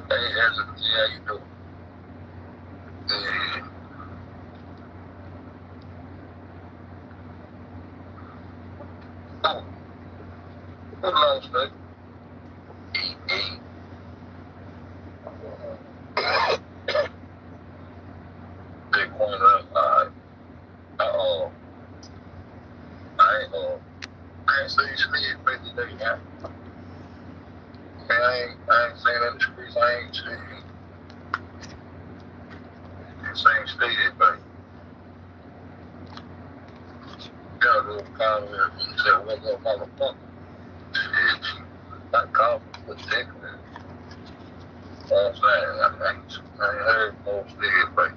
Hey, Angela, yeah, you know. Yeah. Oh, who lost that? E. Big corner. Uh-oh. I ain't seen Smith play today, man. Man, I ain't seen in the streets. I ain't seen Steve, but got a little comment. He said, "What little motherfucker?" Shit, that comment was ridiculous. I'm saying, I ain't heard no Steve, but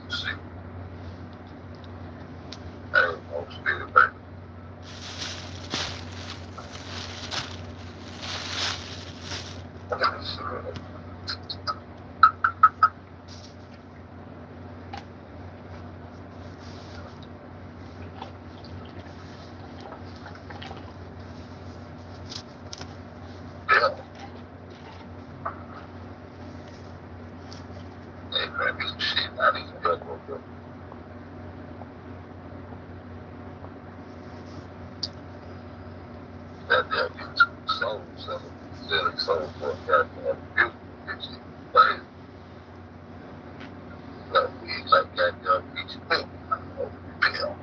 let's see. I heard no Steve, but yeah, hey, man, this shit, I need to go with that damn YouTube soul selling soul for a goddamn beautiful shit. Crazy. Like, we like goddamn peach milk. Oh, damn.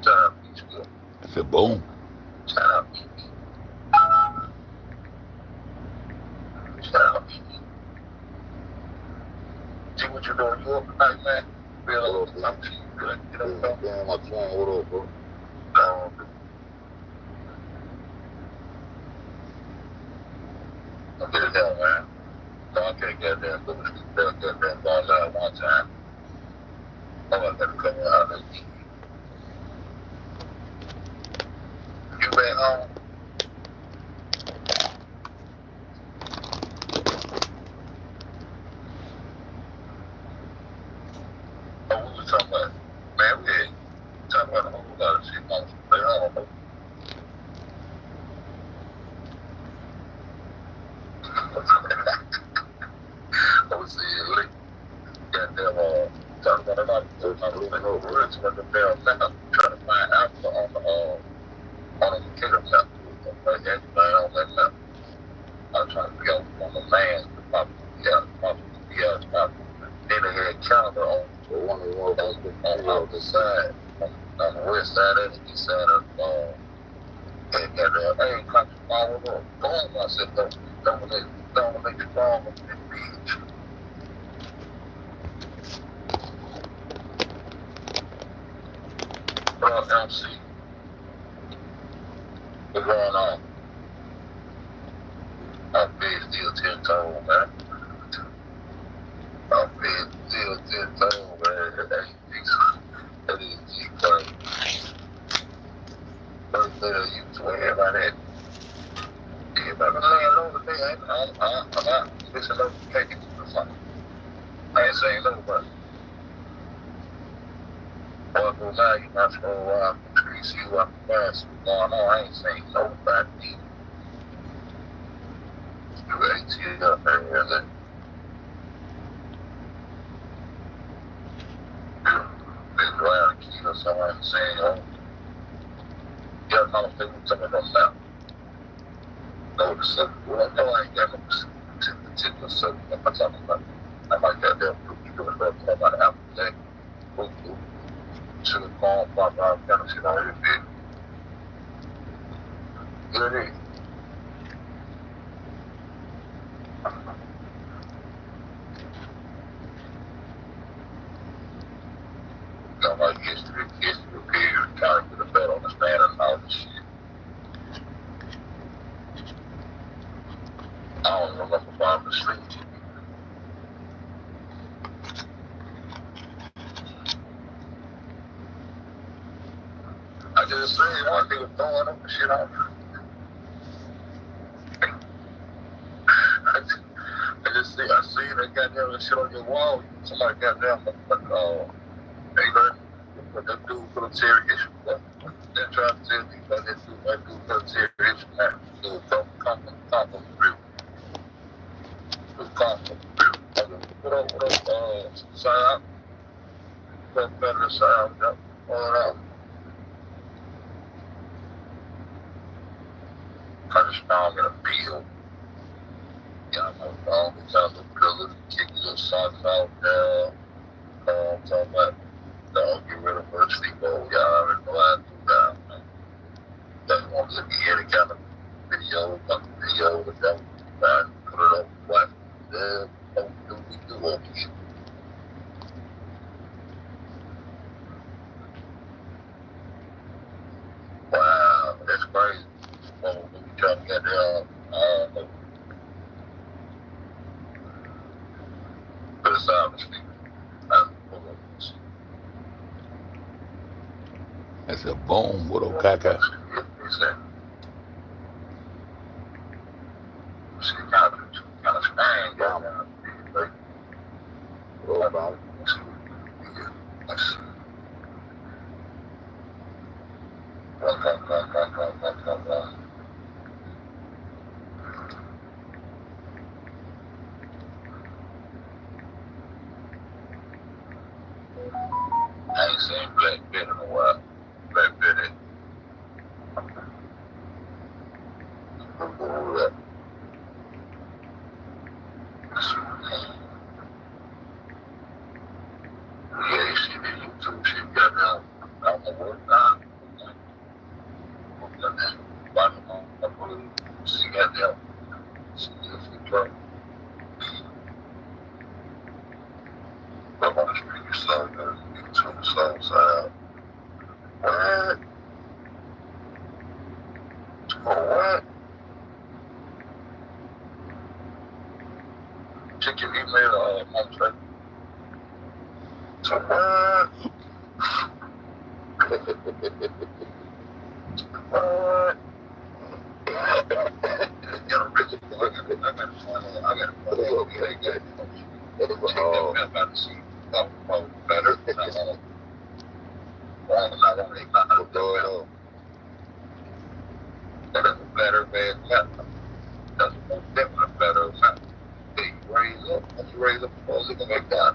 Shout out peach milk. I said, boom. Shout out peach. Shout out peach. See what you doing? You up tonight, man? Feel a little something. You like, get up, though? Damn, my phone, what up, bro? I'll get it down, man. No, I can't get there. But it's goddamn going down one time. I'm not gonna come out and eat. You been home? Oh, we were talking about, man, we ain't talking about a whole lot of shit. I don't know. I was seeing late. Goddamn, talking about a lot of stuff. I was like, oh, we're just going to damn map. Trying to find Alpha on the killer map. Like, everything on that map. I was trying to figure out on the land, the pop, yeah. Then they had Canada on the side, on the west side and the east side of and hey, country follow up. Boom, I said, don't make you wrong on the beach. MC, what's going on? I'm big still 10 toes, man. I'm big still 10 toes, man. That is G-Club. First day of you swear by that. Everybody laying low today. I'm not missing no cake or something. I ain't saying nobody. Boy, go now, you not scroll around the trees, see what what's going on. I ain't saying nobody. You ATL up there, and then been around the key or something saying, oh, yeah, I'm not thinking something on that. No, the subject. Well, no, I ain't got no particular subject. I'm not talking about. I might got that doing about Apple Jack, sugar corn, pop out, kind of shit on every bit. Good it is. Got my history period, trying to get a better understanding of all this shit. I don't remember about the street. I just say one nigga throwing up the shit out. I see that goddamn shit on your wall. Somebody goddamn they heard what that dude military issue. They're trying to tell me about that dude military issue. the sound, yeah. I just found in a field. Yeah, I'm on the top of the pillars, kicking your socks out there. Talking about, don't get rid of first people. Y'all already know I do that. They want to look at any kind of video, that don't put it up, watch it, don't do we do what we do. Wow, that's crazy. So when we try to get there, put aside the speaker. That's a boom. What up, Kaka? Kind of Spain down there. What about it? I ain't seen Black Betty in a while. Black Betty. Yeah, you see the YouTube shit got down. I don't know what time. She got down. She just a truck. I'm on the street, so YouTube songs out. What? What? Check your email, Montre. So what? What?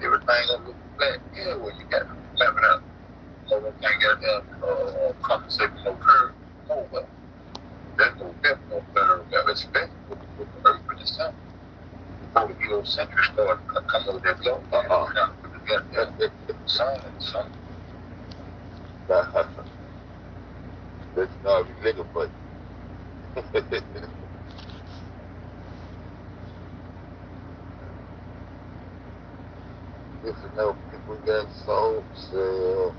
Everything up with that, yeah, well, you got to map it out. So we can't get that compensate no curve, no way. There's no better respect with the earth for this time. Before the geocentric started coming with that blow, we got that sun and sun. That's not a nigga, but if you know people got soul, so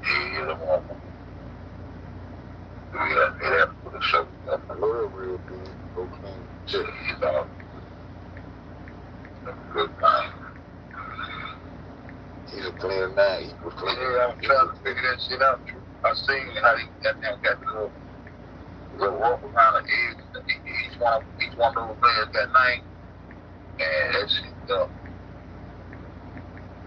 yeah, the woman. We have to put a show up the world real good. Okay. Check it out. Good time. He's a clear now. He was clear. Yeah, I'm trying to figure that shit out. I seen how he got the little rope around the edge. Each one of those players got name. And that shit done.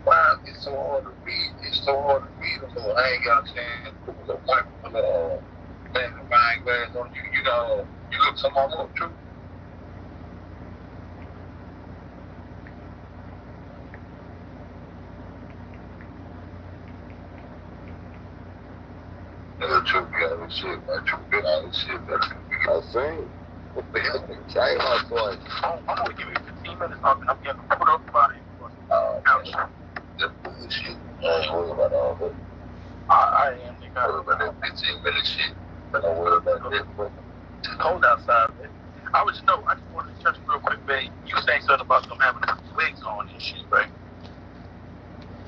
Wow, it's so hard to read. It's so hard to read. I ain't got a chance to put a white magnifying glass on you. You know, you look someone up too. That's true, yeah, shit, man. True, good on this shit. I seen. What the hell? Came out for it. I'm gonna give you 15 minutes. I'm getting put up about it. Ouch. That bullshit. I ain't worried about all that. I am, nigga. I worry about that 15-minute shit. I don't worry about that. It's cold outside, man. I just wanted to touch real quick, man. You saying something about them having wigs on and shit, right?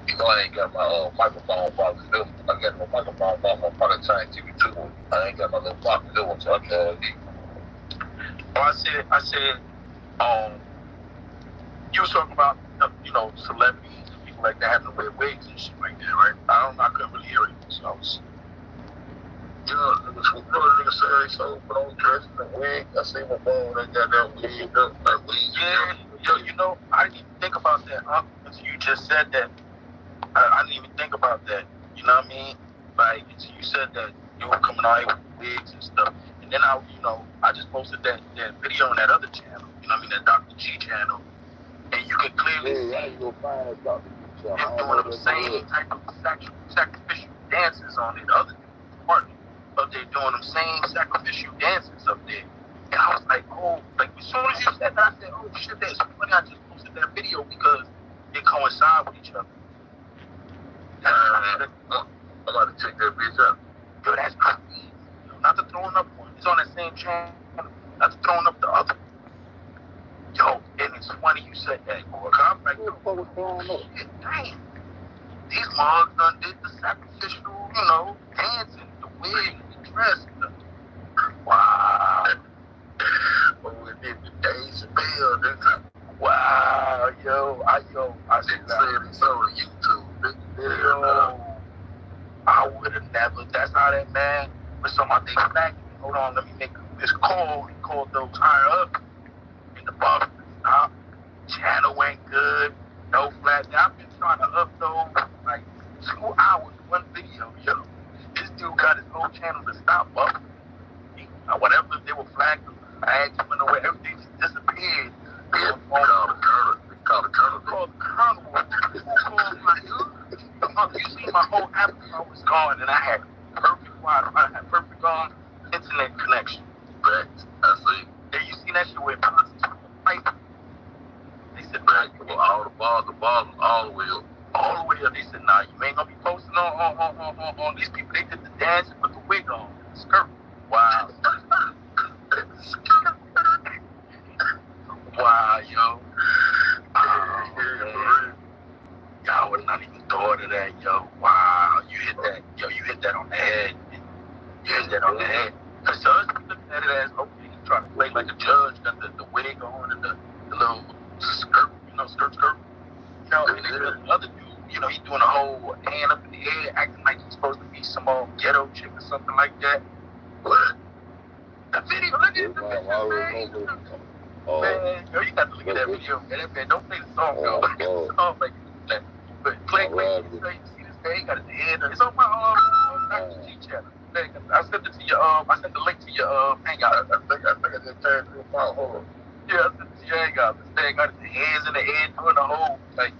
You know, I ain't got my microphone box still. I got my microphone box on product time TV too. I ain't got my little box still, so I can't eat. Well, I said, you was talking about, celebrities and people like that having to wear wigs and shit like that, right? I couldn't really hear it, so I was. Yeah, niggas say so, but don't dress in the wig. I see my phone, they got that wig up, like wigs. Yeah, I didn't even think about that, because you just said that. I didn't even think about that. You know what I mean? Like, you said that you were coming out here with wigs and stuff. And then I just posted that video on that other channel. You know what I mean? That Dr. G channel. And you can clearly see. Yeah, you gonna find that Dr. G and doing them same type of sacrificial dances on it. The other partner up there doing them same sacrificial dances up there. And I was like, oh, like as soon as you said that, I said, oh shit, that's funny. I just posted that video because they coincide with each other. I'm about to check that bitch out. Yo, that's crazy. Not the throwing up one. It's on that same channel. Not the throwing up the other. Yo, and it's funny you said that, boy. I'm like, yo, shit, damn. These mugs done did the sacrificial, dancing, the wig, the dress. Wow. Oh, it did the days of Bill, this time. Wow, I didn't say it, it's on YouTube. Yo, I would have never. That's how that man was on my day back. Hold on, let me make this call. He called those higher up in the bottom. Channel ain't good. No flat. I've been trying to upload like 2 hours, one video. Yo, this dude got his whole channel to stop up. Whatever they were flagged, went away. Everything just disappeared. They called the colonel. You see, my whole avatar was gone, and I had perfect Wi-Fi. I had perfect internet connection. Correct. I see. Yeah, you see that shit where it They said, nah, all the balls, all the way up. All the way up. They said, nah, you ain't gonna be posting on these people. They did the dance and put the wig on, the skirt. Wow. Wow, yo. Y'all would not even thought of that, yo. Wow, you hit that on the head. You hit that on the head. Because to us, we looking at it as, okay, he's trying to play like a judge, got the wig on and the little skirt, skirt. And then the other dude, he's doing a whole hand up in the air, acting like he's supposed to be some ghetto chick or something like that. What? The video, look at the video, man. Man, yo, you got to look at that video, man. Don't play the song, yo. The song like that. But Clay, you see this man, he got his head. It's on my Snatchers channel. I sent it to your I sent the link to your hangout. I think I just turned to my home. Yeah, I sent it to your hangout. This man got his hands in the air doing the whole like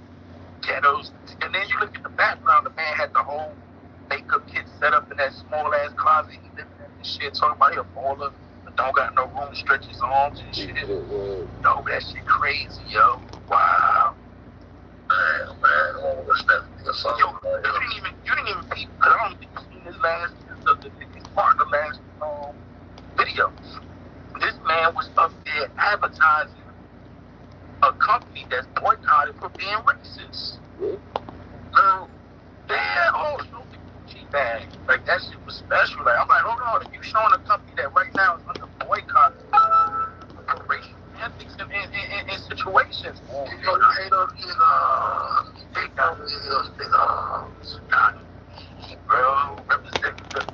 ghettos. And then you look at the background, the man had the whole makeup kit set up in that small ass closet. He living in this shit, talking about he a baller. Don't got no room to stretch his arms and shit. Yo, that shit crazy, yo. Wow. Man, what's that? Yo, you didn't even peep, because I don't think you seen his part of the last video. This man was up there advertising a company that's boycotted for being racist. So, show the Gucci bag. Like, that shit was special. Like, I'm like, hold on, if you showing a company that right now is under boycott for racial ethics in situations, the haters they got bro, representative.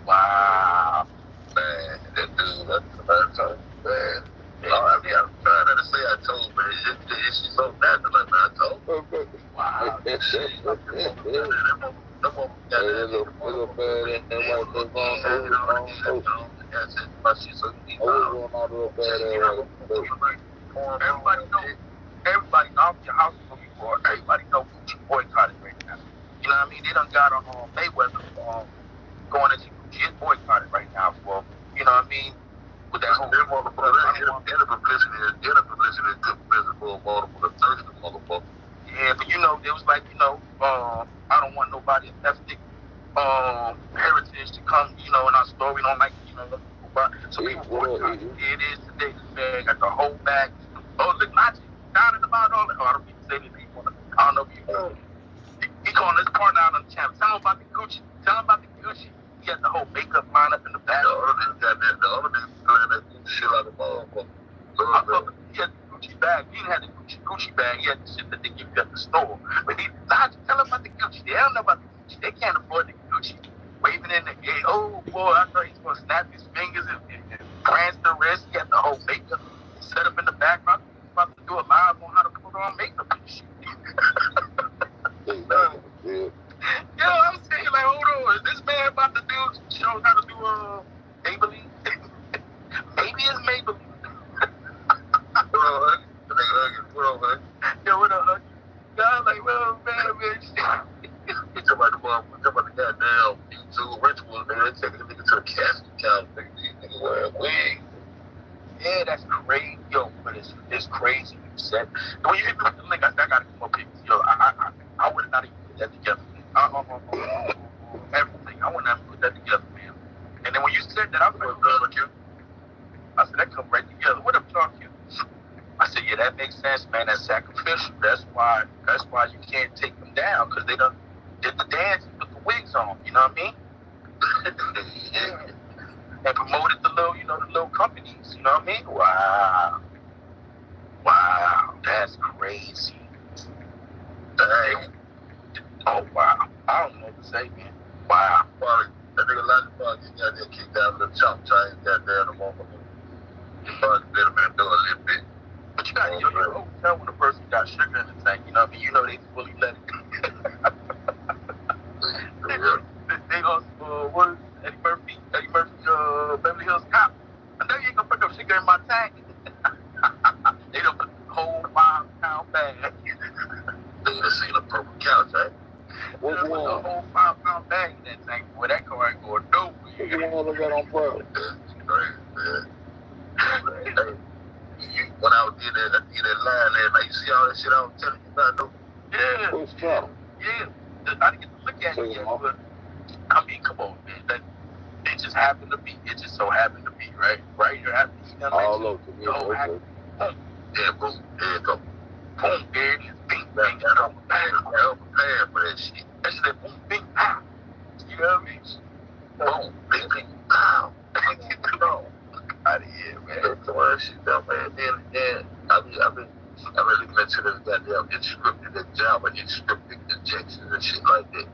Wow. Man, that dude, that's the man. I'm trying to say I told, but she's so natural, like, man, I told. Wow. Everybody know your house before. Everybody know Gucci boycotted right now. You know what I mean? They done got on Mayweather going into Gucci is boycotted right now for, you know what I mean? With that whole publicity is good business for a multiple thirsty motherfucker. Yeah, but it was like, I don't want nobody ethnic heritage to come, in our story. We don't like, so people boycott. It is today. This man got the whole bag. Oh, look, Nazi down in the bottom. Oh, I don't even say anything. I don't know if you know. He calling his partner out on the channel. Tell him about the Gucci. He got the whole makeup line up in the back. The other nigga playing that shit out of the motherfucker. I thought he had the Gucci bag. He didn't have the Gucci bag. He had the shit that they give you at the store. But he lied to tell him about the Gucci. They don't know about the Gucci. They can't afford the Gucci. Waving in the air. Oh, boy, I thought he was going to snap his fingers and prance the wrist. He had the whole makeup set up in the background. He was about to do a live on how to put on makeup and shit. Yeah, I'm saying, like, hold on. Is this man about to show how to do Maybelline? Maybe it's Maybelline. What up, honey? Yo, what up, honey? Yeah, I was like, well, They take a nigga to the casting couch, nigga wear a wig. Yeah, that's crazy, yo. But it's crazy. You said when you hit me with the link, I gotta come up here. Yo, I would not even put that together. Everything, I would not put that together, man. And then when you said that, I was like, I said that come right together. What up, John Q? I said, yeah, that makes sense, man. That's sacrificial. That's why you can't take them down, because they done did the dance and put the wigs on. You know what I mean? Yeah. And promoted the little companies. You know what I mean? Wow, that's crazy. Dang. Oh wow, I don't know what to say, man. Wow. That nigga like he got that kicked out of the chop chain, got there in the moment. He probably let him in do a little bit. But you got you always tell when a person got sugar in the tank. You know what I mean? You know they fully let it. They also what is Eddie Murphy, Beverly Hills Cop. I know you ain't gonna put no sugar in my tank. They don't put the whole 5-pound bag. They done seen a purple couch, right? What's the whole 5-pound bag in that tank? Boy, that car ain't going nowhere. You want to look at on purpose? That's crazy, man. When I did that line there, like, you see all that shit I was telling you about, though? Yeah. What's up? Yeah. I didn't get to look at it yet, but I mean, come on, man. It just happened to be. It just so happened to be, right? Right? You're happy to see them. All over me. Yeah, boom. There you go. Boom, there it is. Bing, bing. I'm prepared for that shit. That's just that boom, bing, pow. You know what I mean? Boom, bing, bing, pow. Out of here, man. That's the word shit, though, man. Then I've been looking into this goddamn unscripted job and unscripted injections and shit like that.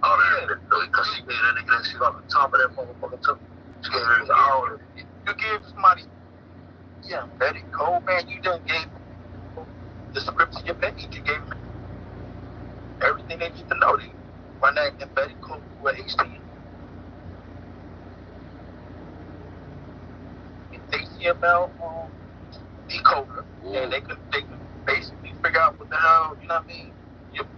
All that, because she gave that nigga that shit off the top of that motherfucker too. She gave it all. You gave somebody, yeah, Betty Cole, man. You done gave the script to your page. You gave them everything they need to know. They run that embedded code through HTML. HTML decoder, and they could basically figure out what the hell, you know what I mean?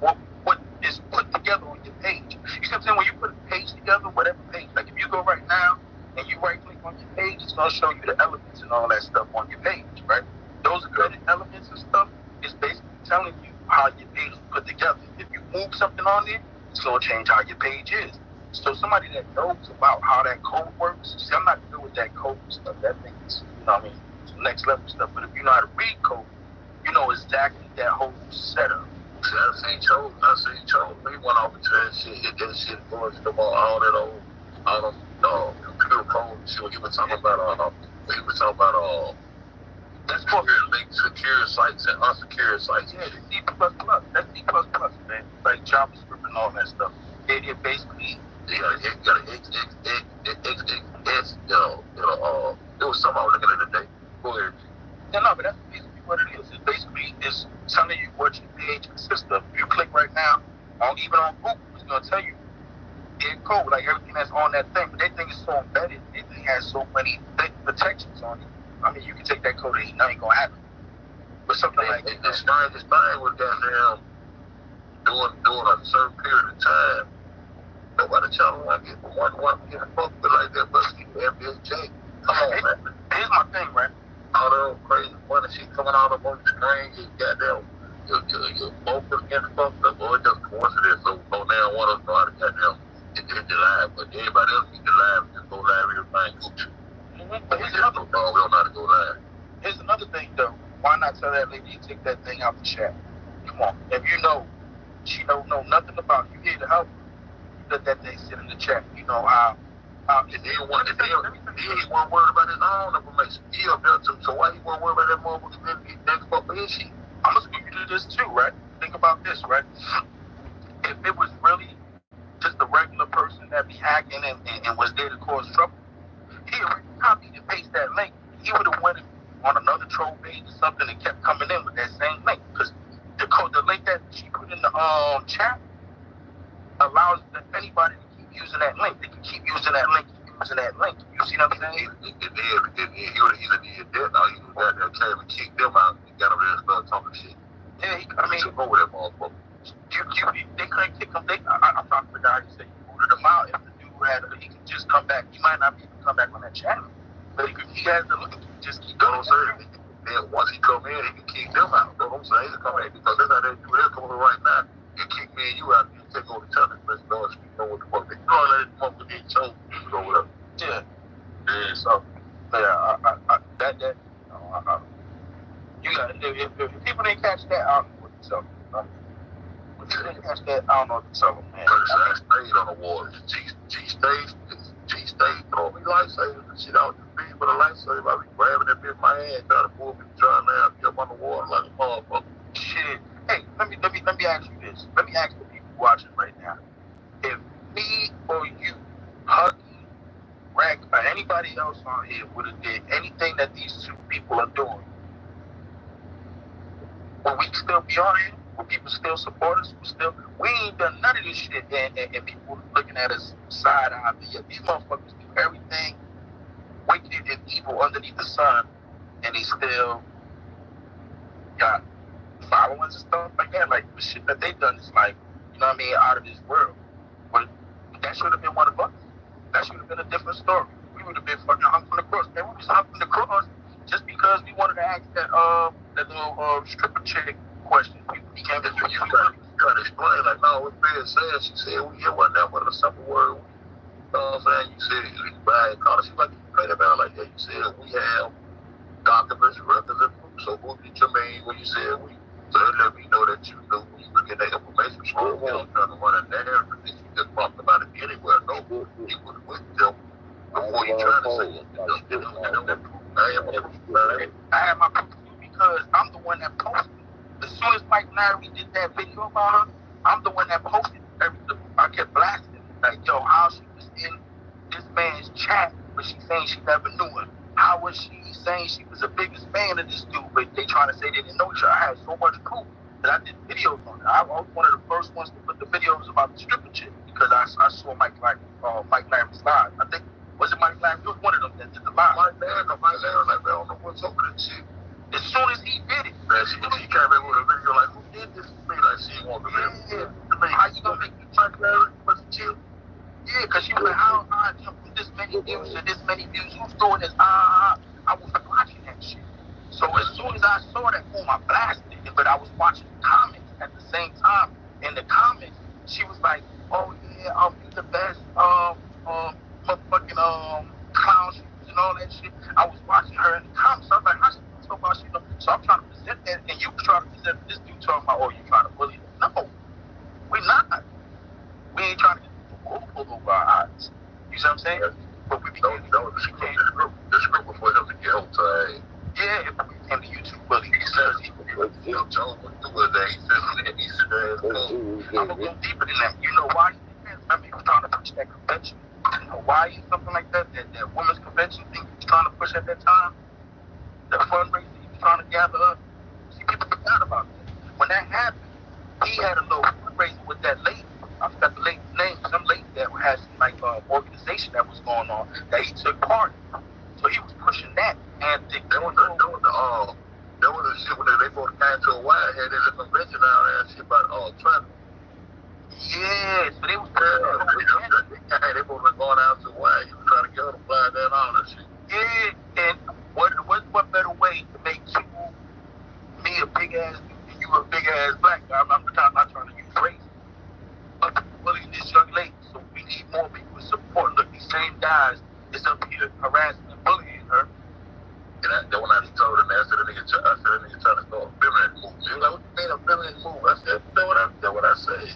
What is put together on your page. You see what I'm saying? When you put a page together, whatever page, like if you go right now and you right click on your page, it's gonna show you the elements and all that stuff on your page, right? Those embedded elements and stuff is basically telling you how your page is put together. If you move something on there, it's gonna change how your page is. So somebody that knows about how that code works, see, I'm not good with that code stuff. That thing's, you know what I mean, it's next level stuff. But if you know how to read code, you know exactly that whole setup. See, I seen Chose. He went off into that shit. That shit going to all them computer code and shit. He was talking about that's for secure sites and unsecure sites. Yeah, C++. That's C++, man. Like JavaScript and all that stuff. It basically. You got an X, it was something I was looking at today. Go ahead. Yeah, no, but that's basically what it is. It's basically telling you what your page consists of. If you click right now, even on Google, it's going to tell you their code, like everything that's on that thing. But that thing is so embedded. That thing has so many protections on it. I mean, you can take that code and nothing going to happen. But something like that. This thing was goddamn doing a certain period of time. Nobody telling me I get one get fucked with like that, but FSJ. Come on, man. Here's my thing, right? All the crazy money shit coming out of on the screen, you goddamn, your focus getting fucked up, or just coincidence. So now one of us know how to goddamn hit the live, but everybody else get the live, just go live, everything Gucci. But here's another we don't know how to go live. Here's another thing, though. Why not tell that lady to take that thing out the chat? Come on. If you know she don't know nothing about you here to help her, let that thing sit in the chat. You know how. He ain't one worried about his own information. He up there too, so why he won't worry about that motherfucker next fuck for his shit? I'm gonna speak to this too, right? Think about this, right? If it was really just a regular person that be hacking and was there to cause trouble, he already copied and pasted that link. He would have went on another troll page or something and kept coming in with that same link. Because the link that she put in the chat allows anybody to keep using that link. They can keep using that link, using that link. You see what I'm saying? He would have either did that or he was out there trying to kick them out. He got over there and started talking shit. Yeah, I mean, go with that motherfucker. They couldn't kick him. I'm trying to figure out how you say he booted him out if the dude he can just come back. He might not be able to come back on that channel. But if he has the link, just keep going. Then once he come in, he can kick them out. You know what I'm saying? He can come in because that's how they do. They're coming right now. They kick me and you out. You take over the channel. But you know what the fuck they call that motherfucker get choked. You know what? Yeah. Yeah. So yeah, you got if people didn't catch that, I don't know what to tell them. If people didn't catch that, I don't know what to tell them, man. I stayed on the water. G stayed throwing me lifesavers and shit. I was just being for the lifesaver. I be grabbing that bitch in my hand, trying to pull me, trying to get up on the water like a motherfucker. Shit. Hey, let me ask you this. Let me ask the people watching right now. If me or you, Huggy, Rack, or anybody else on here would have did anything that these two people are doing, will we still be on here? Will people still support us? We ain't done none of this shit, and people looking at us side eye. These motherfuckers do everything wicked and evil underneath the sun, and they still got followers and stuff like that. Like the shit that they done is like, you know what I mean, out of this world. But that should have been one of us. That should have been a different story. We would have been fucking hung from the cross. And we was hung from the cross just because we wanted to ask that little stripper chick question. We came to you trying to explain like, no, what's being said? She said we it wasn't that but a simple word. You know what I'm saying? You said you buy a car. She like you played about like that. You said we have documents, records, and proof. So what did you mean when you said we? So it let me know that you knew when you were getting that information from you know, trying to run a narrative that you just talked about it anywhere. No, you would have went them before you trying to say it. I have my proof because I'm the one that posted. As soon as Mike Larry did that video about her, I'm the one that posted everything. I kept blasting like, yo, how she was in this man's chat, but she saying she never knew him. How was she saying she was the biggest fan of this dude, but they trying to say they didn't know each other? I had so much proof that I did videos on it. I was one of the first ones to put the videos about the stripper chick because I saw Mike Larry's live. I think, was it Mike Larry? It was one of them that did the live. Mike Larry, like, I don't know what's up with that shit. As soon as he did it, she came in with a video like, who did this to me? Like, she wanted to live. Yeah. I mean, how you gonna make me Mike Larry was a chill? Yeah, because she was like, how I jump from this many views to this many views? Who's doing this? I was watching that shit. So as soon as I saw that, boom, I blasted it. But I was watching the comments at the same time. In the comments, she was like, oh yeah, you the best, motherfucking clown shoes and all that shit. I was watching her in the comments. So I was like, how she talk about shit? So I'm trying to present that, and you trying to present this dude talking about, oh, you trying to bully him? No, we're not. We ain't trying to get the wool over our eyes. You see what I'm saying? But we became the script before him to get on time. Yeah, it became the YouTube bully. He says he Joe went through it. He said that. I'm gonna go deeper than that. You know why he did that? Remember, he was trying to push that convention. You know why he something like that? That women's convention thing he was trying to push at that time. The fundraiser he was trying to gather up. See, people forgot about that. When that happened, he had a little fundraiser with that lady. I forgot the lady's name. Some lady that had some like organization that was going on that he took part in. So he was pushing that, and that was the shit when they both came to a wire head at the convention out there and shit about Trump. Yeah, so they was they both been going out to a wire. He was trying to get her to fly down all that shit. Yeah, and what better way to make me a big ass dude and you a big ass black guy? I'm not trying to use race. But bullying this young lady, so we need more people to support. Look, these same guys is up here harassing and bullying her. And when I told him, I said, that nigga trying to start a feminine move. He was like, what you mean a feminine move? I said, that's what I said.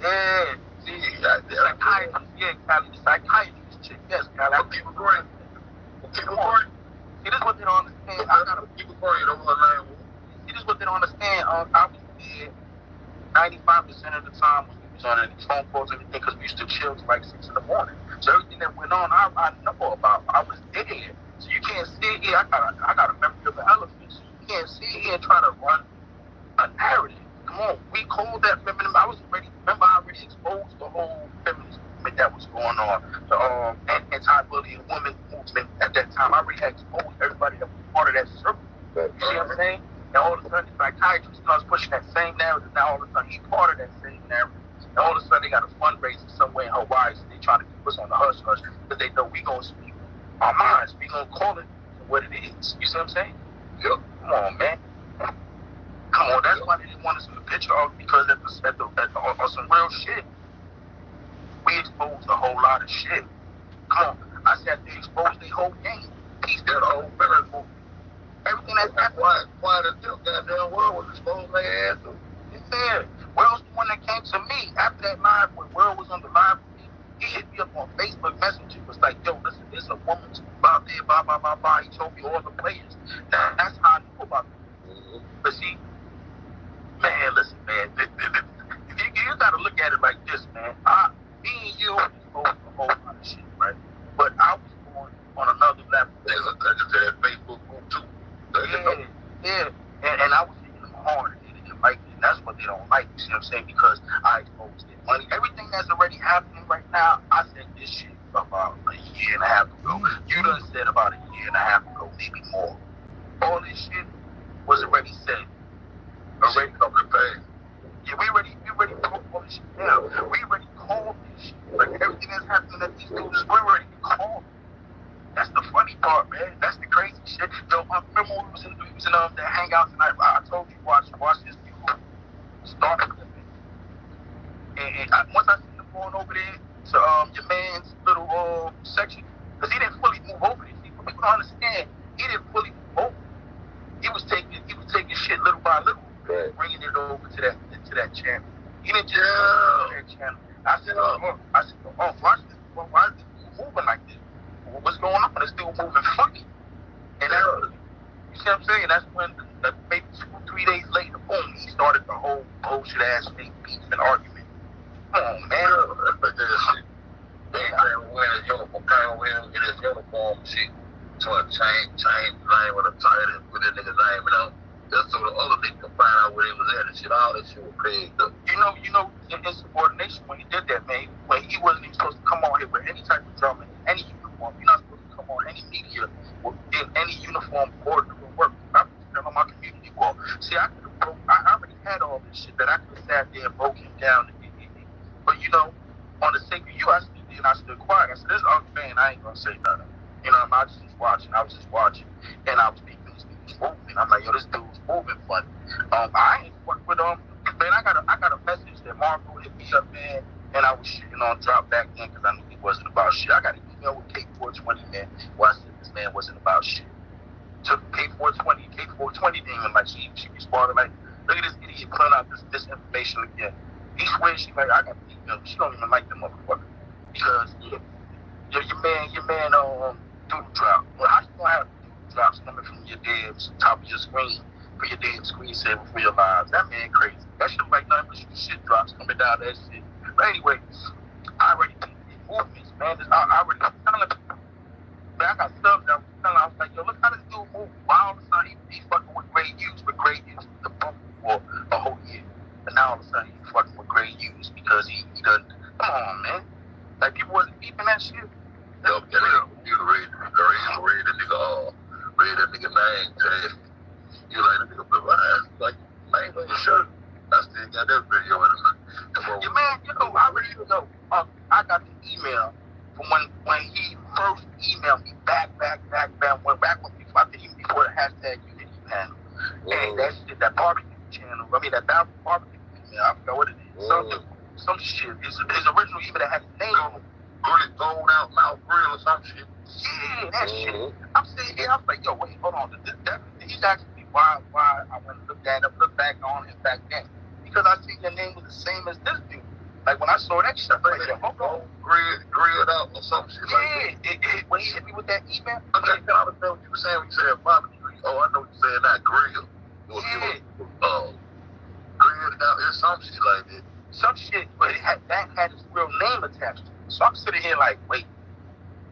Yeah. See, psychiatrist. Yeah, Callie, the psychiatrist chick. Yes, Callie. I'll keep it going. Come on. See, this is what they don't understand. I gotta keep it going. Don't want to learn. See, this is what they don't understand. I was there 95% of the time when we was on any phone calls and everything because we used to chill till like 6 in the morning. So everything that went on, I know about. I was there. So you can't sit here. I got a memory of an elephant. So you can't sit here and try to run a narrative. Come on, we called that feminine. I already exposed the whole feminist movement that was going on, the anti-bullying women movement at that time. I already exposed everybody that was part of that circle. You see what I'm saying? And all of a sudden, the psychiatrist starts pushing that same narrative. Now all of a sudden, he's part of that same narrative. And all of a sudden, they got a fundraiser somewhere in Hawaii, so they trying to keep us on the hush hush. we gonna speak our minds. We gonna call it what it is. You see what I'm saying? Yep. Come on, man. Come on. That's why they didn't want us in the picture off, because on some real shit, we exposed a whole lot of shit. Come on. I said they exposed the whole game. Piece their whole miracle. Everything that's happened. Why the goddamn world was exposed their ass to? Yeah. World's the one that came to me after that live, when World was on the live with me. He hit me up on Facebook Messenger. Was like, yo, listen, there's a woman out there, blah, blah, blah, blah. He told me all the players. That's how I knew about it. But see, man, listen, man. You got to look at it like this, man. Me and you exposed a whole lot of shit, right? But I was born on another level. They look at that Facebook group, too. Yeah. And I was hitting them hard. They didn't like it. And that's what they don't like. You see what I'm saying? Because I exposed their money. Everything that's already happening right now, I said this shit about a year and a half ago. You done said about a year and a half ago, maybe more. All this shit was already said. Already over the page. Yeah, we already broke all this shit down. We already called this shit. Like everything that's happening at these dudes, we already called. That's the funny part, man. That's the crazy shit. Yo, I remember when we was in the hangout tonight. I told you watch this people start with it. And once I seen him going over there to your man's little section, because he didn't fully move over these people. People don't understand. He didn't fully move over. He was taking shit little by little, bringing it over to that channel. He didn't just that channel. I said, watch this. Why is this dude moving like this? What's going on? This dude moving funny. And that, you see what I'm saying? That's when maybe 2-3 days later, boom, he started the whole bullshit ass fake beef and argument. Come on, man. They can't wear his uniform, in his uniform shit. So I change the name with a title and put that nigga's name in on. Just so the other nigga can find out where he was at and shit. All that shit was pegged up. You know, in insubordination, when he did that, man, when he wasn't even supposed to come on here with any type of drama, any uniform. You're not supposed to come on any media in any uniform or doing work. I put it on my community wall. See, I already had all this shit that I could have sat there and broke him down. But you know, on the sake of you, I stood there and I stood quiet. I said, this ugly man, I ain't gonna say nothing. You know, I was just watching, and I was peeping this dude's moving. I'm like, yo, this dude's moving funny. I ain't worked with him, man. I got a message that Marco hit me up, man, and I was shitting on drop back then because I knew he wasn't about shit. I got an email with K420, man, where I said this man wasn't about shit. Took K420 didn't even like, she responded like, look at this idiot putting out this information again. He swears she like, I got the email. She don't even like the motherfucker because your man doodle drop. Well, how you gonna have doodle drops coming from your damn top of your screen for your damn screensaver for your lives? That man crazy. That shit like nothing but shit drops coming down that shit. But anyway, I already did movements, man. I already telling people. Man, I got stuff that I was like, yo, look how this dude move. Why all of a sudden he fucking with grade use the book for a whole year. And now all of a sudden he's fucking with grade use because he done. Come on, man. Like people wasn't beeping that shit. Yo, you read that nigga name tag. You like the nigga provides like name on your shirt. I still got that video in it. Your man, you know, I already know. I got the email from when he first emailed me back when people, I think even before the hashtag Unity panel. And that shit, that barbecue channel, that barbecue email, I forgot what it is. Some shit. His original email that had his name on it. Gold out mouth grill or some shit. Yeah, that shit. I'm sitting here, I was like, yo, wait, hold on. He's asking me why I went and looked back on him back then. Because I see your name was the same as this dude. Like when I saw that shit, I was like, yo, hold on. Grilled out or some shit. Yeah, when he hit me with that email. Okay, I don't know what you were saying when you said barbecue. Oh, I know what you said, not grill. Yeah. Grilled out or some shit like that. Some shit, but that had his real name attached to it. So I'm sitting here like, wait,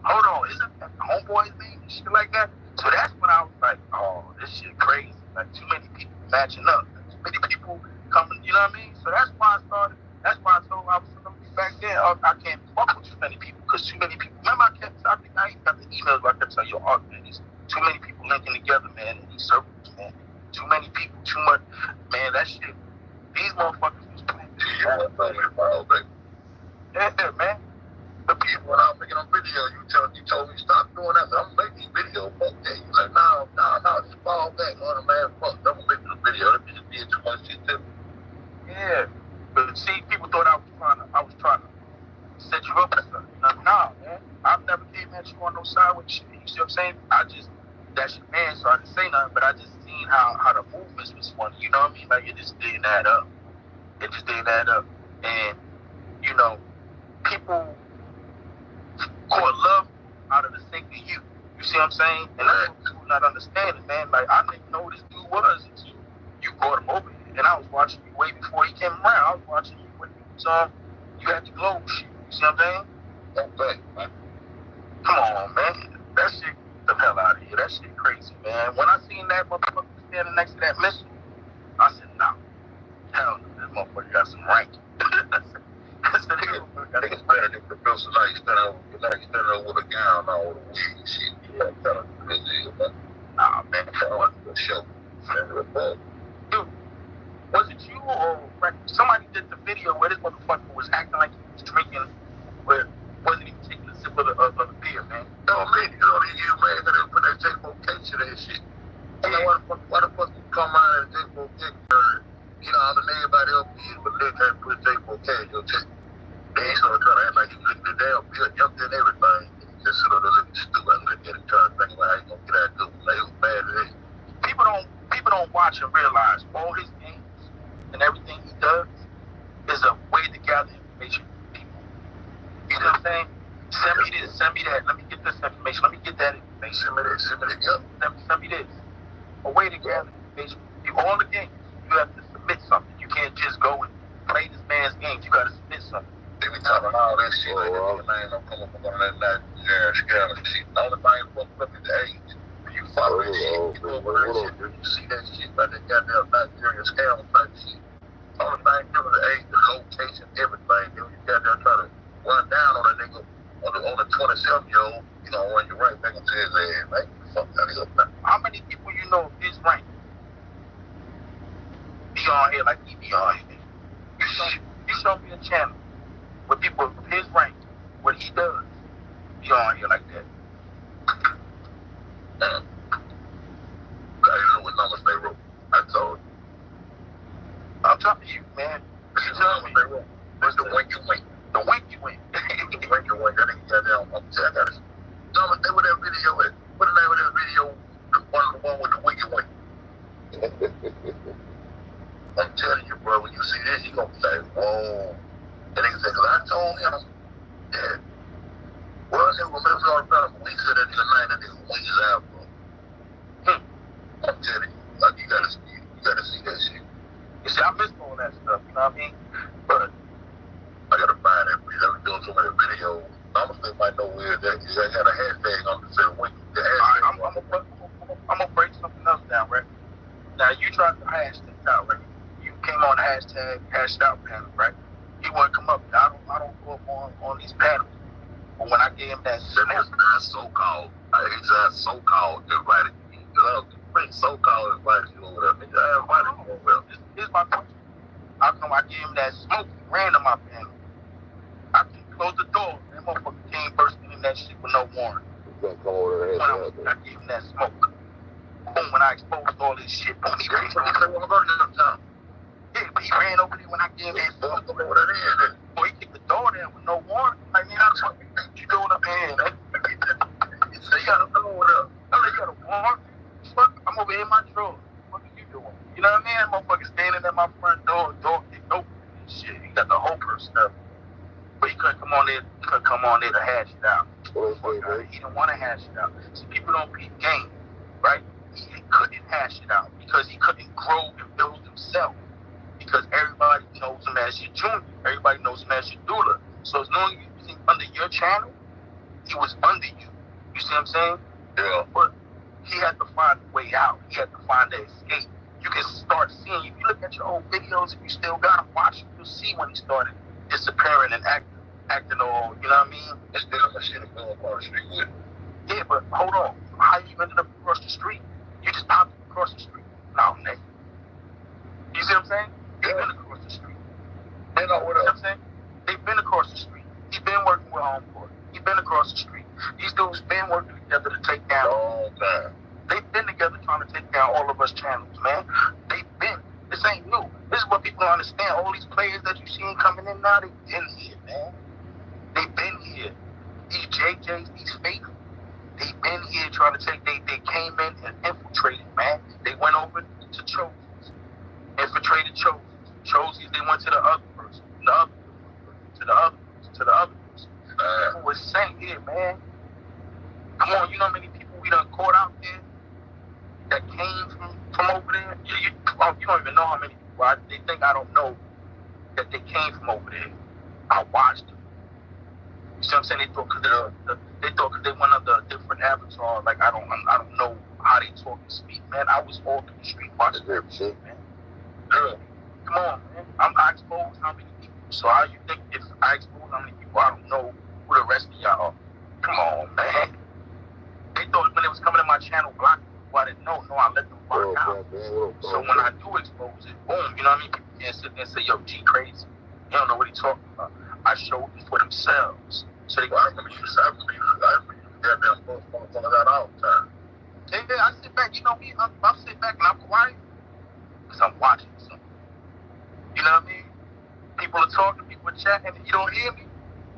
hold on, isn't that homeboy's name and shit like that? So that's when I was like, oh, this shit crazy. Like too many people matching up. Too many people coming, you know what I mean? So that's why I started. That's why I told I was back then, I can't fuck with too many people because too many people. Remember, I think I got the emails where I kept telling you, oh, man, there's too many people linking together, man, in these circles, man. Too many people, too much, man. That shit. These motherfuckers was playing. Yeah, man. The people when I was making a video, you told me stop doing that. I'm gonna make these videos. Fuck that. He's like, no, just fall back on the man. Fuck, I'm gonna make this video. Let me just be too much shit too. Yeah, but see, people thought I was trying to set you up or something. Nah, man, I've never came at you on no side with shit. You see what I'm saying? That's your man, so I didn't say nothing, but I just seen how the movements was funny. You know what I mean? Like, it just didn't add up. And, you know, people caught love out of the sake of you. You see what I'm saying? And that's what people not understanding, man. Like, I didn't know who this dude was until you brought him over here. And I was watching you way before he came around. I was watching you when you was on. You had the globe shit. You see what I'm saying? Okay, man. Come on, man. That shit, the hell out of here. That shit crazy, man. When I seen that motherfucker standing next to that missile, I said, nah. Hell no, this motherfucker got some rank. I said, niggas better than Professor Knight standing there with a gown on with a wig and shit. Yeah, kind of crazy, man. Nah, man. What the show? Dude, was it you or somebody did the video where this motherfucker was acting like he was drinking, but wasn't even taking a sip of the beer, man? No, man, you know, you man, they put that J4K shit and shit. And then why the fuck you come out and J4K, you know, all the everybody else did, but they can't put J4K in your check. They ain't sort of trying to act like you look the damn bill, jumped in everything. Just sort of looking stupid and looking at it, trying to think about how you gonna get out of it. Like, it was bad as hell. People don't watch and realize all his games and everything he does is a way to gather information from people. You know what I'm saying? Send me this, send me that, let me get this information, let me get that information. Send me that, Send me this. A way to gather information. All the games, you have to submit something. You can't just go and play this man's games. You gotta submit something. They be talking all that shit like that nigga man don't come up with one of that Nigerian scale and shit. The only thing fucked up is the age. When you follow that shit, you go over that shit, you see that shit like that goddamn Nigerian scale type shit. The only thing different is the age, the location, everything. Then you got there trying to run down on a nigga on the 27-year-old, you know, run you right back into his ass, man. Fuck that nigga. How many people you know of his rank be on here like he be on here? You show me a channel with people of his rank, what he does, be on here like that. I didn't know what numbers they wrote. I told you. I'm talking to you, man. You tell me they wrote. What's the wink you wink? The wink you wink. The wink you wink. That nigga got down. I'm saying I got it. Tell me what that video is. What the name of that video? The one with the wink you wink. I'm telling you, bro, when you see this, you gonna be like, whoa. And nigga said, 'cause I told him, yeah. Well, I never remember all about him. When he said that nigga night, that nigga wing his out, bro. I'm telling you, like, you gotta see that shit. You see, I missed all that stuff, you know what I mean? But I gotta find that video. I've been doing so many videos. I'm gonna say might know where that is. I got a hashtag on the set wing. The hashtag. I'm gonna break something else down, right? Now, you tried to hash things out, right? You came on the hashtag, hashed out panel, right? He wouldn't come up. I don't go up on these panels. But when I gave him that so-called invited me. So-called invited you over there. Nigga, I invited you over there. Here's my question. How come I gave him that smoke? He ran to my panel. I closed the door. That motherfucker came bursting in that shit with no warrant. I gave him that smoke. Boom, when I exposed all this shit. Boom, he ran over there. Yeah, but he ran over there when I gave him that smoke. Boy, he kicked the door down with no warrant. Like, man, how the fuck you doing up here, man? He said, you got a door up. I said, you got a warrant? Fuck, I'm over here in my drawer. What are you doing? You know what I mean? That motherfucker standing at my front door kicked open and shit. He got the whole person stuff. But he couldn't come on there to hash it out. He didn't want to hash it out. See, people don't peep game, right? He couldn't hash it out because he couldn't grow and build himself. Because everybody knows him as your junior. Everybody knows him as your doula. So as long as you was under your channel, he was under you. You see what I'm saying? Yeah. But he had to find a way out. He had to find the escape. You can start seeing, if you look at your old videos, if you still got them, watch them, you'll see when he started disappearing and acting all, you know what I mean? It's still that shit going across the street with. Yeah, but hold on. How you ended up across the street? You just popped across the street. No, nigga. You see what I'm saying? They've been across the street. They know what I'm saying? They've been across the street. He's been working with Homeboy. He's been across the street. These dudes been working together to take down. Long time. They've been together trying to take down all of us channels, man. They've been. This ain't new. This is what people don't understand. All these players that you seen coming in now, they've been here, man. They've been here. These JJs, these fake, they've been here trying to take, they came in and infiltrated, man. They went over to CHOPPAZ, infiltrated CHOPPAZ, they went to the other person, the other person, to the other person, to the other person. People was saying here, man. Come on, you know how many people we done caught out there that came from over there? You don't even know how many people. They think I don't know that they came from over there. I watched them. You see what I'm saying? They thought because they went under a different avatar. Like I don't know how they talk and speak, man. I was all through the street watching that shit, man. Yeah. Come on, man. I exposed how many people. So how you think if I expose how many people, I don't know who the rest of y'all are? Come on, man. They thought when it was coming to my channel, black people, I didn't know. No, I let them block out. So when I do expose it, boom, you know what I mean? People can't sit there and say, yo, G crazy. You don't know what he's talking about. I showed them for themselves. So they go, I remember you goddamn folks on that all the time. Yeah, I sit back, you know me, I'm sitting back and I'm quiet because I'm watching something. You know what I mean? People are talking, people are chatting, and you don't hear me.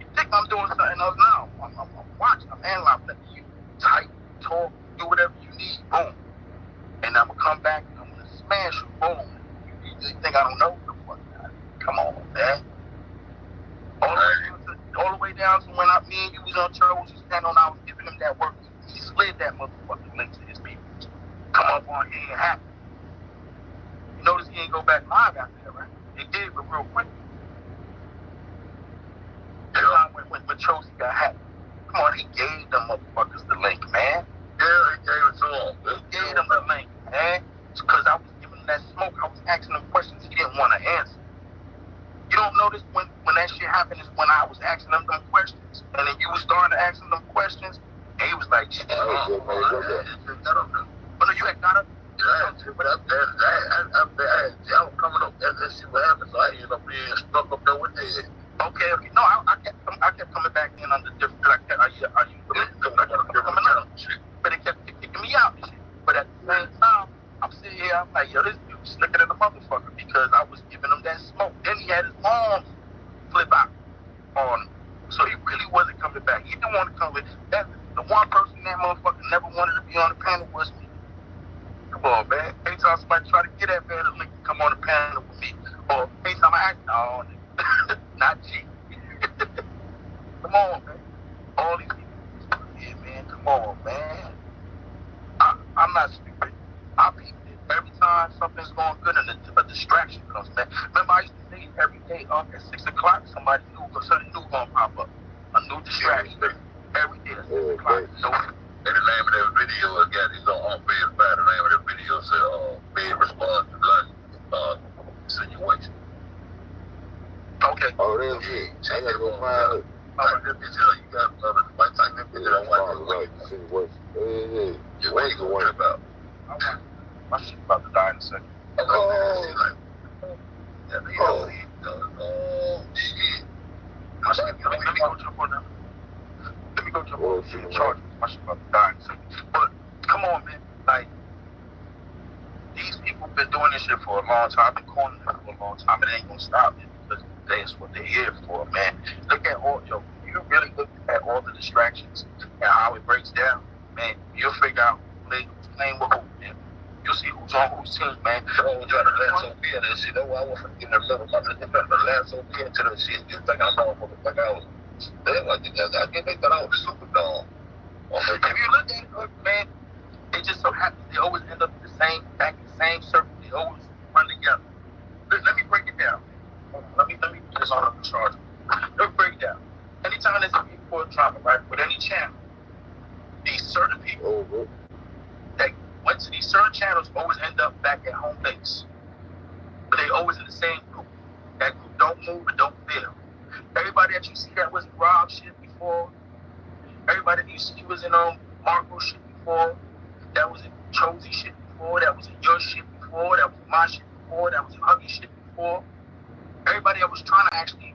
You think I'm doing something else now. I'm watching, I'm analyzing you. Type, talk, do whatever you need, boom. And I'm going to come back and I'm going to smash you, boom. You think I don't know? Come on, man. All the way down to when me and you was on Charles' channel and I was giving him that work. He slid that motherfucking link to his people. Come up on here and happen. You notice he ain't go back live after that, right? It did, but real quick. That time when Chelsea got hacked. Come on, he gave them motherfuckers the link, man. Yeah, he gave it to him. He gave them the link, man. Because I was giving him that smoke. I was asking him questions he didn't want to answer. You don't notice when that shit happened is when I was asking them questions. And then you was starting to ask him them questions. And he was like, shit, oh, no, you had got up. Yeah, but I was coming up there to see what happened. So I ended up being stuck up there with it. Okay. No, I kept coming back in under different, like, are you coming out? But it kept kicking me out. But at the same time, I'm sitting here, I'm like, yo, this dude slicker than a motherfucker because I was giving him that smoke. Then he had his arms flip out on him. So he really wasn't coming back. He didn't want to come with that. The one person that motherfucker never wanted to be on the panel was me. Come on, man. Anytime somebody try to get that man a link to come on the panel with me, or anytime I act, no, not G. Come on, man. All these people, yeah, man. Come on, man. I'm not stupid. I peep it. Every time something's going good and a distraction comes, man. Remember, I used to say every day up at 6 o'clock, something new gonna pop up. A new distraction. Every day at 6 o'clock. And the name of that video again is on Fed's Bad. The name of that video said, Fed responds to blood situation. Okay. Oh, that's it. I gotta go find it. You got another fight type of video. I want to see what you going about. My shit about to die in a second. Oh, shit. Let me go jump on that. Let me go jump on the charges. My shit about to die in a second. But come on, man. Like, these people been doing this shit for a long time. I've been calling them for a long time. It ain't gonna stop it because that's what they're here for, man. Look at all, you really look at all the distractions and how it breaks down, man. You'll figure out who's playing with who, man. You'll see who's on whose team, man. Oh, you got to lasso me and that shit. That's why I wasn't getting a little mother. They got to lasso me into that shit. You think I'm not like I was. I think they thought I was super dumb. If you look at it, man, they just so happen they always end up back in the same circle. They always run together. Let me break it down. Let me put this on the charge. Let me break it down. Anytime there's a report drama, right, with any channel, these certain people that went to these certain channels always end up back at home base. But they always in the same group. That group don't move and don't fail. Everybody that you see that was Rob shit before, everybody that you see was in Marco shit before, that was in Chosy shit before, that was in your shit before, that was in my shit before, that was in Huggy shit before. Everybody that was trying to actually,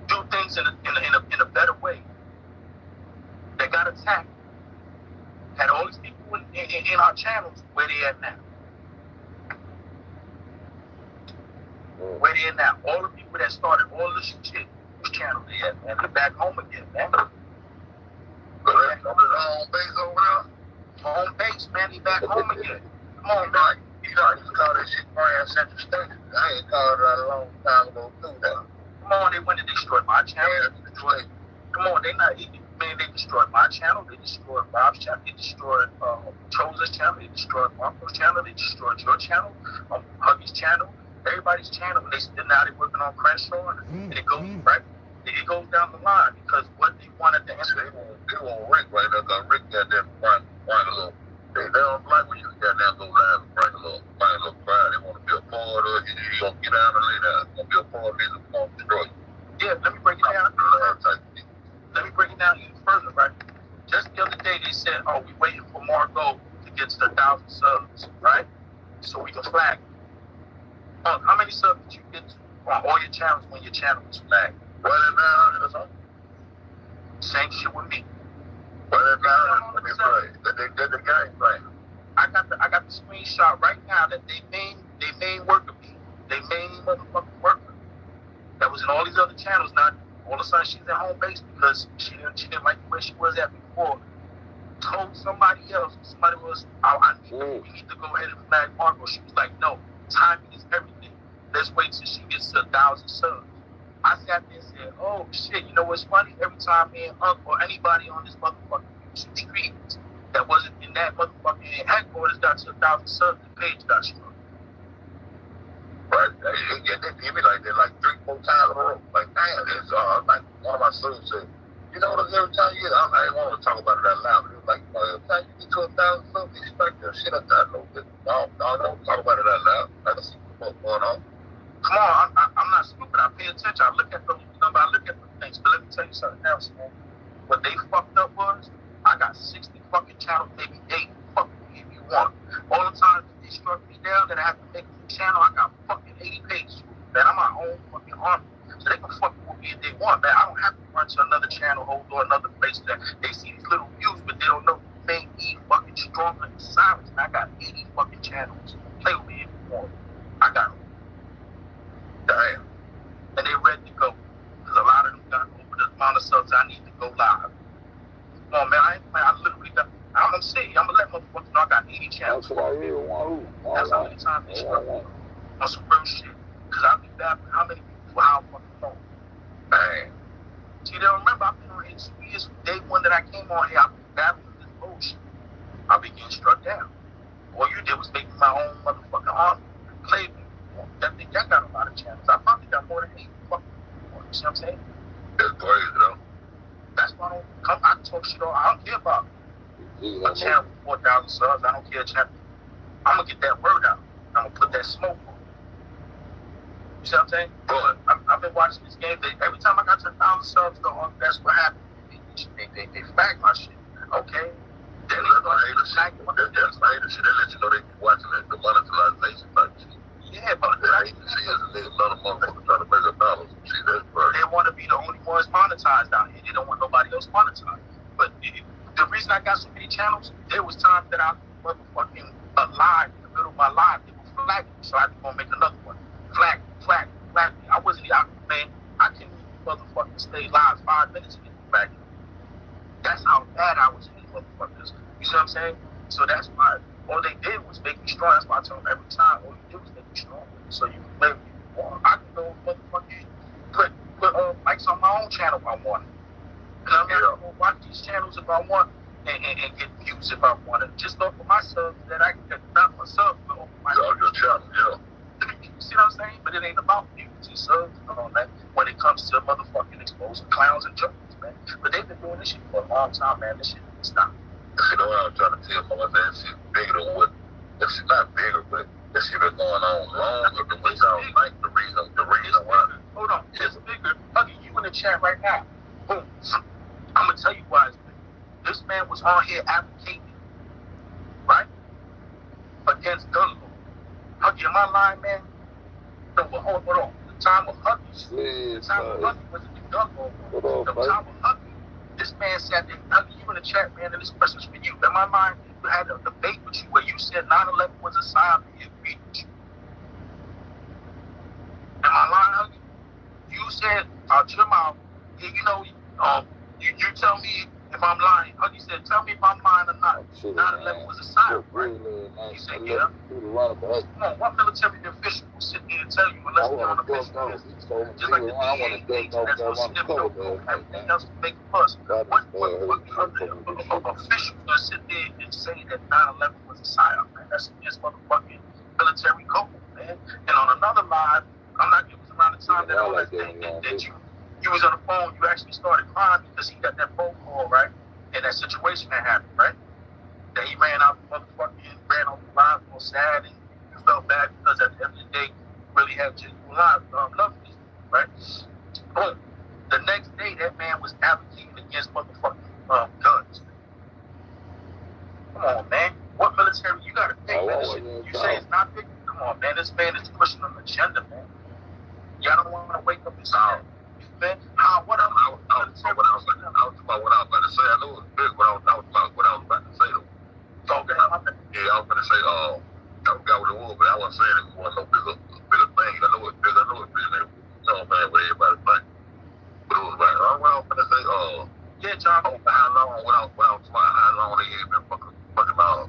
do things in a better way. got attacked. Had all these people in our channels, where they at now? Where they at now? All the people that started all this shit, whose channel they at, man? They back home again, man. Correct. I'm at home base over there. Home base, man. They back home again. Come on, man. Right. You know, I used to call that shit Grand Central Station. I ain't called that a long time ago, too, though. Come on, they went and destroyed my channel. Yeah, come on, they destroyed my channel. They destroyed Bob's channel. They destroyed CHOPPAZ channel. They destroyed Marco's channel. They destroyed your channel, Huggy's channel, everybody's channel. Now they're working on Crenshaw, and it goes right. It goes down the line because what they wanted to answer. They want Rick right now, because Rick got that bring a little. They don't like when you got that go live and bring a little crowd. They want to be a part of it. You gonna get down and lay down. You gonna be a part of it. It's gonna destroy you. Yeah, let me break it down. Let me break it down even further, right? Just the other day they said, oh, we waiting for Margot to get to 1,000 subs, right? So we can flag. How many subs did you get to on all your channels when your channel was flagged? Well, now, that's same shit with me. Well, now, let me play. They the game plan. I got the screenshot right now that they main worker me. They main motherfucking worker. That was in all these other channels. Now all of a sudden she's at home base because she didn't like the way she was at before. Told somebody else, we need to go ahead and flag Marco. She was like, no, timing is everything. Let's wait till she gets to 1,000 subs. I sat there and said, oh shit, you know what's funny? Every time me and Unc or anybody on this motherfucking YouTube street that wasn't in that motherfucking headquarters got to 1,000 subs, the page got struck. Right? They give me like that like 3-4 times in a row. Like, damn, it's like one of my students said, you know what, every time you get, I didn't want to talk about it that loud, but it was like, every time you get to 1,000 subs, you expect that shit up there. I don't talk about it that loud. I can see what's going on. Come on, I'm not stupid. I pay attention. I look at the number. I look at the things. But let me tell you something else, man. What they fucked up was, I got 60 fucking channels, maybe 8. Fuck me if you want. All the times that they struck me down that I have to make a new channel, I got fucking 80 pages. Man, I'm my own fucking army. So they can fuck with me if they want, man. I don't have to run to another channel or another place that they see these little views, but they don't know who made me fucking stronger than silence. And I got 80 fucking channels. Play with me if you want. I got them. Damn. And they ready to go. Because a lot of them got over the amount of subs I need to go live. Come on, man. I literally got, I'm going to say, I'm going to let motherfuckers know I got 80 channels. That's what I hear. That's how many times they struck me on some real shit. Because I'll be battling how many people for how fucking phone. Damn. See, they remember I've been on here 2 years from day one that I came on here. I've been battling this bullshit. I've been getting struck down. All you did was make me my own motherfucking army. Play me. Y'all got a lot of channels. I probably got more than 80 fucking people. You see what I'm saying? That's crazy, though. That's why I don't come. I talk shit all. I don't care about a channel with 4,000 subs. I don't care. I'm gonna get that word out. I'm gonna put that smoke on. You see what I'm saying? But I've been watching this game. Every time I got to 1,000 subs, that's what happened. They flag my shit. Okay. Then they start flagging my shit. That's the shit that let you know they watching the monetization type shit. Yeah, but I even see as another motherfucker trying to make $1. See, that's right. They want to be the only ones monetized out here. They don't want nobody else monetized. But the reason I got so many channels, there was times that I was motherfucking alive in the middle of my life. They were flagging me, so I had to go make another one. Flag me. I wasn't out, man. I couldn't even motherfucking stay live 5 minutes to get back. That's how bad I was in these motherfuckers. You see what I'm saying? So that's why all they did was make me strong. That's why I tell them every time, all you do is make me strong. So you can live if you want. I can go motherfucking put likes on my own channel if I want. And I'm not gonna watch these channels if I want and get views if I want it. Just off of my subs that I can not my subs, but off of my channel, yeah. You see what I'm saying? But it ain't about views and subs and all that when it comes to motherfucking exposing clowns and jokers, man. But they've been doing this shit for a long time, man. This shit needs to stop. You know what I'm trying to tell my that shit bigger than what it's not bigger, but this shit been going on longer than what y'all think the reason why. Hold on, it's bigger. Huggy, you in the chat right now. Boom. I'm gonna tell you why it's bigger. This man was on here advocating, right? Against gun law. Huggy, am I lying, man? No, but hold on. The time of Huggy, wasn't the gun law. The time of Huggy, this man sat there, Huggy, you in the chat, man, and this question's for you. In my mind, we had a debate with you where you said 9/11 was a sign for your beach. Am I lying? You said out your mouth, you know, you tell me if I'm lying. You said, tell me if I'm lying or not. 9/11 was a sign, right? You said, yeah. Come on, what military official will sit there and tell you unless they're on a mission? Just like the DA agent that's going to sniff your coat, everything else to make a fuss. What official will sit there and say that 9/11 was a sign, man? That's against motherfucking military code, man. And on another line, I'm not giving around the time that all that thing that you was on the phone, you actually started crying because he got that phone call, right? And that situation that happened, right? That he ran out the motherfucking, ran on the line, all sad, and you felt bad because at the end of the day, you really had genuine love for this, right? Boom. The next day, that man was advocating against motherfucking guns. Come on, man. What military? You gotta think, man. This shit, you say it's not big? Come on, man. This man is pushing an agenda, man. Y'all don't want to wake up and say, man, what I was about to say. I know it was big, but I was about to say, though. Okay. Yeah, I was going to say, I forgot what it was, but I wasn't saying it wasn't no bigger thing. I know it's big, man. You know, man, what everybody think. But it was like, what I was going to say, yeah, John, how long they had been fucking out,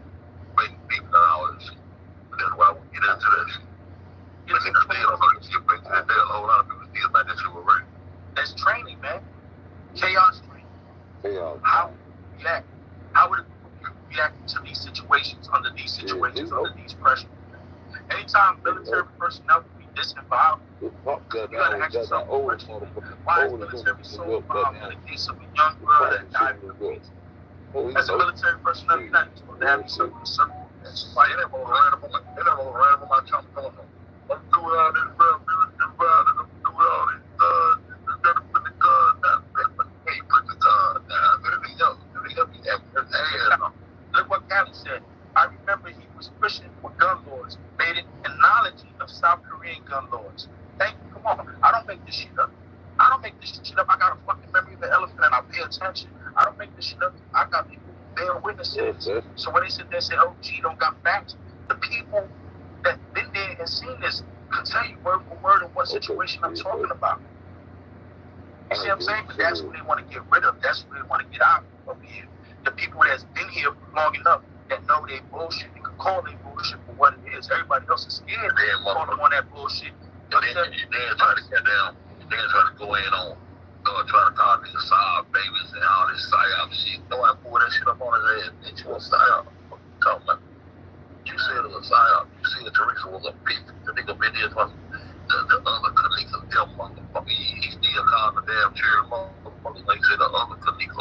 making people and all this shit. But that's why we get into that shit. But niggas still don't know this shit back to that day. A whole lot of people still think that shit was real. That's training, man. Chaos training. How would you react to these situations, under these situations, under these pressures? Anytime military personnel can be disinvolved, you gotta ask yourself, why is military so involved in the case of a young girl that died in the police? As a military personnel, you're not supposed to have yourself in a circle. That's why it ain't gonna random on my chunk going on. I'm doing all this, bro. I'm doing all this, you gotta put the gun down. Hey, put the gun down. Everything else be acting ass. Look what Cali said. I remember he was pushing for gun laws, made it analogy of South Korean gun laws. Thank you. Come on. I don't make this shit up. I got a fucking memory of the elephant and I pay attention. I don't make this shit up. I got people who bear witnesses. So when they sit there and say, oh, G don't got facts, the people that been there and seen this can tell you word for word in what situation I'm talking about. You see what I'm saying? But that's what they want to get rid of. That's what they want to get out of here. The people that's been here long enough that know they bullshit and can call they bullshit for what it is. Everybody else is scared to call them on that bullshit. Then try to get down. Then try to go in on trying to call these psyop babies and all this psyop shit. No, I pull that shit up on his head. Bitch, you a psyop. What you talking about? You said it was a psyop. You said Teresa was a bitch. The nigga been there for the other colleagues of them motherfucker. He still calling the damn chair motherfucker. Like he said, the other colleagues.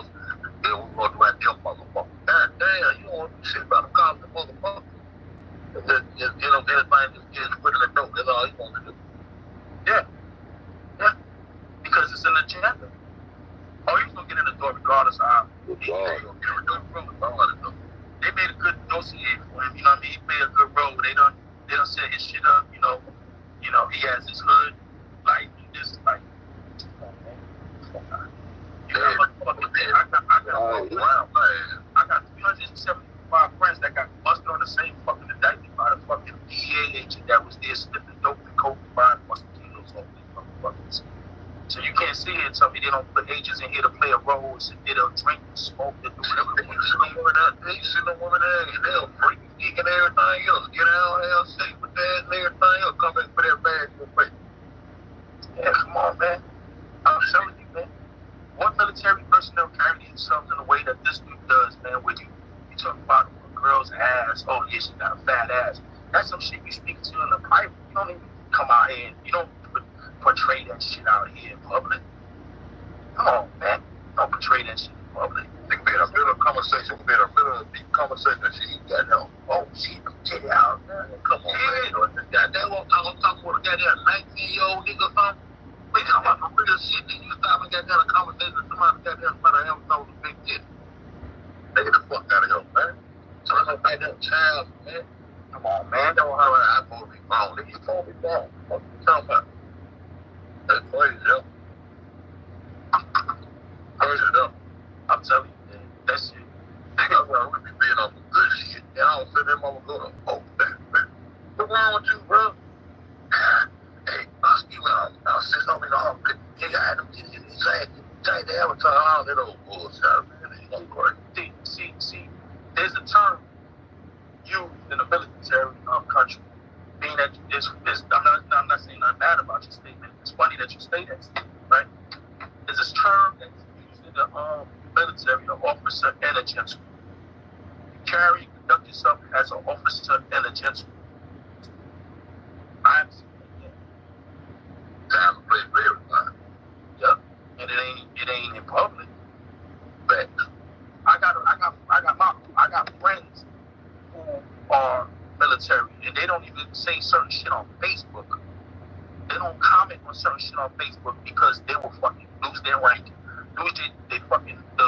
They were going to write them motherfucker. God damn, you don't do shit about them calling the motherfucker. Just get them anything, just get rid of the dope. That's all he want to do. Yeah. Because it's an agenda. Oh, he's going to get in the door regardless of how. He's going to get in the door regardless. They made a good dossier for him, you know what I mean? He played a good role. They done set his shit up, you know, he has his hood, like, this, like, I got 375 friends that got busted on the same fucking indictment by the fucking DEA agent that was there slipping dope and coke and buying busted kilos off these motherfuckers. So you can't sit here and tell me they don't put agents in here to play a role, sit there, they'll drink and smoke, they'll do whatever they want to do. You see them women there, they'll freak and geek and everything else, get out, hell, safe with that and everything else, come back for that bag in your face. Yeah, come on, man. I'm telling you, man. What military personnel carry themselves in a way that this dude does, man, when you talk about a girl's ass, oh yeah, she got a fat ass. That's some shit you speak to in the private. You don't even come out here and you don't portray that shit out here in public. Come on, man. Don't portray that shit in public. They made a middle conversation, deep conversation that she got no. Oh, she get out, man. Come on, man. Goddamn, I'm talking about a goddamn 19-year-old nigga or something. We talking about some real shit, then you stop and goddamn a conversation with somebody else knows a big shit. They get the fuck out of here, man. So I don't think that child, man. Come on, man. Don't worry about it. I'm supposed to be wrong. Nigga, you supposed to be wrong. What you talking about? That's crazy, yo. Crazy, though. I'm telling you, man. That shit, where I really be being on some good shit. And I don't say that mama going, oh, man. What's wrong with you, bro? Hey, I'll sit something in the home. Hey, I had them change the avatar, all that old bullshit. Man, you know, crazy. See, there's a term used in the military country, being that I'm not saying nothing bad about your statement. It's funny that you say that statement, right? There's this term that's used in the military, an officer and a gentleman. You conduct yourself as an officer and a gentleman. I'm saying time to play for everybody. yeah, and it ain't in public. But I got friends who are military, and they don't even say certain shit on Facebook. They don't comment on certain shit on Facebook because they will fucking lose their rank. They'll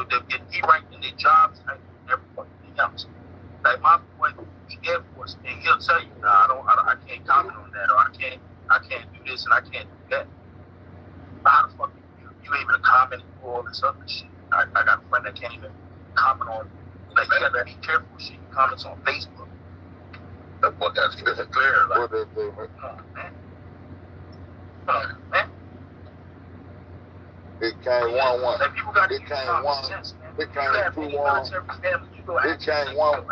get de-ranked in their jobs and everything else. Like my boy, he Air Force, and he'll tell you, nah, I can't comment on that, or I can't do this and I can't do that. How the fuck you able to comment on all this other shit? I got a friend that can't even comment on, like, you gotta be careful with shit. He comments on Facebook. That's what that's clear. Like, Man. It came 1-1. Like, people got It came 1. sense, man. It came You have 2-1. any military family, you go It came 1-1.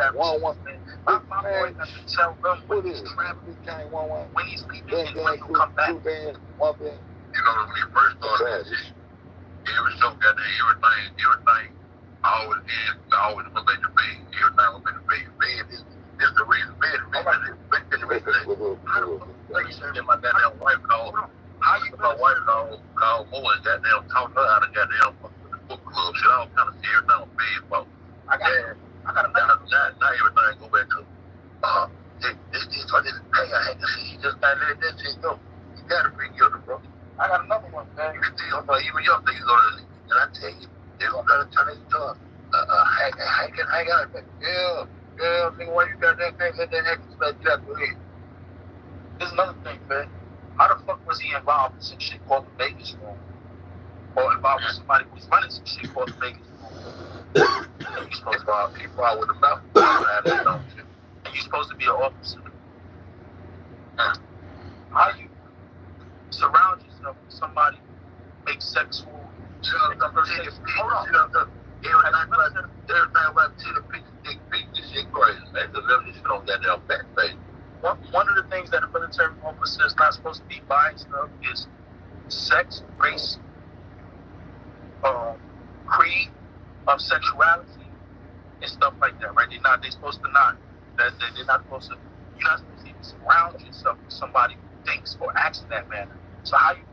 My boy got to tell them What when is he's it? traveling, It came 1-1. when he's leaving, Then and when game he'll come back. 2 bands, 1 band. you know, when you first started that shit, it was so goddamn everything always was making big. Everything was making big. Big is the reason. Big is the reason. Like you said, my goddamn wife called. How you my wife called more and goddamn taught her how to goddamn book club shit. All kind of serious now big folks. I got now everything go back to this hey, I had to see you just gotta let that shit go. You gotta bring your bro. I got another one, man. You still know even young niggas gonna, and I tell you, they're gonna try to turn it into hang out. Yeah, nigga, why you got that thing? Let that hack stuff jack with it. There's another thing, man. How the fuck was he involved in some shit called the Vegas Room? Or involved with somebody who was running some shit called the Vegas Room? And you supposed to involve people out with the mouth. And you supposed to be an officer. How you surround yourself with somebody who makes sexual conversations? Hold on. Everything about the picture, this shit crazy, man. The level shit on that damn back page. One of the things that a military officer is not supposed to be biased of is sex, race, creed, of sexuality, and stuff like that, right? They're supposed to not. They're not supposed to. You're not supposed to even surround yourself with somebody who thinks or acts in that manner. So how you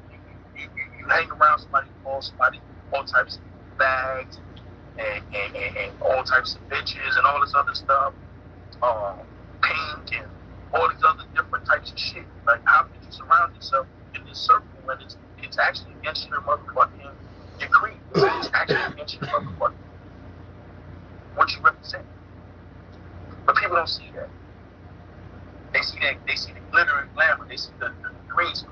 hang around somebody who calls somebody all types of bags and all types of bitches and all this other stuff, pink and all these other different types of shit. Like, how could you surround yourself in this circle when it's actually against your motherfucking your creed? It's actually against your motherfucking what you represent. But people don't see that. They see the glitter and glamour. They see the green screen.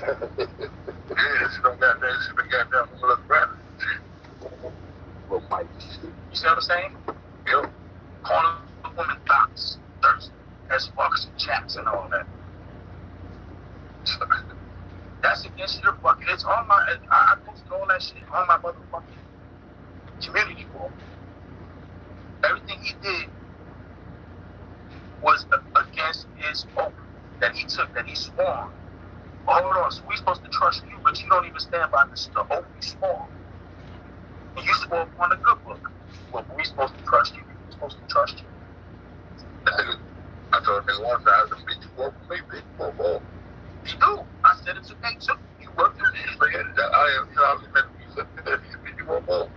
Yeah, this shit don't got that. This shit been goddamn look better. Well, Mike. You see what I'm saying? Yep. Calling the women docs, thirsty, as fucks and chats and all that. That's against your fucking. It's on my. I posted all that shit on my motherfucking community board. Everything he did was against his oath that he took, that he swore. Hold on, so we supposed to trust you, but you don't even stand by the oath you swore. And you swore on a good book. Well, we supposed to trust you. We're supposed to trust you. I told a nigga one time, the bitch you work for me, bitch, for more. You do. I said it today too. You work for me. I was meant to be something that you want more.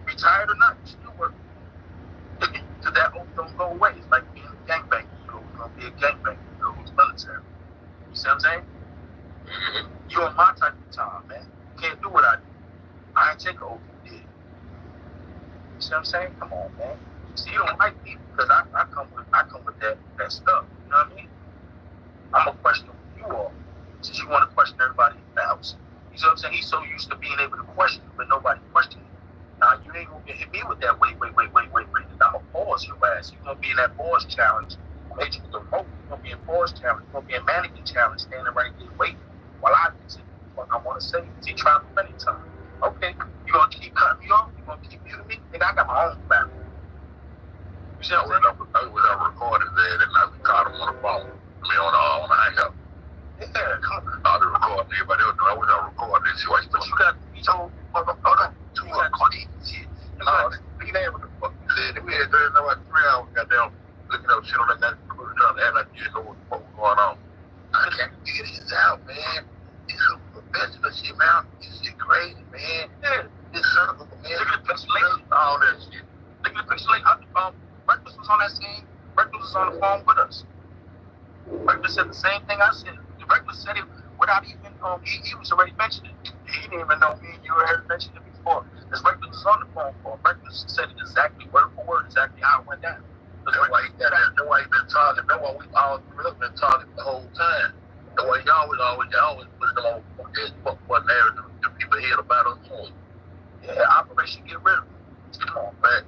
We tired or not, you still work. So that oath don't go away. It's like being a gangbanger. You're gonna be a gangbanger. You're going to the military. You see what I'm saying? Mm-hmm. You on my type of time, man. You can't do what I do. I ain't take an oath you did. You see what I'm saying? Come on, man. See, you don't like me because I come with that stuff. You know what I mean? I'm gonna question who you are. Since you want to question everybody else, You see what I'm saying? He's so used to being able to question, but nobody questioning. Now you ain't gonna hit me with that. Wait. And I'm gonna pause your ass. You're gonna be in that pause challenge. I'm gonna hit you with the remote. You're gonna be in pause challenge. You're gonna be in mannequin challenge, standing right there waiting while I say what I want to say. He tried plenty of times. Okay, you gonna keep cutting me off? You gonna keep muting me? Nigga, I got my own platform. You see what I'm saying? I was recorded there, and I caught him on the phone. I mean, on the hangout. Yeah, come on. I was recording. Everybody else knew I was recording this. But you got me told, hold on. Too much clean shit. And all this. He ain't what the fuck you said. We had there about 3 hours, goddamn, looking up shit on that guy, trying to act like you didn't know what the fuck was going on. I can't figure this out, man. This is professional shit, man. This shit crazy, man. Yeah. This circle, man. Look at the pixelation. All that shit. Look at the pixelation. Breakfast was on that scene. Breakfast was on the phone with us. Breakfast said the same thing I said. Breakfast said it without even, he was already mentioning it. He didn't even know me and you had mentioned it before. Because Breakfast was on the phone for. Breakfast said it exactly word for word, exactly how it went down. That's why he got that. That's why he been talking. That's why we all really been talking the whole time. That's why y'all always put it on what narrative the people hear about us more. Yeah, Operation Get Rid of Him. Come on, man.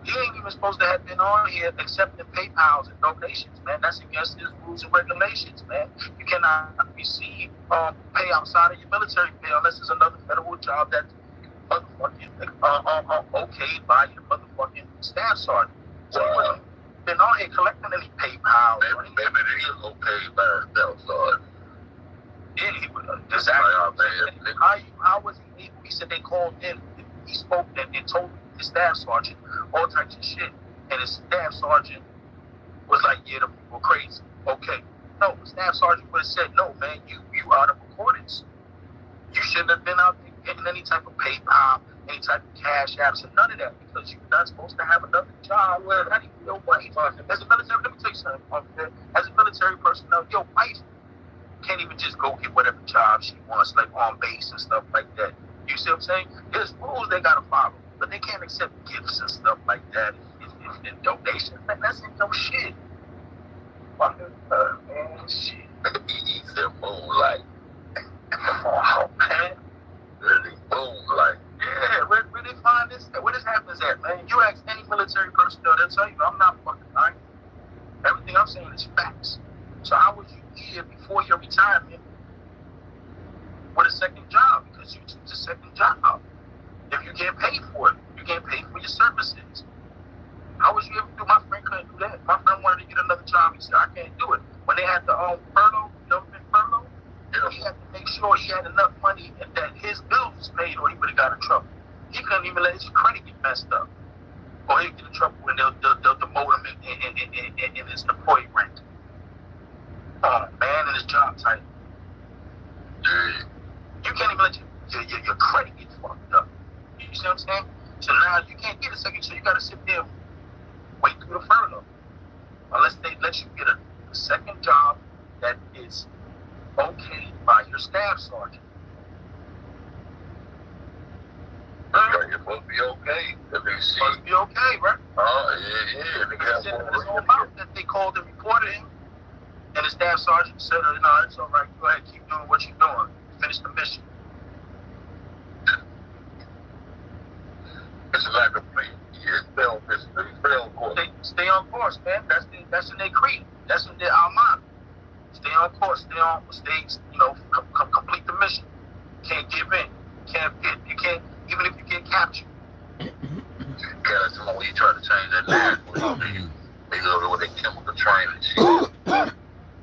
He ain't even supposed to have been on here accepting PayPals and donations, man. That's against his rules and regulations, man. You cannot receive pay outside of your military pay unless it's another federal job that's motherfucking okayed by your motherfucking staff sergeant. So he wasn't been on here collecting any PayPal. Maybe it is okay by himself, so yeah, he was exactly. How was he able? He said they called in. He spoke and told his staff sergeant all types of shit, and his staff sergeant was like, "Yeah, the people crazy." Okay, no, the staff sergeant would have said, "No, man, you out of accordance. You shouldn't have been out there getting any type of PayPal, any type of cash apps, and none of that because you're not supposed to have another job where not even your wife. As a military, let me tell you something. As a military personnel, your wife can't even just go get whatever job she wants, like on base and stuff like that. You see what I'm saying? There's rules they gotta follow, but they can't accept gifts and stuff like that and donations. Man, that's ain't no shit. Fucking man, shit. He said moonlight. Oh man. Really moonlight. Yeah, where they find this? Where this happens at, man? You ask any military personnel, they'll tell you I'm not fucking lying. Everything I'm saying is facts. So how would you here before your retirement with a second job? Because you choose a second job. If you get paid for it, you get paid for your services. How was you able to do? My friend couldn't do that. My friend wanted to get another job. He said, I can't do it. When they had the furlough, government furlough, he had to make sure he had enough money and that his bills was paid or he would have got in trouble. He couldn't even let his credit get messed up. Or he'd get in trouble when they'll demote him in his employee rank. Man, and his job title. You can't even let your credit get fucked up. You see what I'm saying? So now you can't get a second, so you got to sit there and wait through the furlough. Unless they let you get a second job that is okay by your staff sergeant. It's supposed to be okay. It's supposed to be okay, right? Yeah. It's all about that they called and reported him. And the staff sergeant said, no, it's all right. Go ahead, keep doing what you're doing. Finish the mission. It's like a plea. Stay on course. Stay on course, man. That's in their creed. That's in their alma. Stay on course. Complete the mission. Can't give in. You can't, even if you get captured. Guys, when you try to change that narrative, they go with the chemical training shit.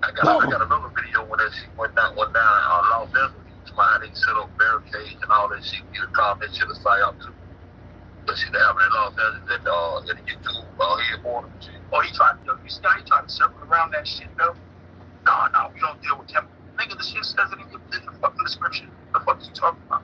I got another video when that shit went down in Los Angeles. Somebody set up barricades and all that shit. You can call that shit a psyop too. That shit happened in Los Angeles in the YouTube here border shit. Oh, he tried to circle around that shit though. No, we don't deal with chemical. Nigga, the shit says it in the fucking description. The fuck is you talking about?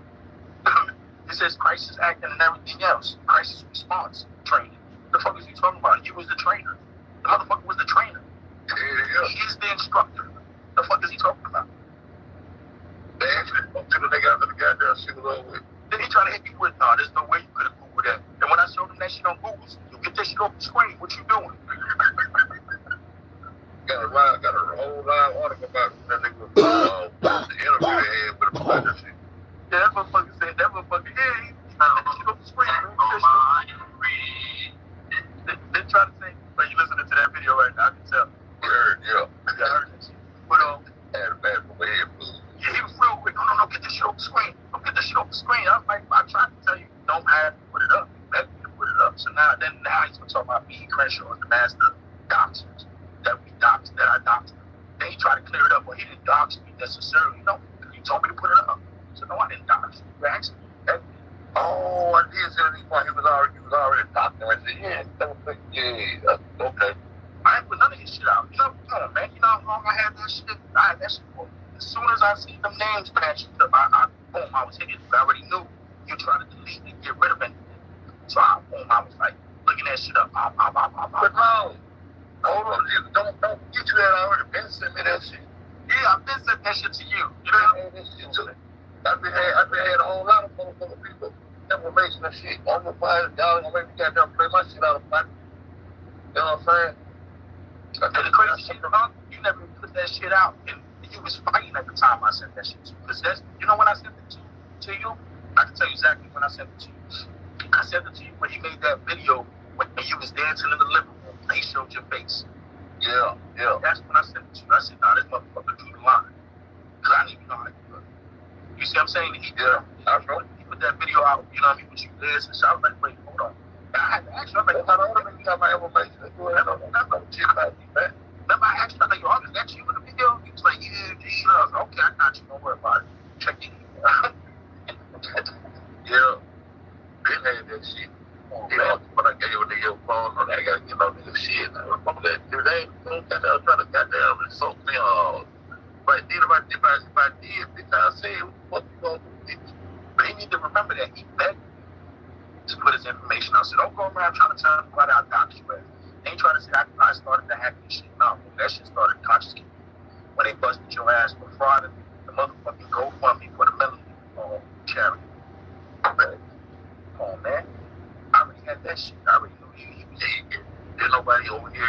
It says crisis acting and everything else. Crisis response training. The fuck is you talking about? You was the trainer. The motherfucker was the trainer. Yeah. He is the instructor. The fuck is he talking about? They actually spoke to the nigga after the goddamn shit was over with. Then he tried to hit me with, no, there's no way you could have Googled that. And when I showed him that shit on Google, you get that shit off the screen. What you doing? Got a whole lot of article about that nigga the interview they had with about this the screen. I was like, I tried to tell you, don't have to put it up. You begged me to put it up. So now he's gonna talk about me, Crenshaw, as the master doxers that I doxed. Then he tried to clear it up, but he didn't dox me necessarily. No, you told me to put it up. So no, I didn't dox you. You asked me. Oh, I did say he was already doxing. I said, yeah, okay. I ain't put none of his shit out. You know, come on, man. You know how long I had that shit? I had that shit for. As soon as I see them names patched up, I was hitting it. I already knew you trying to delete and get rid of anything. So I was like, looking that shit up. But no, hold on, don't get you that. I already been sending me that shit. Yeah, I've been sending that shit to you. You know? I've been had a whole lot of motherfucking people information and shit on the fire. Y'all gonna make me goddamn play my shit out of my. You know what I'm saying? And the crazy shit, you never put that shit out, and you was fighting at the time I sent that shit to you. Because you know when I sent it to you, I can tell you exactly when I sent it to you. I sent it to you when he made that video when you was dancing in the living room. And he showed your face. Yeah. That's when I sent it to you. I said, nah, this motherfucker drew the line. Because I didn't even know how to do it. You see what I'm saying? He put that video out, you know what I mean, with you dancing. So I was like, wait, hold on. I had to ask you, I was like, how do you got my information? I don't know shit about you, man. Remember I asked you, I was like, yo, is that you in the video? He was like, yeah, geez. I was like, okay, I got you, don't worry about it. Check it. Yeah. Been had that shit. But I gave a nigga your phone, and I gotta get no nigga shit. They ain't trying to goddamn insult me or. But then if I did, bitch, I said, what you gonna do? But he need to remember that he begged to put his information out. So don't go around trying to tell everybody I doxed you. They ain't trying to say I started to hack this shit. No, that shit started consciously when they busted your ass for fraud and the motherfucking GoFundMe for the Melanie charity. Come on, man. I already had that shit. I already knew he was there. There's nobody over here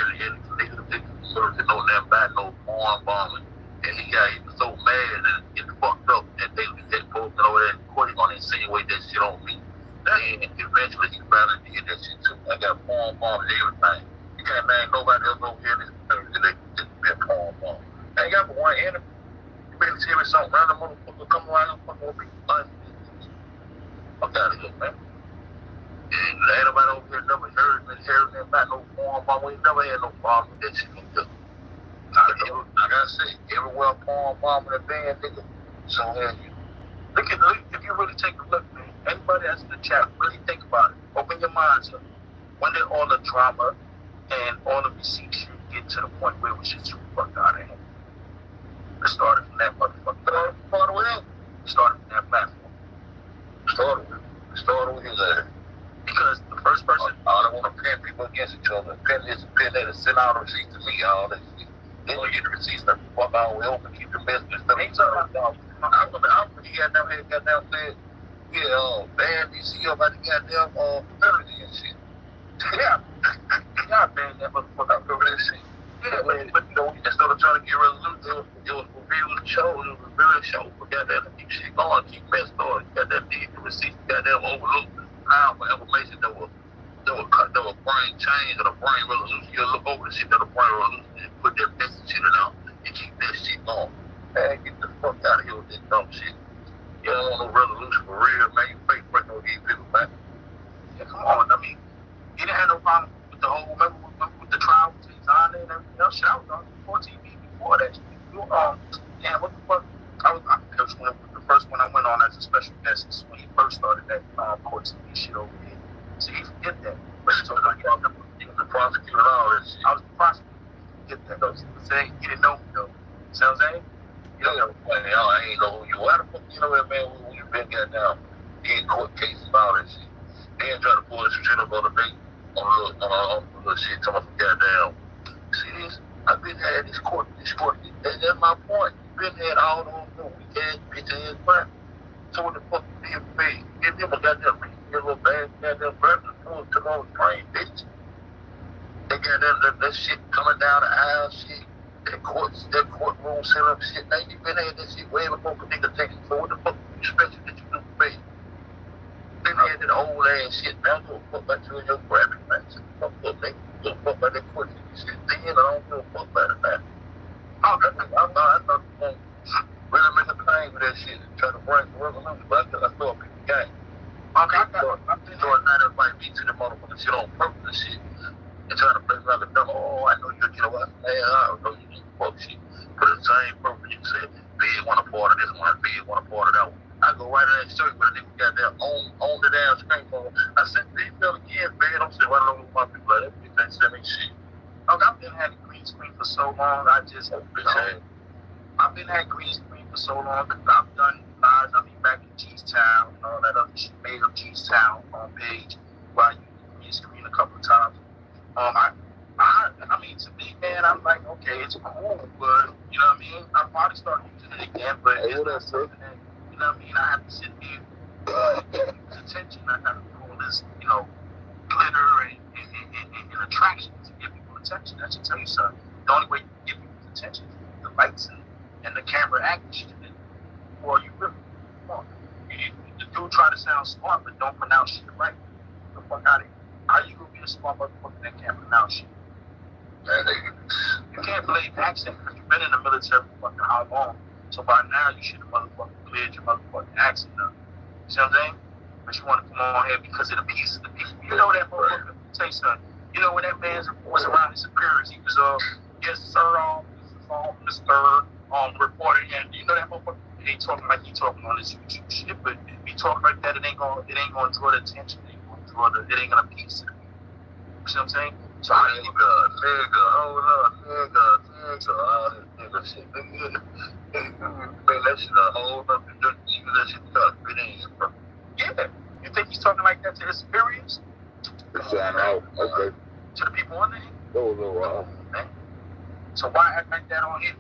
that deserves to know nothing about no arm bombing. And he was so mad and getting fucked up that they had posted over there in court. He gonna insinuate that shit on me. And eventually he finally did that shit too. I got porn bombs and everything. You can't name nobody else over here in this country that they be a porn bomb. I ain't got but one enemy. You better see me some random motherfucker come around and fucking with me. Fuck out of here, man. And ain't nobody over here never heard about no porn bomb. We never had no problem with that shit. Like I said, everywhere porn bomb in the band, nigga, so have you. Look, if you really take a look, man, anybody that's in the chat, really think about it. Open your minds up. When did all the drama and all the receipts get to the point where it was just too fucked out of hand? It started from that motherfucker. Started with him. Started from that platform. Started with his ass. Because the first person... I don't want to pin people against each other. Pin this, pin that, and send out a receipt to me, all that shit. Then you get the receipts that fuck all the way open, keep the message and stuff. Ain't talking about he goddamn said, yeah, ban DC about the goddamn penalty and shit. Yeah. Yeah, ban that motherfucker out over that shit. Yeah, but you know, instead of trying to get resolution, it was revealed the show, it was revealed the show. But goddamn, keep shit going, keep messing on. Goddamn, need the receipts, goddamn, overlook now for information that will bring change or the brain resolution. You'll look over the shit that the brain resolution and put that message shit out and keep that shit going. Man, get the fuck out of here with this dumb shit. You don't want no resolution for real, man. You fake break no these people, man. Yeah, come on. I mean, he didn't have no problem with the whole, remember with the trial with Zana and everything else. Shit, I was on TV before that shit. Damn, what the fuck? It was the first one I went on as a special guest. This is when he first started that court TV shit over here. So you forget that. But he told me, you was the prosecutor and all that shit. I was the prosecutor. Get that though. You saying you didn't know me though. See what I'm saying? You know, I ain't know who you were. How the fuck you know that, man, when you been goddamn getting court cases and all that shit? They ain't trying to pull this shit up on the date, on a little shit, talking about goddamn. See this? I've been had this court. That's my point. Been had all those weak ass bitch ass crap. So what the fuck you did for me? Give them a goddamn reason, your little bad goddamn brother took on the train, bitch. They got that shit coming down the aisle, shit. That courtroom set up shit. Now you been had that shit way before the nigga take it. So what the fuck you expected that you do for me? Then they had that old ass shit. Now I don't give a fuck about you and your graphic, man. Fuck up, nigga. Don't fuck about that court shit. Then I don't give a fuck about it, man. I thought you were really make a claim with that shit and try to bring the resolution, but I thought people motherfucking shit on purpose and shit. And trying to play like a dumb, oh, I know you'll get away. Man, I don't know you need fuck shit. But the same purpose, you said, Big want a part of this one, Big want a part of that one. I go right in that shirt, but a nigga got that on the damn screen phone. I said, Big fell again, Big. I'm saying, why don't know my people like that? Big ain't send me shit. Look, I've been having green screen for so long, I've been having green screen for so long, because I've done lives, I mean, back in G-Town and all that other shit, made up G-Town page, where I used green screen a couple of times. I mean, to me, man, I'm like, okay, it's cool, but, you know what I mean? I'll probably start using it again, but it's not something that, you know what I mean? I have to sit there and get people's attention. I have to do all this, you know, glitter and attraction to get people's attention. I should tell you something. The only way you can get people's attention is the lights and the camera action. Or you really, the dude try to sound smart, but don't pronounce shit right. Get the fuck out of here. How you gonna be a smart motherfucker that can't pronounce shit? Man, You can't blame accent because you've been in the military for fucking how long. So by now you should have motherfucking cleared your motherfucking accent up. You see what I'm saying? But you want to come on here because of the pieces of people. You know that motherfucker, say something. You know when that man was around his superiors, he was yes sir, this is Mr. Reporter, and you know that motherfucker ain't talking like he talking on this YouTube shit, but if he talk like that, it ain't gonna draw the attention, it ain't gonna piece it. You see what I'm saying? So nigga, hold up, nigga, all this nigga shit, nigga. Man, that shit a whole up and just even that shit got fit in, bro. Yeah. You think he's talking like that to his superiors? Sound out. Okay. To the people on there? No, man. So why act like that on him?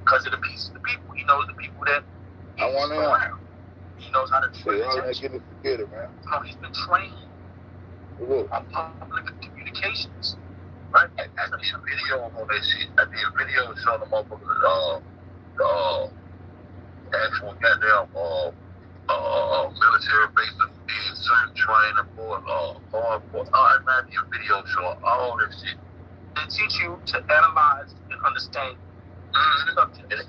Because of the pieces of the people. He knows the people that I want to around. He knows how to say, y'all ain't getting it together, man. No, he's been trained Look. on public communications. Right? I did a video on that shit. I did a video showing the motherfuckers the actual goddamn military bases in certain training for I did a video showing all that shit. They teach you to analyze and understand subjects.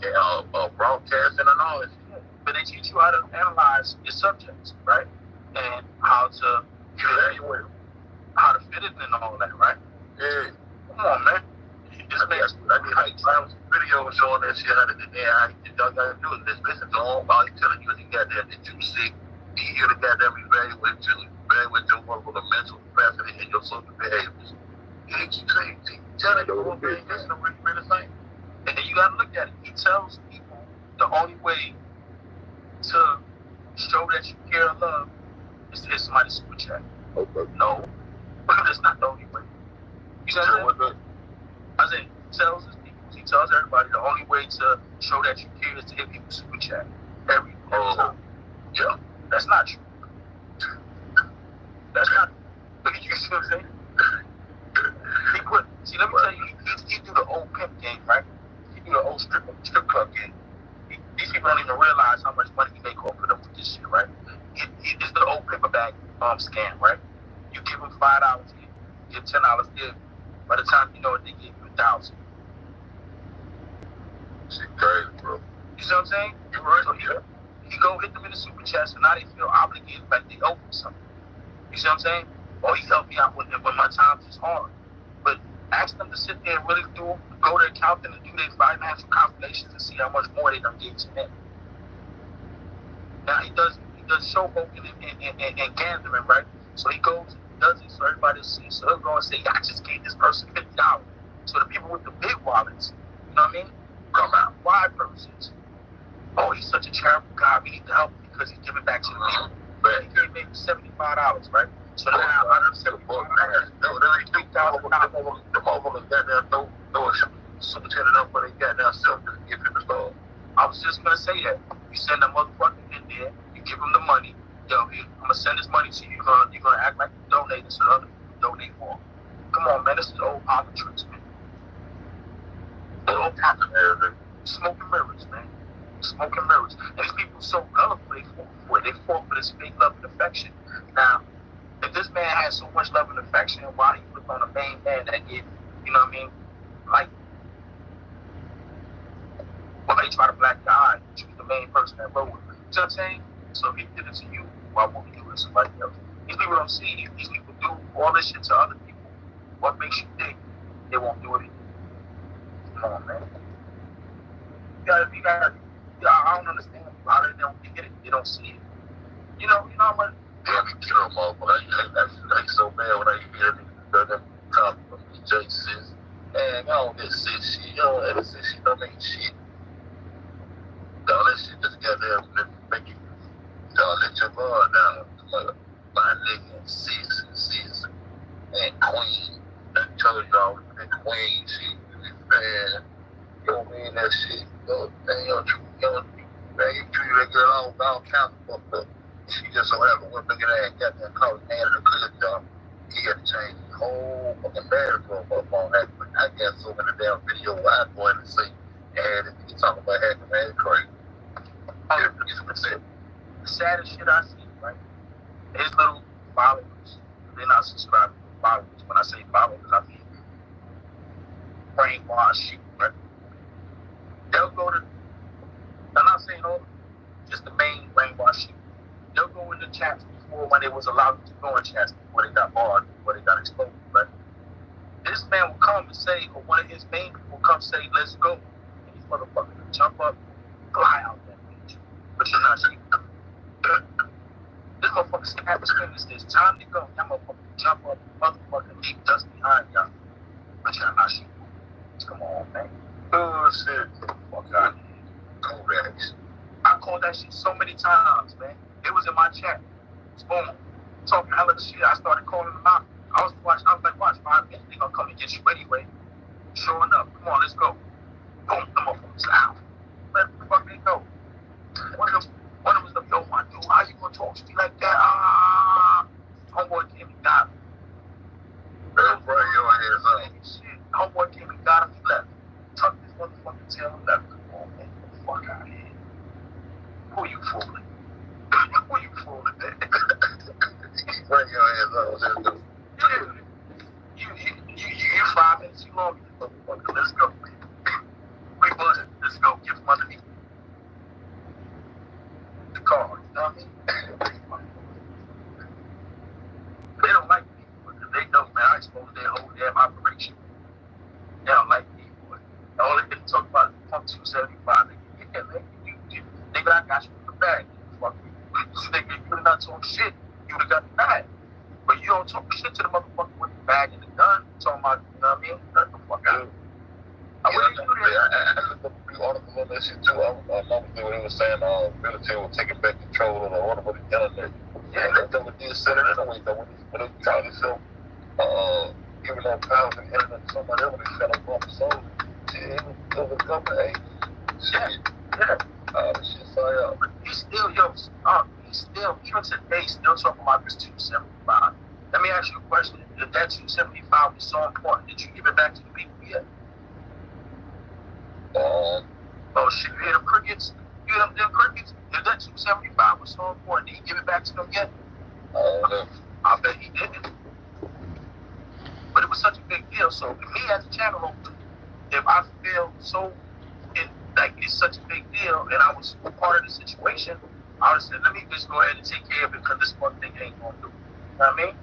Broadcasting and all that shit. But they teach you how to analyze your subjects, right? And how to fit it in all that, right? Yeah. Come on, man. I did a video showing that shit, how to do that, how y'all gotta do it. Just listen to all he's telling you he got that you sick. He here to goddamn evaluate your motherfucking mental capacity and your social behaviors. And he keeps saying, telling you what man, that's the really thing. And you gotta look at it. He tells people the only way to show that you care and love is to hit somebody's super chat. Okay. No, that's not the only way. You know what I'm saying? I said, he tells everybody the only way to show that you care is to hit people super chat. Every time. Yeah. That's not true. That's not true. You see what I'm saying? Let me tell you, he do the old pimp game, right? He do the old strip club game. These people don't even realize how much money he make off of them with this shit, right? It's the old paper bag scam, right? You give them $5, you give $10 there. By the time you know it, they give you $1,000. Shit crazy, bro. You see what I'm saying? You're right. So he go hit them in the super chat, so now they feel obligated like they owe him something. You see what I'm saying? Or he helped me out when my times is hard. But ask them to sit there and really go to their accountant and do their financial calculations and see how much more they done gave to him. Now he does showboating and gambling, right? So he goes and does it so everybody sees. So he'll go and say, I just gave this person $50. So the people with the big wallets, you know what I mean? Come out, wide purses. Oh, he's such a charitable guy. We need to help him because he's giving back to the people. But he gave maybe $75, right? So now $175. The motherfuckers got there, throw super tenant up for they got there self to give him the store. I was just gonna say that. You send that motherfucker in there, you give him the money. Yo, here, I'm gonna send this money to you. You're gonna act like you donated so other people donate more. Come on, man. This is old politics, man. Old politics. Smoking mirrors, man. Smoking mirrors. And these people are so gullible, they fall for this fake love and affection. Now, if this man has so much love and affection, why do you look on a main man that get, you know what I mean, like, why they try to black the eye, choose the main person that wrote with him? You know what I'm saying? So he did it to you. why won't you do it to somebody else? These people don't see if these people do all this shit to other people. What makes you think they won't do it? Come on, man. You gotta, I don't understand how they don't get it. They don't see it. You know what? Yeah, we kill them all, but I so bad when I hear them talk from the JCs. Man, y'all don't get sick shit. Y'all ever sick shit don't make shit. All that shit just got there and make you, y'all let your guard down. My nigga and sis and queen. I told y'all that queen shit. Man, you don't mean that shit. Man, you treat that girl all count fucked up. She just so happened one look at that and got that call and handed a good job. He had to change the whole fucking marriage up on that. But I got so many damn videos I go in and see. And he talking about hacking, man, it's crazy. The saddest shit I see, right? His little followers, they're not subscribing to followers. When I say followers, I mean brainwash shit, right? They'll go to, I'm not saying all, just the main brainwash shit. They'll go into chats before when they was allowed to go in chats before they got barred, before they got exposed, right? This man will come and say, or one of his main people will come say, let's go. And these motherfuckers will jump up, fly out that bitch. But you're not shit. This motherfucker snap his fingers, it's time to go. That motherfucker jump up, motherfucker leave dust behind y'all. But you're not shit. Come on, man. Oh, shit. Fuck out of here. Correct. I called that shit so many times, man. It was in my chat. Boom. Talking hella shit. I started calling them out. I was like, watch 5 minutes. They gonna come and get you anyway. Showing up. Come on, let's go. Boom. The motherfuckers out. Let the fuck they go. One of them was like, yo, my dude, how you gonna talk to me like that? Homeboy came and got him. Bring your hands up. Shit. Homeboy came and got him. He left. Tucked his motherfucking tail and left. Come on, man. Get the fuck out of here. Who you fooling? Who you fooling, man? Bring your hands up. You 5 minutes too long. Motherfucker, let's go. We buzzing. Let's go. Get from underneath the car. You know what I mean? They don't like me because they know, man, I exposed their whole damn operation. They don't like me, boy. All they can talk about is pump 275. Yeah, man. Nigga, I got you in the bag. Fuck you. Nigga, you would not talk shit. You would have got the bag. But you don't talk shit to the motherfucker with the bag and the gun. Talking about, you know what I mean? Cut the fuck out. I looked up a few articles on that shit too. I remember when they were saying military was taking back control of the order with the internet. Yeah, that's what they said it anyway, though. When they taught themselves, giving them power to the internet to somebody else, they set up on the soul. Shit, it was a couple of shit. Yeah. Shit, so yeah. But he's still, even today, still talking about this 275. Let me ask you a question. If that 275 was so important, did you give it back to the people yet? Oh shit, you hear them crickets? You hear them crickets? If that 275 was so important, did he give it back to them yet? I bet he didn't. But it was such a big deal. So me as a channel owner, if I feel so like it's such a big deal and I was part of the situation, I would have said, let me just go ahead and take care of it because this one thing ain't gonna do it. You know what I mean?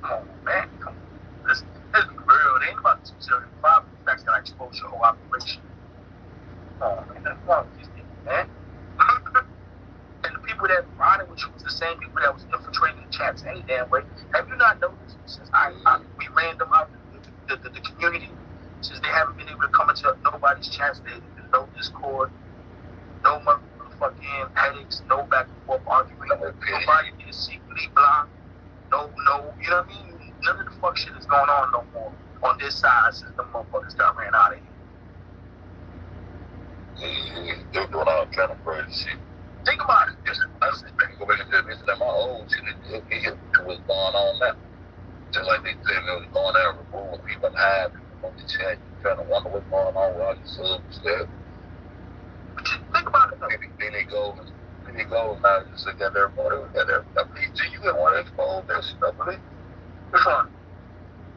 Come on, man. Come on. This is real. It ain't about 275. In fact, that I expose your whole operation. Man, that's wrong with these people, man. And the people that riding with you was the same people that was infiltrating the chats any damn way. Have you not noticed since we ran them out the community, since they haven't been able to come into nobody's chats, they no Discord, no motherfucking headaches, no back and forth arguing, nobody is secretly blocked, no, you know what I mean? None of the fuck shit is going on no more on this side since the motherfuckers got ran out of here. They're doing all kind of crazy shit. Think about it. I said, man, go back and tell me that my old shit is what's going on now. Just like they said, they was going out and removing people and hiding people on the chat. You trying to wonder what's going on with all these subs and stuff. Think about it though. Then they go now and just got their money. Got their PG. You didn't want to expose that stuff, really. Which one?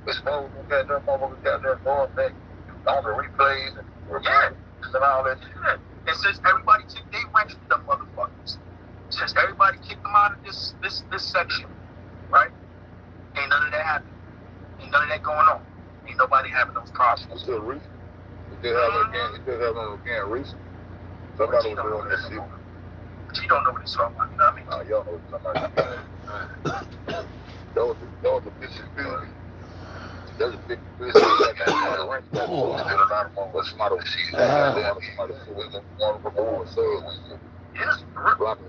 Expose them goddamn motherfuckers got their going back on the replays and yeah. and all that shit. Yeah. And since everybody took their ranks with them motherfuckers, since everybody kicked them out of this section, right? Ain't none of that happening. Ain't none of that going on. Ain't nobody having those problems. It's still recent. It just happened again recent. Somebody was doing that shit. But you don't know what he's talking about, you know what I mean? Nah, y'all know what I'm talking about. That was a big conspiracy. There's a big conspiracy that somebody rank that for. There's a lot of them, but somebody was shit. Somebody was one from the war, so yes, blocking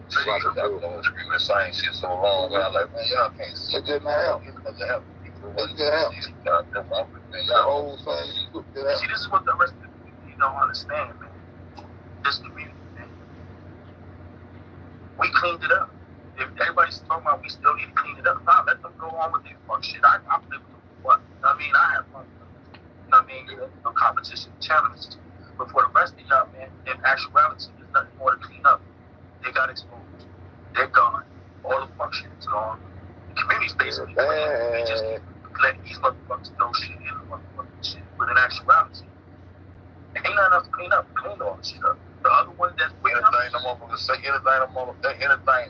that one screaming the same shit so long. I'm like, man, y'all can't see it. It didn't happen. It didn't happen. The whole thing, see, this is what the rest of the community don't understand, man. This community, man. We cleaned it up. If everybody's talking about we still need to clean it up, nah, let them go on with their fuck shit. I play with them for what? You know what I mean? I have fun. You know what I mean? No competition, challenges. But for the rest of y'all, man, in actuality, there's nothing more to clean up. They got exposed. They're gone. All the fuck shit is gone. The community's basically we just letting these motherfuckers know shit in the motherfucking shit. But in actuality, ain't nothing else to clean up. Clean all the shit up. The other one that's anything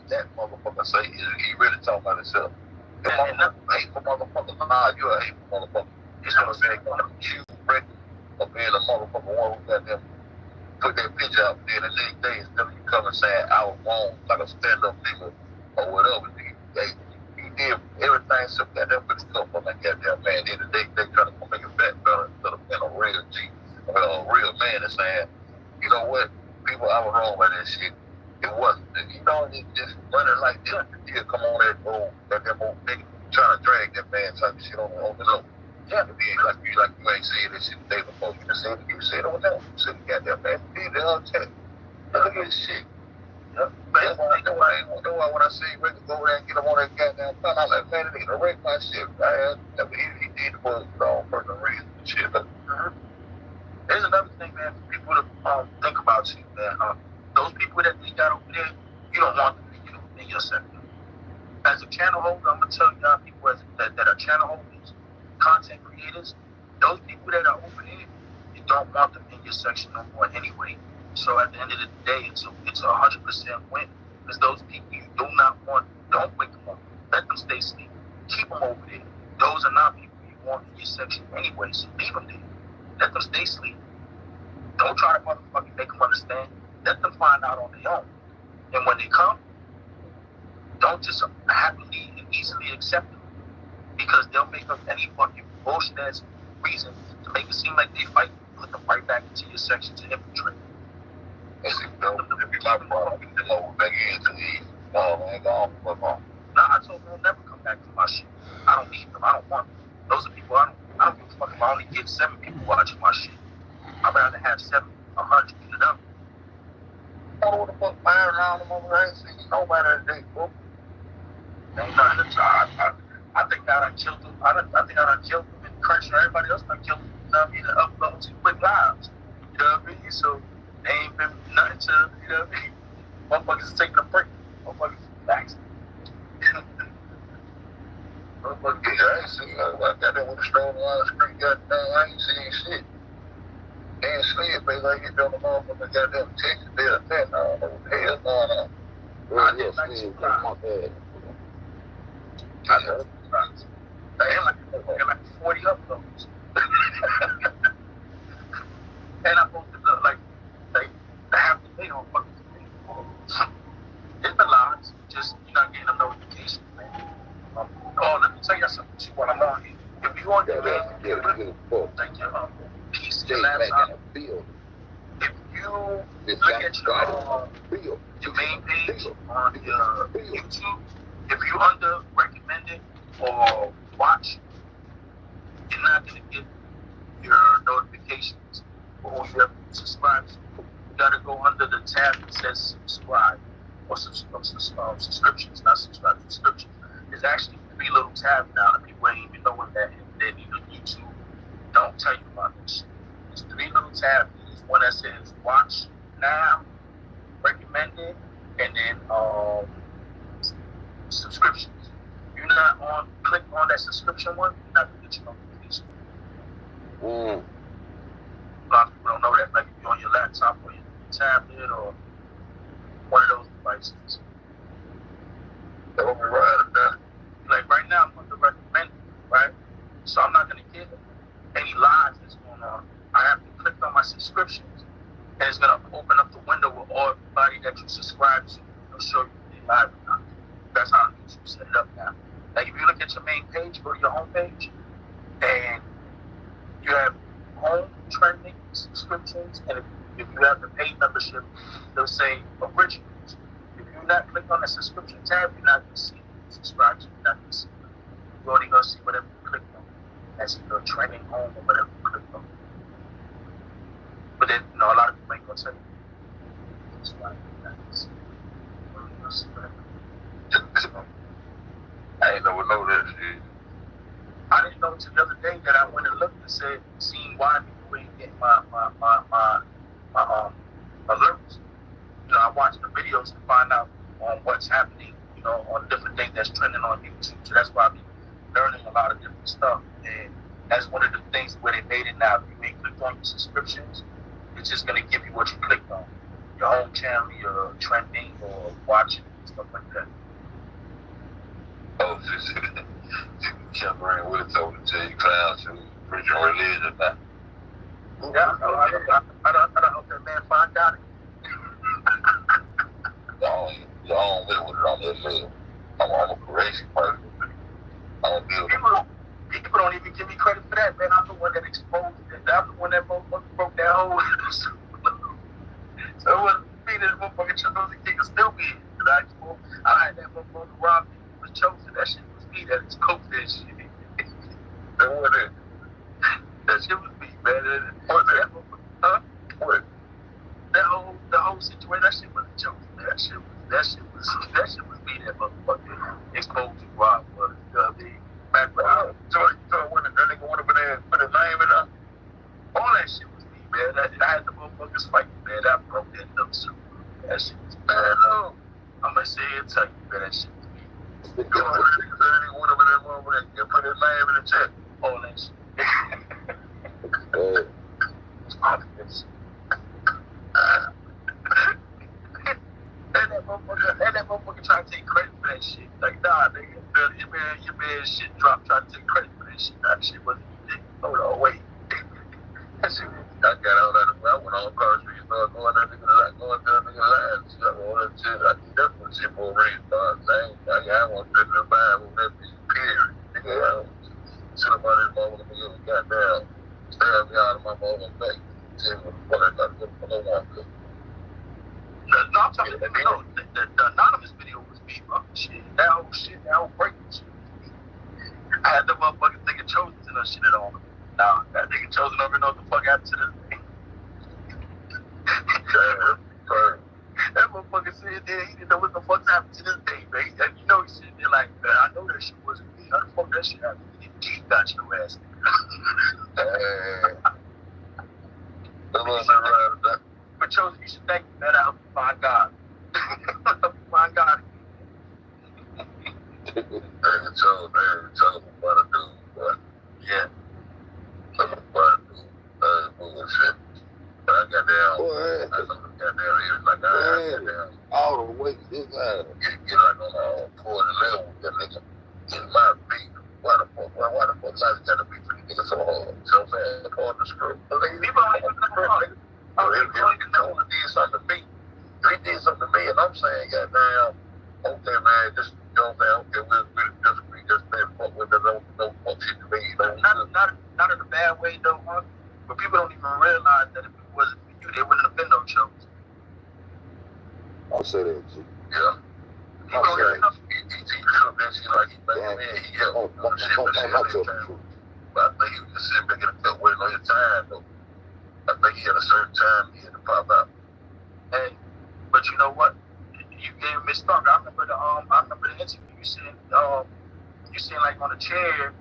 that motherfucker say, he really talking about himself. The motherfucker hateful motherfucker, nah, you a hateful motherfucker. It's what I'm saying, gonna accuse Rick of being a motherfucker one who got them put that picture out there the next day instead of you coming saying I was wrong, like a stand-up nigga or whatever. He did everything except that put stuff on that goddamn man. Then they trying to make it back better instead of being a real G, a real man and saying, you know what, people, I was wrong by that shit. It wasn't. You know, it just running like this. He'll come on that old nigga trying to drag that man type of shit on the low. Yeah, but then like you ain't saying this shit the day before. You just said it, you said it over there. You said you got that man. He the other check. Look at this shit. Yeah. That's why when I see Rick go there and get him on that goddamn phone, I'm like, man, it ain't a wreck my shit. He did it for his own personal reason and shit. There's another thing, man, for people to think about too, man. Those people that we got over there, you don't want them in your sector. As a channel holder, I'm gonna tell y'all people that are channel holders, content creators, those people that are over there, you don't want them in your section no more anyway. So at the end of the day, it's a 100% win. Because those people you do not want, don't wake them up. Let them stay asleep. Keep them over there. Those are not people you want in your section anyway, so leave them there. Let them stay asleep. Don't try to motherfucking make them understand. Let them find out on their own. And when they come, don't just happily and easily accept them. Because they'll make up any fucking bullshit ass reason to make it seem like they fight. Put them right back into your section to infiltrate. And see, if you my problem, you can lower back into the man, go on, fuck on. Nah, I told them they'll never come back to my shit. I don't need them. I don't want them. Those are people I don't give a fuck if I only get 7 people watching my shit. I'd rather have 7, 100 in it up. I don't know what the fuck flying around them over there. I ain't seen nobody today, bro. Ain't nothing to try. I think I done killed them. I think I done killed them and Crunch and everybody else done killed them. You know what I mean? And upload 2 quick lives. You know what I mean? So they ain't been nothing to, you know what I mean? Motherfuckers is taking a break. Motherfuckers is relaxing. Motherfuckers, I ain't seen nobody. I got that with a strolling around the street, goddamn, I ain't seen shit. They ain't sleep, baby. I get on the motherfucker, goddamn Texas, they're a 10. I don't know what the hell's going on. I did like 2 lives. I know. They like 40 uploads. And I posted like half the day on fucking screen. It's been lives, just you're not getting a notification, man. Let me tell you something too while I'm on here. If you on your like your PC laptop, if you look at your main page on your YouTube, if you under recommended or watch, you're not gonna get your notifications for who you have subscribed to. You gotta go under the tab that says subscribe or subscriptions, not subscribe, subscriptions. There's actually 3 little tabs now that people ain't even knowing that, and then YouTube don't tell you about this shit. There's 3 little tabs. There's one that says watch now, recommended, and then subscriptions. You're not click on that subscription one, you're not gonna get your notification. A lot of people don't know that. Like if you're on your laptop or your tablet or one of those devices, everybody that you subscribe to, it'll show you if they live or not. That's how YouTube set it up now. Like if you look at your main page, go to your home page, and you have home trending subscriptions, and if you have the paid membership, they'll say originals. If you not click on the subscription tab, you're not going to see subscribe to. You're not going to see them. You're only going to see whatever you click on. That's either trending home or whatever you click on. But then, a lot of people ain't going to tell you. That's why you're not going to see whatever. I ain't never know that shit. I didn't know until the other day that I went and looked and said, seen why people ain't getting my alerts. I watched the videos to find out on what's happening, on different things that's trending on YouTube. So that's why I've been learning a lot of different stuff. And that's one of the things where they made it now. If you ain't clicked on your subscriptions, it's just going to give you what you clicked on. Your home channel, your trending, or watching, stuff like that. Oh, just Cameron would have told him to tell you clowns who preaching religion now. Yeah, I don't hope that man find out. You don't live with it on that level. I'm a crazy person. I don't deal with it. People don't even give me credit for that, man. I'm the one that exposed it. I'm the one that motherfucker broke that hole. So it wasn't me that motherfucker chose the king of still be. I had that motherfucker rob me. Was chosen. That shit was me that exposed that shit. That was it. That shit was me, man. What that? Huh? What? The whole situation, that shit wasn't chosen. That shit was me that motherfucker exposed Rob was. You know what I mean? Background. So when the nigga went over there and put his name in up? All that shit was me, man. I had the motherfuckers fight me, man. I broke that up too. That shit was bad. I'm gonna say it, tell you, man. That shit was me. The nigga went over there and put his name in the chat. All that shit. And that motherfucker trying to take credit for that shit. Like, nah, nigga, your man shit dropped trying to take credit for that shit. That shit wasn't you, nigga. Hold on, wait. That shit, I got all that. I went on Car Street, started going to that nigga lines. All that shit. I did that for shit for a reason. I want to spend the Bible, that be period. Nigga, sit up on this motherfucker, goddamn, stab me out of my motherfucking face. See what I got to do for no one. No, I'm talking about the anonymous video was me, bro. Shit, that whole breaking shit was me. I had the motherfuckers thinking chosen to that shit at all. Nah, that nigga chosen don't even know what the fuck happened to this thing. That motherfucker said that he didn't know what the fuck's happened to this thing, man. You know he's sitting there like, man, I know that shit wasn't me. How the fuck that shit happened? He got your ass, nigga. But chosen, you should thank me, man. I hope you find God. I hope you find God. Yeah. All the way this out. Get like on the floor and level, that nigga. In my beat. Why the fuck I gotta be for these niggas so hard? So fast, hard to screw. People don't even know. He did something to me. He did something to me, and I'm saying, goddamn, okay, man, just, you know what I'm saying, okay, we'll disagree, just man, fuck with that, no fuck shit to me. Not in a bad way, though, huh? But people don't even realize that if it wasn't for you, there wouldn't have been no shows. I'll say that, too. Yeah. People don't even know. He took that shit like he made me, he had one shit, but I think he was just sitting back and kept waiting on your time, though. I think he had a certain time he had to pop out. Hey, but you know what? You gave me stuck. I remember the interview you sitting like on a chair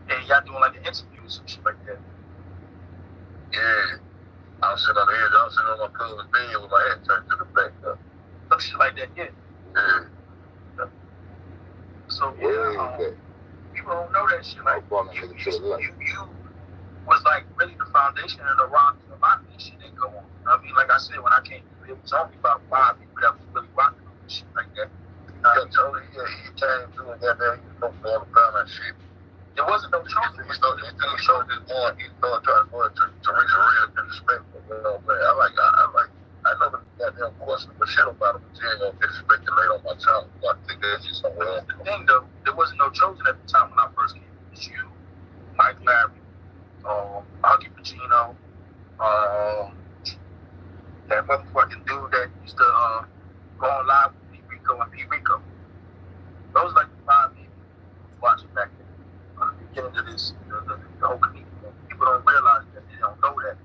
and y'all doing like an interview or some shit like that. Yeah. I was sitting on the edge, I was sitting on my cousin's bed with my head turned to the back up. Some shit like that, yeah. Yeah. So people don't know that shit. Like you was like really the foundation and the rock to a lot of this shit that go on. I mean, like I said, when I came through, it was only about 5 people that was really rocking on this shit like that. Totally, he came through and got there, he was supposed to all the time that shit. There wasn't no choice. He started trying to reach a real disrespect. You know what I'm saying? I know the goddamn question the shit about him, but you ain't gonna get speculate on my child. I think that's just somewhere else. The thing though, there wasn't no chosen at the time when I first came. It was you, Mike Larry, Augie Pacino, that motherfucking dude that used to go on live with P. Rico and P. Rico. Those like the 5 people watching back then. At the beginning of this, the whole community. People don't realize that, they don't know that.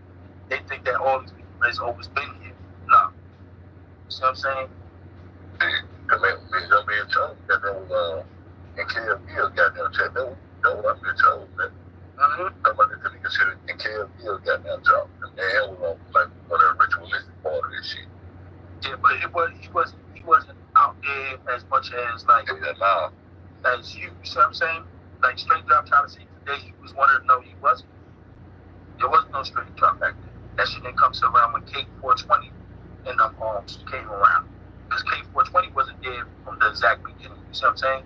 They think that all these people has always been here. No. You see what I'm saying? I mean, told that there was in KFB goddamn check. That was I been told that. Somebody could consider in KFB goddamn job. And that was like one of the ritualistic part of this shit. Yeah, but he wasn't out there as much as like as you. You see what I'm saying? Like Straight Drop trying to say today he was one of the no, he wasn't. There was no Straight Drop back then. That shit didn't come to around when K420 and them came around. Because K420 wasn't there from the exact beginning. You see what I'm saying?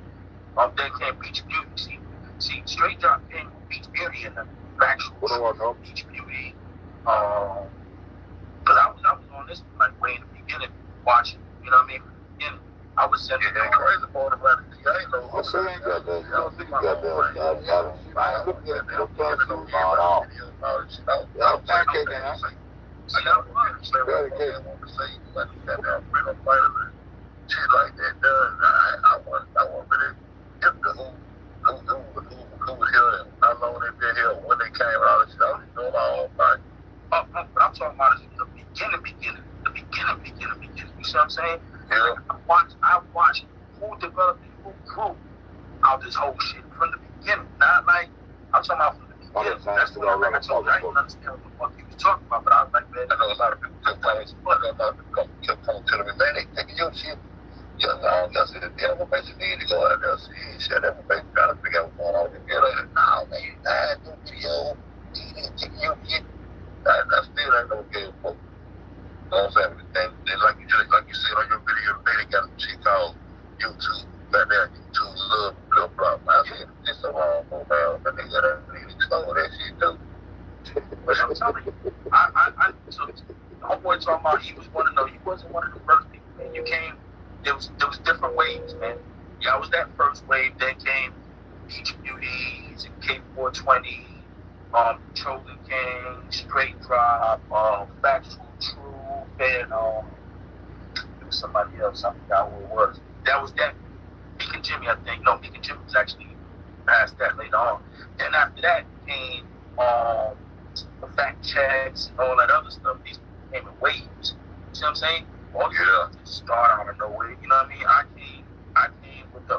Then came Beach Beauty. See, Straight Drop came with Beach Beauty and the factual Beach Beauty. Because I was on this like way in the beginning watching. You know what I mean? From the beginning, I was sending. Yeah, crazy part about it. I ain't know. I ain't got that. I don't think you got that. I looked at it. I'm trying to know about it. I'm pancake and shit like that done. I want really get the who was here and how long they been here, when they came out and shit. I was doing my own thing. But I'm talking about the beginning. You see what I'm saying? Yeah. I watched who developed and who grew out this whole shit from the beginning. Not like I'm talking about from the beginning. That's what I told you. I didn't understand what the fuck he was talking about, but I was like, man, I know a lot of people kept coming to me, man, they taking your shit. Yeah, I said, yeah, what makes you need to go out there and see shit? Everybody trying to figure out what's going on with you. Like, nah, man, you died, do video, taking your shit. I still ain't no game for. You know what I'm saying? And like you said on your video today, they got a shit called YouTube. Back there, YouTube love flip flop. I said, it's so wrong, man. But they gotta explore that shit too. but I'm telling you, I so the homeboy talking about he was one of those. He wasn't one of the first people, man. You came. There was different waves, man. Yeah, I was that first wave. Then came Beach Beauties and K420, Chosen King, Straight Drop, Factual Truth, and there was somebody else. I forgot who it was. That was that. Meek and Jimmy, I think. No, Meek and Jimmy was actually past that later on. Then after that came the fact checks and all that other stuff. These came in waves. You see what I'm saying? All you didn't start out of nowhere. You know what I mean? I came with the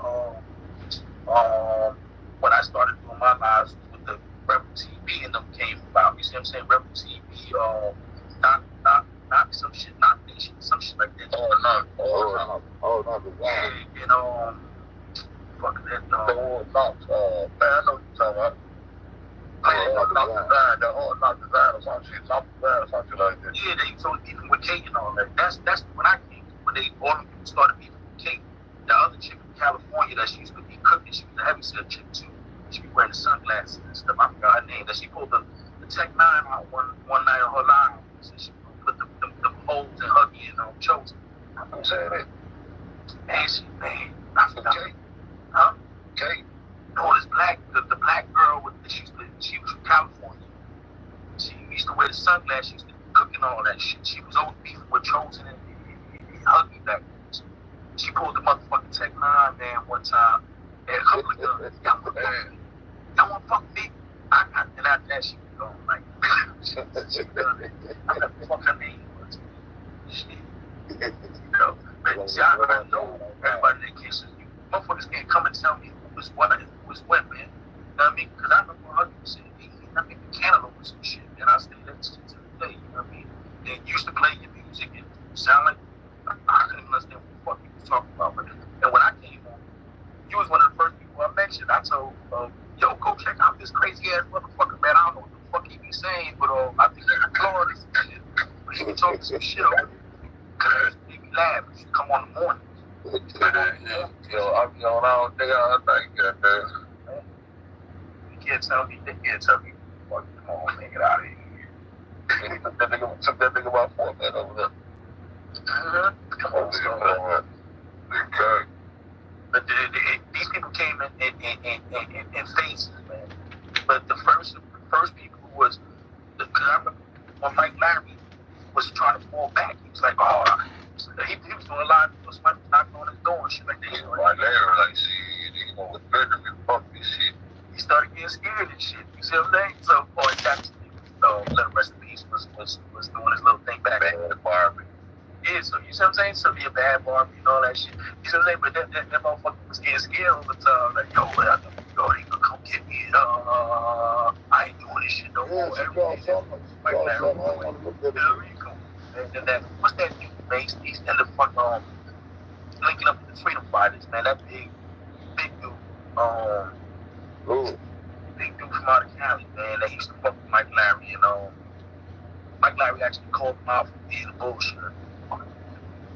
when I started doing my lives with the Rebel TV and them came about. You see what I'm saying? Rebel TV, not some shit, not nation, some shit like that. Oh no, Yeah, you know, fucking that. man, I know what you're talking about. Not design or some shit, not design or something like that. Yeah, they so even with Kate and all that. That's when I came. When they all of them started beefing with Kate. The other chick from California that she used to be cooking, she was a heavy set chick too. She be wearing the sunglasses and stuff. I forgot her name. That she pulled the Tech 9 out one night on her live. So she put the holes and Huggy and Chosen. I'm saying that. Man, I forgot. Kate. Huh? Kate. No, this the black girl with she was from California. She used to wear the sunglasses. She used to cook and all that shit. She was always beefing with Chosen and Huggy back then. She pulled the motherfucking Tech 9 man one time and a couple of guns. Y'all want to fuck me? And after that she was going like she done it. I got the fuck her name was. Shit. You know. But see, I know everybody in that case. Motherfuckers can't come and tell me who was what, man. You know what I mean? Because I remember Huggy said, I think Canada was some shit, and I stayed that shit to the day, you know what I mean? They used to play your music and sound like, I couldn't even understand what the fuck you was talking about. But and when I came on, you was one of the first people I mentioned. I told, yo, go check out this crazy ass motherfucker, man. I don't know what the fuck he be saying, but I think he's in Florida and shit. But he be talking some shit over there. Because he be laughing. He come on the morning. Yeah. I'm on all day, all night, goddamn. You can't tell me, fuck, come on, man, get out of here. Took that nigga about 4 minutes over there. Come on, so, but these people came in phases, man. But the first people who was, because I remember when Mike Larry was trying to fall back, he was like, oh, he was doing a lot of somebody was knocking on his door and shit like that. Mike Larry, like, shit, he was better than fuck this shit. He started getting scared and shit. You see what I'm saying? So, boy, Jackson, let him rest in peace, was doing his little thing back at the Barbie. Yeah, so you see what I'm saying? So be a bad Barbie and all that shit. You see what I'm saying? But that motherfucker was getting scared all the time. Like, yo, they gonna come get me. I ain't doing this shit no more. Like, and then what's that dude, man? He's in the fucking linking up with the Freedom Fighters, man. That big dude. Big dude from out of Cali, man. They used to fuck with Mike Larry, and Mike Larry actually called him out for being a bullshit.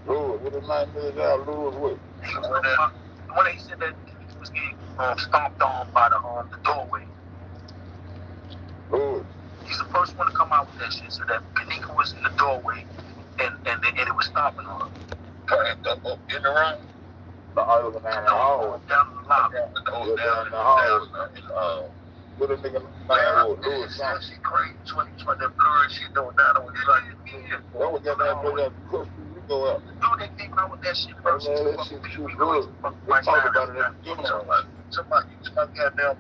Lewis, what did Mike Larry out? Lewis what? He was the one that he said that he was getting stomped on by the doorway. Lewis. He's the first one to come out with that shit, so that Kanika was in the doorway and it was stomping on him. In the room? Down in the lobby. Down in the hall. What a nigga man Lewis She crazy 2020 that blurry shit going down with like that was that man bring up the you go up. Dude, they came out with that shit first. Man, that shit too good. We talked about it at the beginning. Somebody goddamn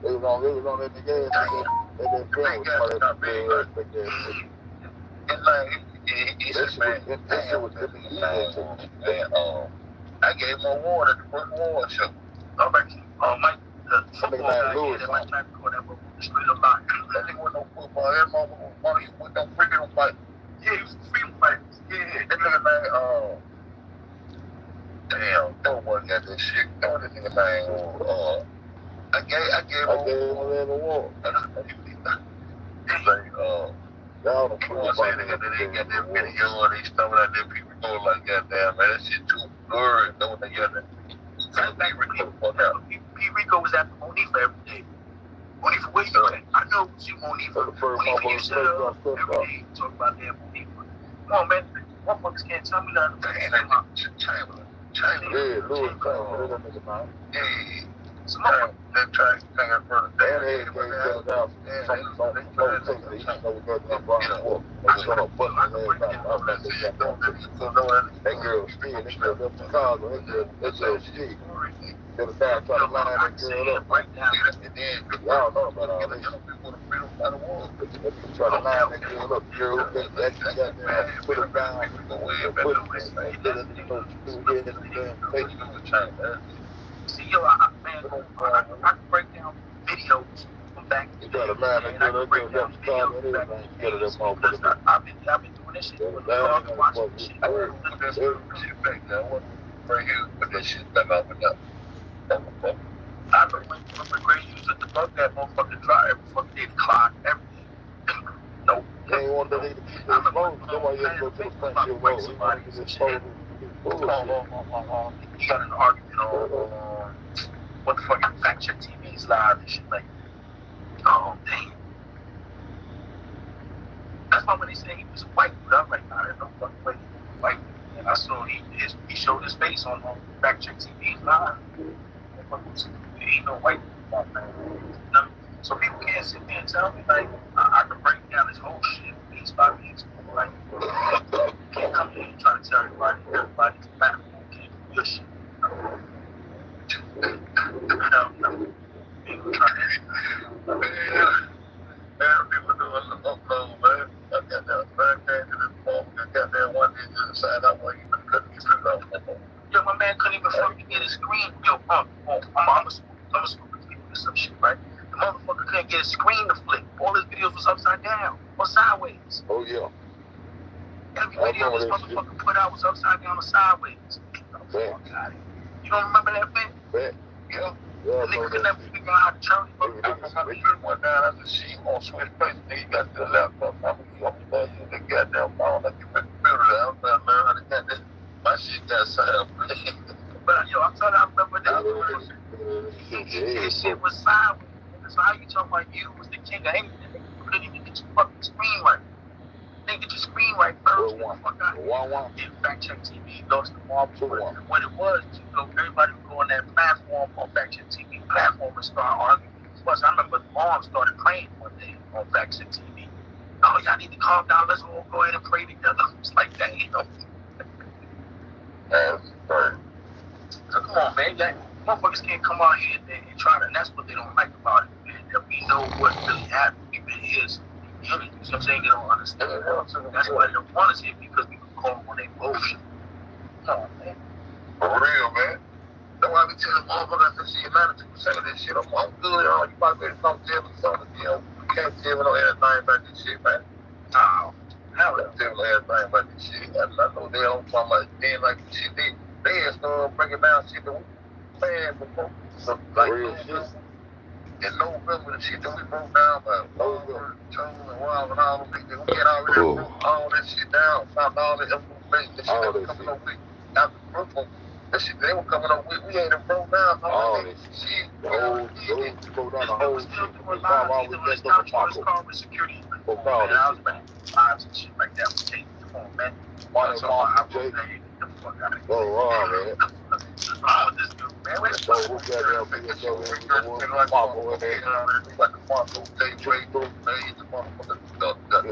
they was on that nigga ass. They didn't feel it was like that. And like he said, man, that shit was different. I gave him a award at the first award show. Mike, the football guy, that Mike Larry called that motherfucker straight up line. That nigga wasn't no football. That motherfucker was no freaking fight. Yeah, he was a freedom fighter. Yeah, that nigga man, damn, that one got that shit. That one nigga man, I gave him an award. He's like, y'all don't put on saying they got that video and they stuff like that. People go like, goddamn, man, that shit too blurry. Don't they got that? P. Rico was after Monifa every day. Monifa, where you at? I know you, Monifa. Monifa, you said every day. Talk about that Monifa. Come on, man. Motherfuckers can't tell me nothing. Chamberlain. Yeah, Louis Chamberlain. Yeah. Some motherfuckers. They're trying to hang out further down. They go down. That girl still, that girl up Chicago, that girl still. The other time trying to line that girl up. And then, y'all know about all this. Try to line that girl up, girl, that got there, put her down, put her See, yo, I can break down videos from back in the day. I can break down videos back in the day. I've been doing this shit. I'm watching this shit. I want to put that shit back there. I want to bring here, put that shit back up and up. I remember when Gray used to debug that motherfucking drive every fucking day, the clock, everything. No. They ain't want to keep it exposed. Nobody else go to the front of your road. He wanted to expose he got an argument on what the fucking fact check TV's live and shit like, oh damn. That's why when they say he was white, I was like, nah, there's no fucking way he was white. And I saw he showed his face on fact check TV's live. He ain't no white man. So people can't sit there and tell me like I can break down this whole shit piece by piece. Like can't come here and try to tell everybody's back. Can't do your shit. People trying to people doing the upload, man. I got that back there to this phone. I got that one that just decided I wasn't even couldn't get it up. Yo, my man couldn't even fucking get his screen. Yo, I'm a super people or some shit, right? The motherfucker couldn't get his screen to flip. All his videos was upside down or sideways. Oh, yeah. Every video this motherfucker put out was upside down or sideways. You don't remember that, man? Yeah. The nigga could never figure out how to turn it. I remember he went down as a sheet on switch place. Nigga got the laptop. I mean, he on the goddamn phone. Like you put the computer down. I learned how to get this. My shit got set up. But yo, I'm telling you, I remember that. His shit was sideways. So how you talking about you was the king of everything? You couldn't even get your fucking screen right. can't get your screen right first. One. Yeah, fact check TV, goes to Marvel. What it was, everybody would go on that platform on fact check TV platform and start arguing. Plus, I remember mom started praying one day on fact check TV. Oh, y'all need to calm down. Let's all go ahead and pray together. It's like that, That's right. So come on, man. Like, motherfuckers can't come out here and try to, and that's what they don't like about it, man. That we know what really happened. We've been here. You know what I'm saying? They don't understand. That's why they don't want us here, because we can call them on their bullshit. Come on, man. For real, man. That's why we tell motherfuckers that shit, man, people say this shit. I'm good, you might be able to come tell me something, you know. You can't tell me no anything about this shit, man. No. Hell no. Tell me everything about this shit. I know they don't talk about then like this shit. They start breaking down shit that we planned before. So, like, real shit. In November, the shit that we broke down about November, June, and Wild, and all them niggas, we had already broke all that shit down, found all the information, the shit that was coming up with after Brooklyn. That shit they were coming up with, we ain't broke down all that shit. The whole, broke down the whole shit. We found all the rest of the card with security. Man, I was about lives and shit like that. Come on, man. Why the fuck out of here? Go wrong, man. This dude, man. Where's So who got there for yourself? His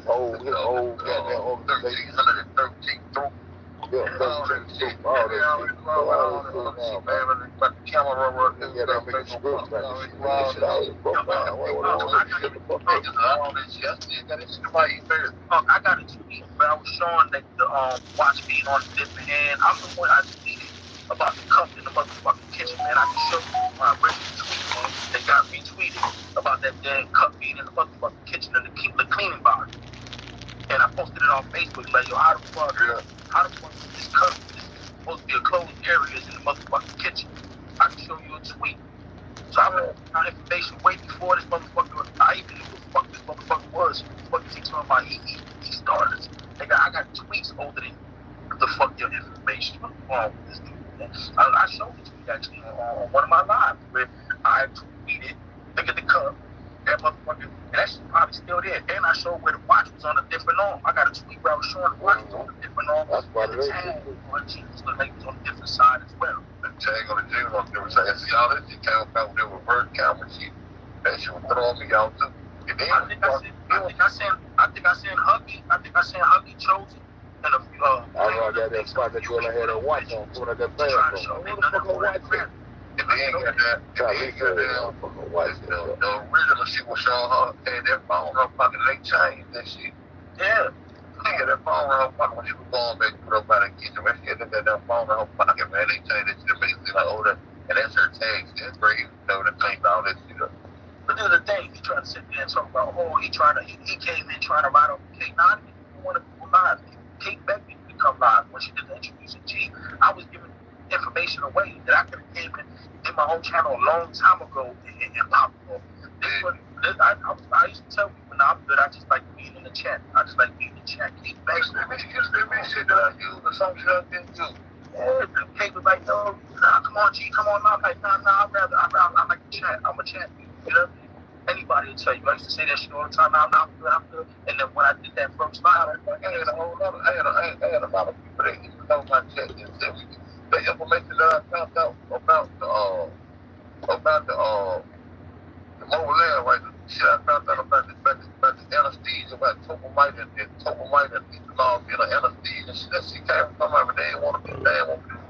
whole goddamn organization. Yeah, all that shit. All that shit, man. Yeah, that big script, man. That shit all broke down. I got a tweet where I was showing that the watch being on a different hand. I'm the one I tweeted about the cup in the motherfucking kitchen, man. I can show you my original tweet, man. They got retweeted about that damn cup being in the motherfucking kitchen and the cleaning bar. And I posted it on Facebook like, yo, how the fuck is this cup? This is supposed to be a closed area in the motherfucking kitchen. I can show you a tweet. So I read my information way before this motherfucker. I even knew what the fuck this motherfucker was. He fucking teaching on my EE starters. Nigga, I got tweets older than the fuck your information. What's wrong with this dude, man? I showed the tweet actually on one of my lives where I tweeted, look at the cup, that motherfucker, and that shit probably still there. And I showed where the watch was on a different arm. I got a tweet where I was showing the watch was on a different arm. That's why and the tag on Jesus looked like it was on a different side as well. The tag on the jeans on the different side. See, all that shit came out with the reverse camera shit. That shit was throwing me out too. And then I think I seen Huggy Chosen and a few I got that spot that you had that watch on when I got that from. What the fuck a watch on? and they ain't got that. They ain't got that. The original shit was showing her had that phone in her pocket. They changed that shit. Yeah. They had that phone in her pocket when she was going back to put up by the kitchen. Man, she had that phone in her pocket, man. They changed that shit to make it seem like, oh, that, and that's her tags. That's great. You know, the thing, all that shit up. But the other thing, he tried to sit there and talk about, oh, he came in trying to ride on Kate. Now, I didn't even want to go live. Kate begged me to come live when she did the introduction. I was giving information away that I could have came in my own channel a long time ago and popped up. I used to tell people, now I'm good. I just like being in the chat. I just like being in the chat. Kate begged me. Shit that I use or some shit I didn't use. Yeah, Kate was like, no, nah, come on, G, come on. I'm like, nah, I like the chat. I'm a chat. You know, anybody will tell you. I used to say that shit all the time. I'm good. And then when I did that first live, I had a lot of people that used to know my chat and said the information that I found out about the mobile land, right? The shit I found out about the anesthesia, about topamite and ethanol being an anesthesia. That shit came from somebody, but they didn't want to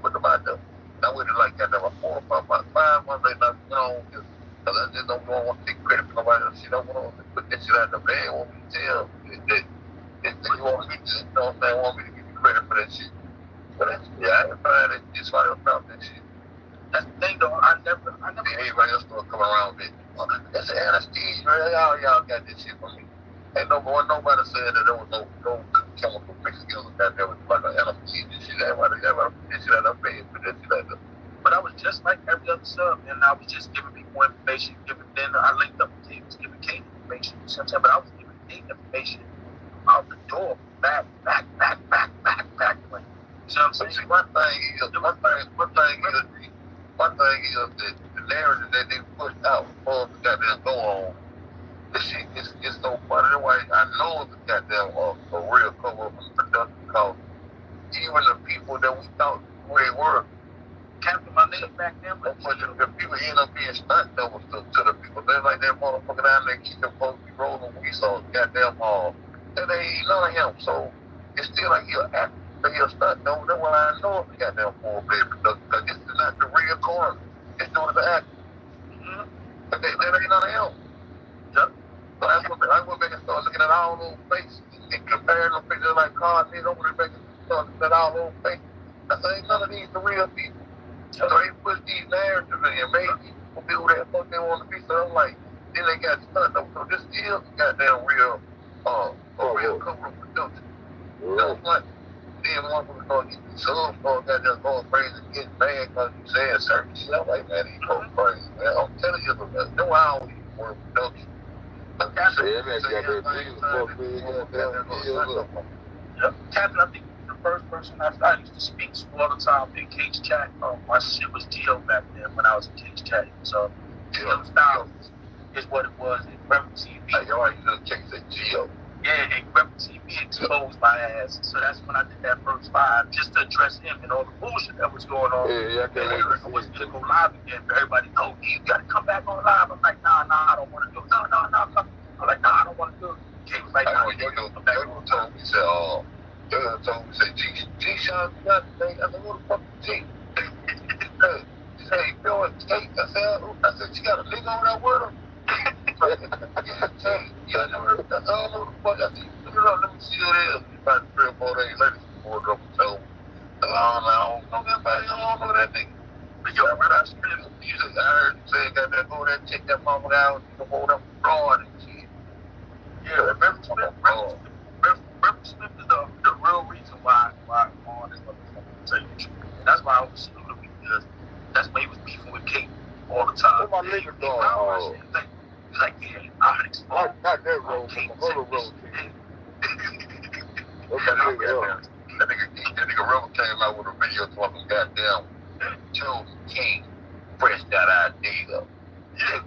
put them out there. And I waited like that. There were 4 or 5 months later, you know, because I just don't want to take credit for nobody else. I don't want to put that shit out there. They ain't want me to tell that you want me to, you know what I'm saying, want me to give you credit for that shit. But yeah, I didn't find it. That's why I found that shit. That's the thing, though. I never. Everybody else will come around with it. That's an anesthesia, right? Y'all got this shit from me. Ain't nobody said that there was no chemical mixed together that there was like an anesthesia shit. Everybody put that shit out there, put that shit out there. But I was just like every other sub, and I was just giving people information. Then I linked up with Kate, was giving Kate information sometimes, but I was giving Kate information out the door, back. Like, you know what I'm saying? One thing is that the narrative that they pushed out for the goddamn go on This shit is so funny. That's why I know it's a goddamn a real cover up and production because even the people that we thought who they were, Captain my name back then, but the people end up being stunt doubles to the people. They're like that motherfucker down there keep them folks be rolling. We saw goddamn and they ain't none of him. So it's still like he'll act, but he'll stunt double. That's why I know it's a goddamn full-blood production because this is not the real car. It's doing the act. But that ain't none of him. Yep. So I went back and started looking at all those faces and comparing them pictures like cars. Then I went back and started looking at all those faces. I said, ain't none of these the real people. So they put these narratives in and made people do that fuck they want to be. So I'm like, then they got stunned up. So this is goddamn real, a real cover-up production. So I'm like, then motherfuckers start getting subs, goddamn going crazy and getting mad because you saying certain shit. I'm like, man, these folks crazy, man. I'm telling you, no, I don't even work production. Captain, I think the first person I used to speak to all the time in Cage Chat. My shit was Geo back then when I was in Cage Chat. So Geo Styles is what it was in Rebel TV. Hey, yo, I used to check that Geo. Yeah, and Rebel TV exposed my ass. So that's when I did that first live just to address him and all the bullshit that was going on. Yeah, I was gonna go live again, but everybody told me you gotta come back on live. I'm like, nah, I don't want to do it. No. I'm like, nah, I don't want to do it. Jake was like, nah, you gotta come back on told me, said, G-Sean, you got to think, I said, what the fuck is G? He said, you know what, Tate? I said, you got a nigga over there with him? Yeah, I know the fuck. I said, let me see who it is. About 3 or 4 days later, she pulled up and told me, I don't know that nigga. But yo, I heard you say, got that go there and check that mama down, you can hold up fraud and shit. Yeah, Rebel Smith is the real reason why I'm on this motherfucker, to tell you the truth. That's why I was salute him, because that's why he was beefing with Kate all the time. What my nigga dog? He's like, yeah, I heard explode. Not that road, Kate other road. That nigga Rebel came out with a video talking goddamn Joe King, fresh that idea. Yeah,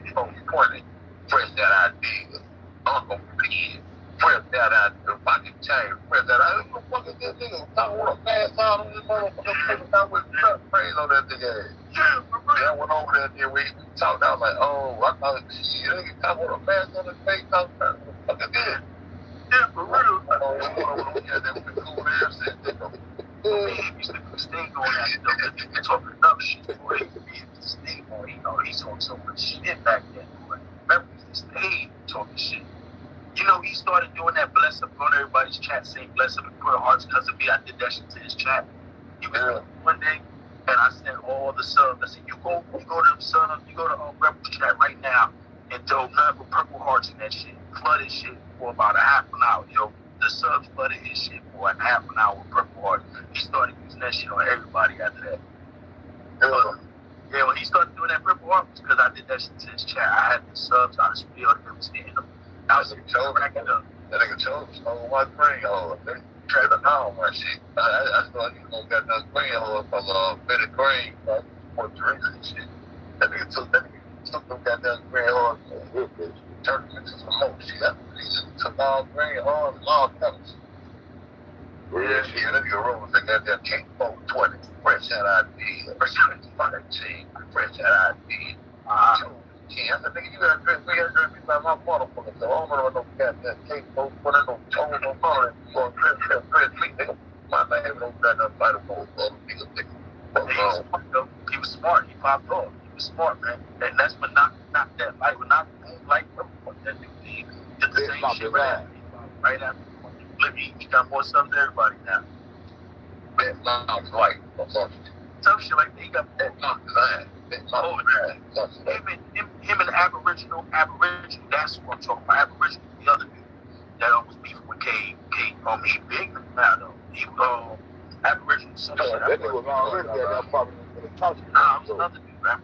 pointing, fresh that idea. Uncle P, fresh that idea. Fucking chain, fresh that idea. Who the fuck is this nigga? I want to pass out on this motherfucker. I was praise on that nigga. Yeah, I went over there and we talked. I was like, oh, I thought shit, nigga, I want to pass on his face. I was like, what the fuck is this? Yeah, for real. Yeah, then we cool there and said, he used to stay on that stuff, talking enough shit, boy. He used to stay on, he's talking so much shit back then, boy. Remember, he used to stay talking shit. You know, he started doing that bless up on everybody's chat, saying bless up and put hearts because of me. I did that shit to his chat. He was one day, and I sent all the subs. I said, you go to them subs, you go to Rebel's chat right now, and throw nothing but purple hearts in that shit. Flood his shit for about a half an hour, yo. The subs flooded his shit for a half an hour with purple hearts. He started using that shit on everybody after that. Yeah, when he started doing that purple hearts, because I did that shit to his chat. I had the subs, I just filled him, seeing them. I was racking up. That nigga chose on my green hole. They tried to know my shit. I thought he was gonna get that green hole from Betty Green, Puerto Rico and shit. That nigga took them goddamn green holes and turned them into some more shit. He just took all green holes and all colors. Yeah, that nigga Rose, they got that King 420, fresh out idea, fresh out idea, fresh out idea. I said, nigga, you gotta dress me like my motherfucker. So I don't know no goddamn King 420, no tone, no color. You gonna dress me, nigga. My name don't got nothing fight for other niggas, nigga. He was smart, he popped off. He was smart, man. And that's what knocked that light, like that nigga did the same shit right after. He got more stuff than everybody now. Man, it's like some shit like that. He got that design. Him and Aboriginal, that's what I'm talking about. Aboriginal, the other dude that was beefing with K. He big now though. He Aboriginal, some shit. That nigga was already there. That probably was another dude, right?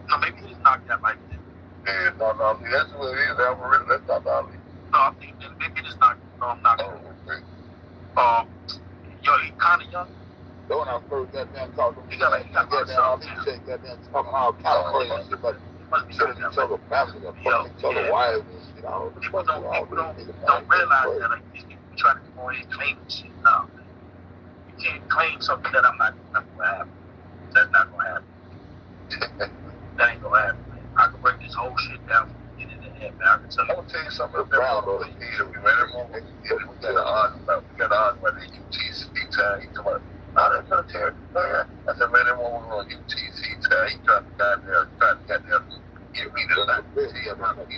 No, maybe he just knocked that like that. Yeah, no, that's what it is. Aboriginal, that's not Ali. No, I think maybe he just knocked. No, I'm not. Yo, he kind of young. When I first got down talking, he got goddamn talking all California shit, but must be Telling each other family and fucking each other wives and shit. People don't realize that like these people try to go ahead and claim this shit. No, you can't claim something that I'm not gonna happen. That's not gonna happen. That ain't gonna happen, man. I can break this whole shit down from beginning to end, man. I can tell you. I'm gonna tell you something about the either we ran him on we got an argument about the UTC time. He talking about that's military. Man, I said, man, them on UTC time. He tried to goddamn get me to not he's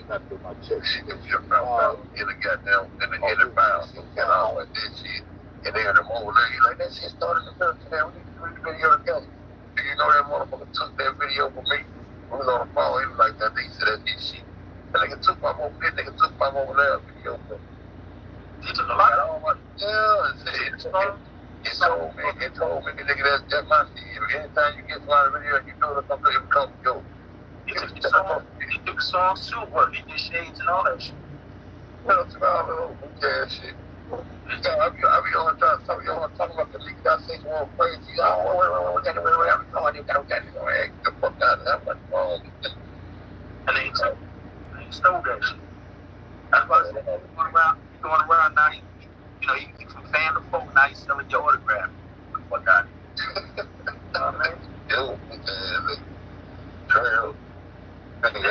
not doing my check shit and shit about in the goddamn in the file and all that shit. And then the old lady like that shit started in the military. We need to read the video together. Do you know that motherfucker took that video from me? We was on the phone, he was like that, he said that shit. And nigga took my mobile there video. He took a lot of it told me, nigga, that's my shit. Anytime you get somebody video, you know that something will come go. He took songs too, what? He did shades and all that shit. Well, it's all that old shit. I be on trying to talk about the league. I say more crazy. Oh, we got to go around. No, I didn't go get the fuck out of that. What's wrong? And they stole that shit. That's why I said he's going around now. He from fan to folk. Now he's selling your autograph. What the fuck out of here? You know what I mean? Yo, trail. I did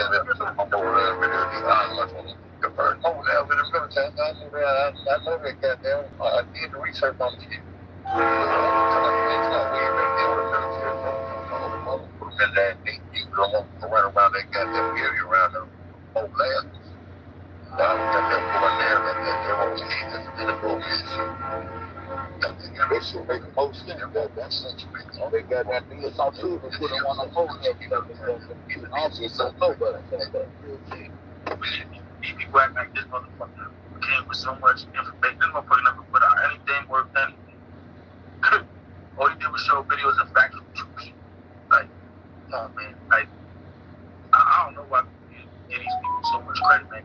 the research on the shit. Run around that goddamn area around the whole land. Now we got that going there and they won't see this in the bullshit. They should make the most sense of that. That's such a big deal. They got that deal so too. They put them on the phone there because it's obviously so nobody. These people act like this motherfucker came with so much information. This motherfucker never put out anything worth anything. All he did was show videos of factual truths. Like, come on, man. Like, I don't know why people give these people so much credit, man.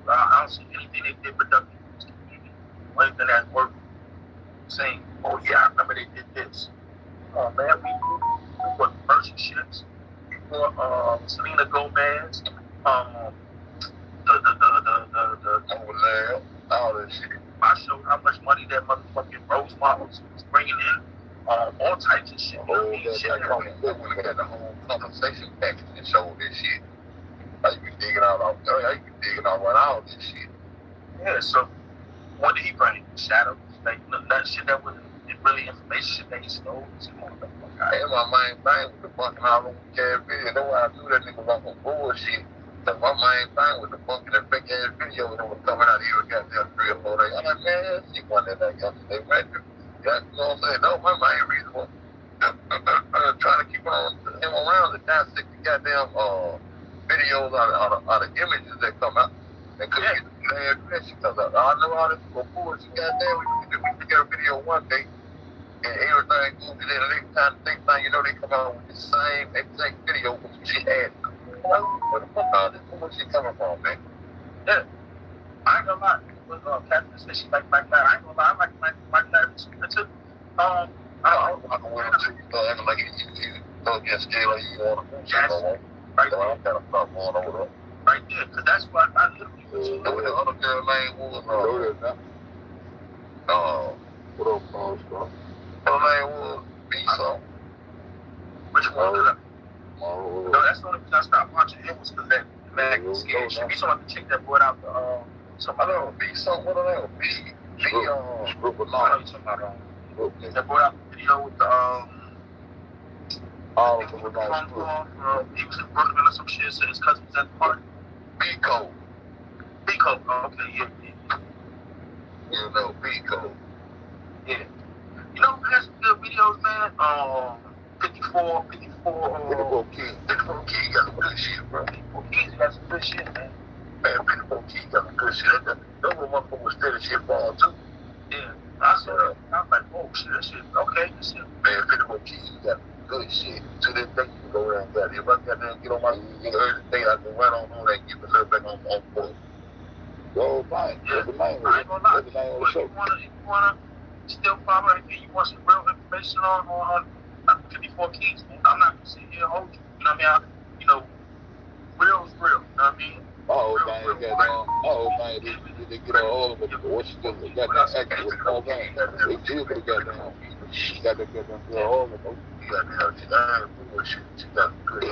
I don't see anything they did productive in this community. Or anything that's worth saying, oh yeah, I remember they did this. Oh man, we bought merchant ships. We bought Selena Gomez. All that shit. I showed how much money that motherfucking Rose Models was bringing in. All types of shit. Oh, we got the whole compensation package and showed this shit. How you been digging out all this shit. Yeah, so what did he bring? Shadows. Like, that shit that wasn't really information that he stole. I had my main thing with the fucking all over cash video. That's why I knew that nigga was on bullshit. Cause my main thing with the fucking and fake ass video that was coming out here goddamn 3 or 4 days. I'm like, man, she wanted that yesterday, man. You know what I'm saying? No, my main reason was trying to keep on him around to dissect the goddamn videos out of images that come out. And couldn't get the damn question because I know all this bullshit. Goddamn, we get a video one day and everything goes in the next time you know, they come out with the same exact video with some shit added. Where the fuck all this bullshit coming from, man? Yeah. I ain't gonna lie. Catherine said she like Mike Larry. I ain't gonna lie. I like Mike Larry too. I can wear it too. Acting like you go against jail like you want to do something. Right there. I'm kind of stuff going over there. Right there, because that's what I literally was. You know what the other girl name was? What up, Paul Scott? Her name was B-Song. Which one? No, that's the only reason I stopped watching him was because that Mag was scared. She be something like the chick that brought out the somebody. I don't know, B-Song, what are they? That brought out the video with the he was in Brooklyn or some shit, so his cousin was at the party. B-Code. B-Code, okay, yeah. You know, B-Code. Yeah. You know who has some good videos, man? 54 Keys. 54 Keys got some good shit, bro. 54 Keys got some good shit, man. Man, 54 Keys got some good shit. That was one from steady shit for too. Yeah. I saw that. I was like, oh shit, that shit, okay, this shit. Man, 54 Keys got good shit. To this day, you can go around and if I got there and get on my everything, I can run on that and get the little back on board. Go fine. Yeah. I ain't gonna lie. If you wanna still follow anything, you want some real information on 54 Keys, man. I'm not gonna sit here and hold you. You know what I mean? Real's real, you know what I mean? My whole thing, they get on all of it. What she just got that acting with all that. They still could have got down. She got that girl all of it. She got good.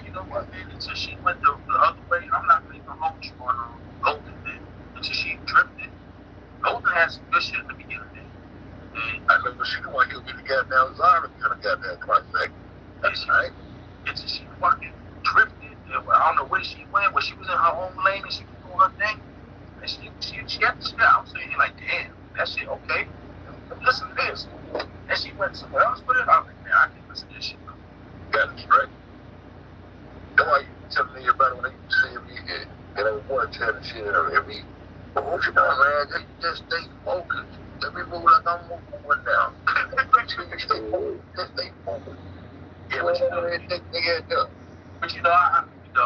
You know what, man? Until she went the other way, I'm not going to hold you on Golden, man. Until she drifted. Golden had some good shit in the beginning, man. And I remember she didn't want to get the goddamn Zara kind of goddamn Christ. That's right. Until she fucking drifted. I don't know where she went, when she was in her own lane and she was doing her thing. And she had to stop. I'm saying, like, damn, that shit okay. Listen to this. And she went somewhere else with it. I'm like, man, I can't listen to this shit. Got it right. That's why you telling everybody when they see me and I want to tell the shit every. But what you doing, man? They just stay focused. Let me move like I'm moving now. Just stay focused. Yeah, but you know,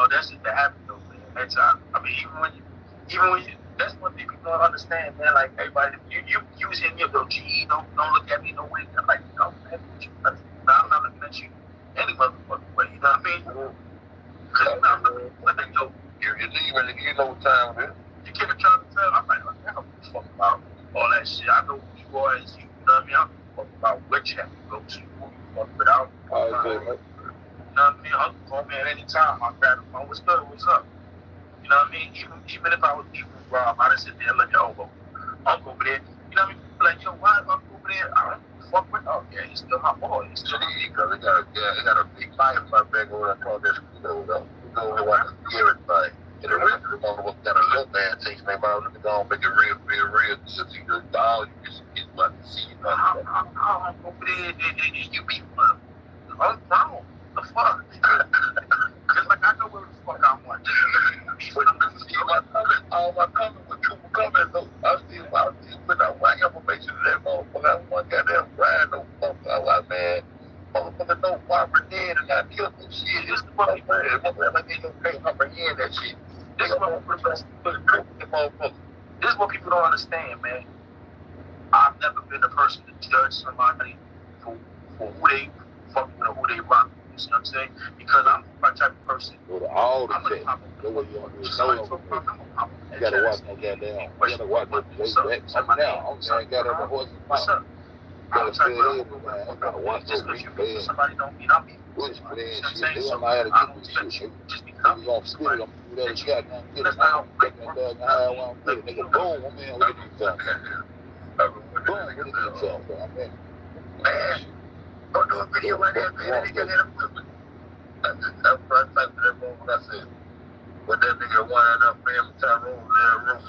that's just the habit though, man. That's I mean, even when you, that's one thing people don't understand, man. Like everybody, you was hitting your little GE, don't look at me no way. I'm like, no, man, I'm not looking at you any motherfucking way. You know what I mean? Because I'm looking at yo, You're leaving, you know what time it is. you keep trying to tell. I'm like, I don't give a fuck about all that shit. I know who you are as you. You know what I mean? I don't give a fuck about which chapter you go to, who you fuck with. I don't give a fuck. You know what I mean? Uncle call me at any time. I grab the phone. What's good? What's up? You know what I mean? Even if I was leaving Rob, I just sit there and look at Uncle over there. You know what I mean? Like, yo, why is Uncle over there? I don't fuck with. Oh yeah, he's still my boy. He's still Because they got a big fire in my back over there called this. You know, I can hear everybody. And the rest of the motherfucker got a little man takes me out and go and make it real. Since you the dog, you just get about to see you. I'm over there and you be fun. I'm wrong. The fuck? Just like I know where the fuck I want. All my comments were true comments. So I still put out my information to that motherfucker. I want goddamn Brian, no fuck. I was man, motherfucker, no Barbara dead and I killed that shit. It's the fucking man. Motherfucker, they can't comprehend that shit. This is what people don't understand, man. I've never been a person to judge somebody for who they fuck with or who they rock with. You know what I'm saying? Because I'm my type of person. All the I'm gonna shit. pop The way you it. You gotta watch no goddamn. You gotta watch no way back. Now, I got on the horse and what's up? gotta stay there, I gotta watch just no because you way meet back. somebody don't mean I'm mean. Bush playing You know what I'm shit. saying? They So don't know how to I get don't this expect shit. you just You because gonna spit it, I'm gonna do that shit. I'm gonna get it. I'm gonna get that high one with it. Nigga, boom, I'm in with it. Boom, with it. I'm in. Man, go do a video like that, man. They got that. That's what I typed to that moment. I said, what that nigga wanted up man with Tyrone in there room.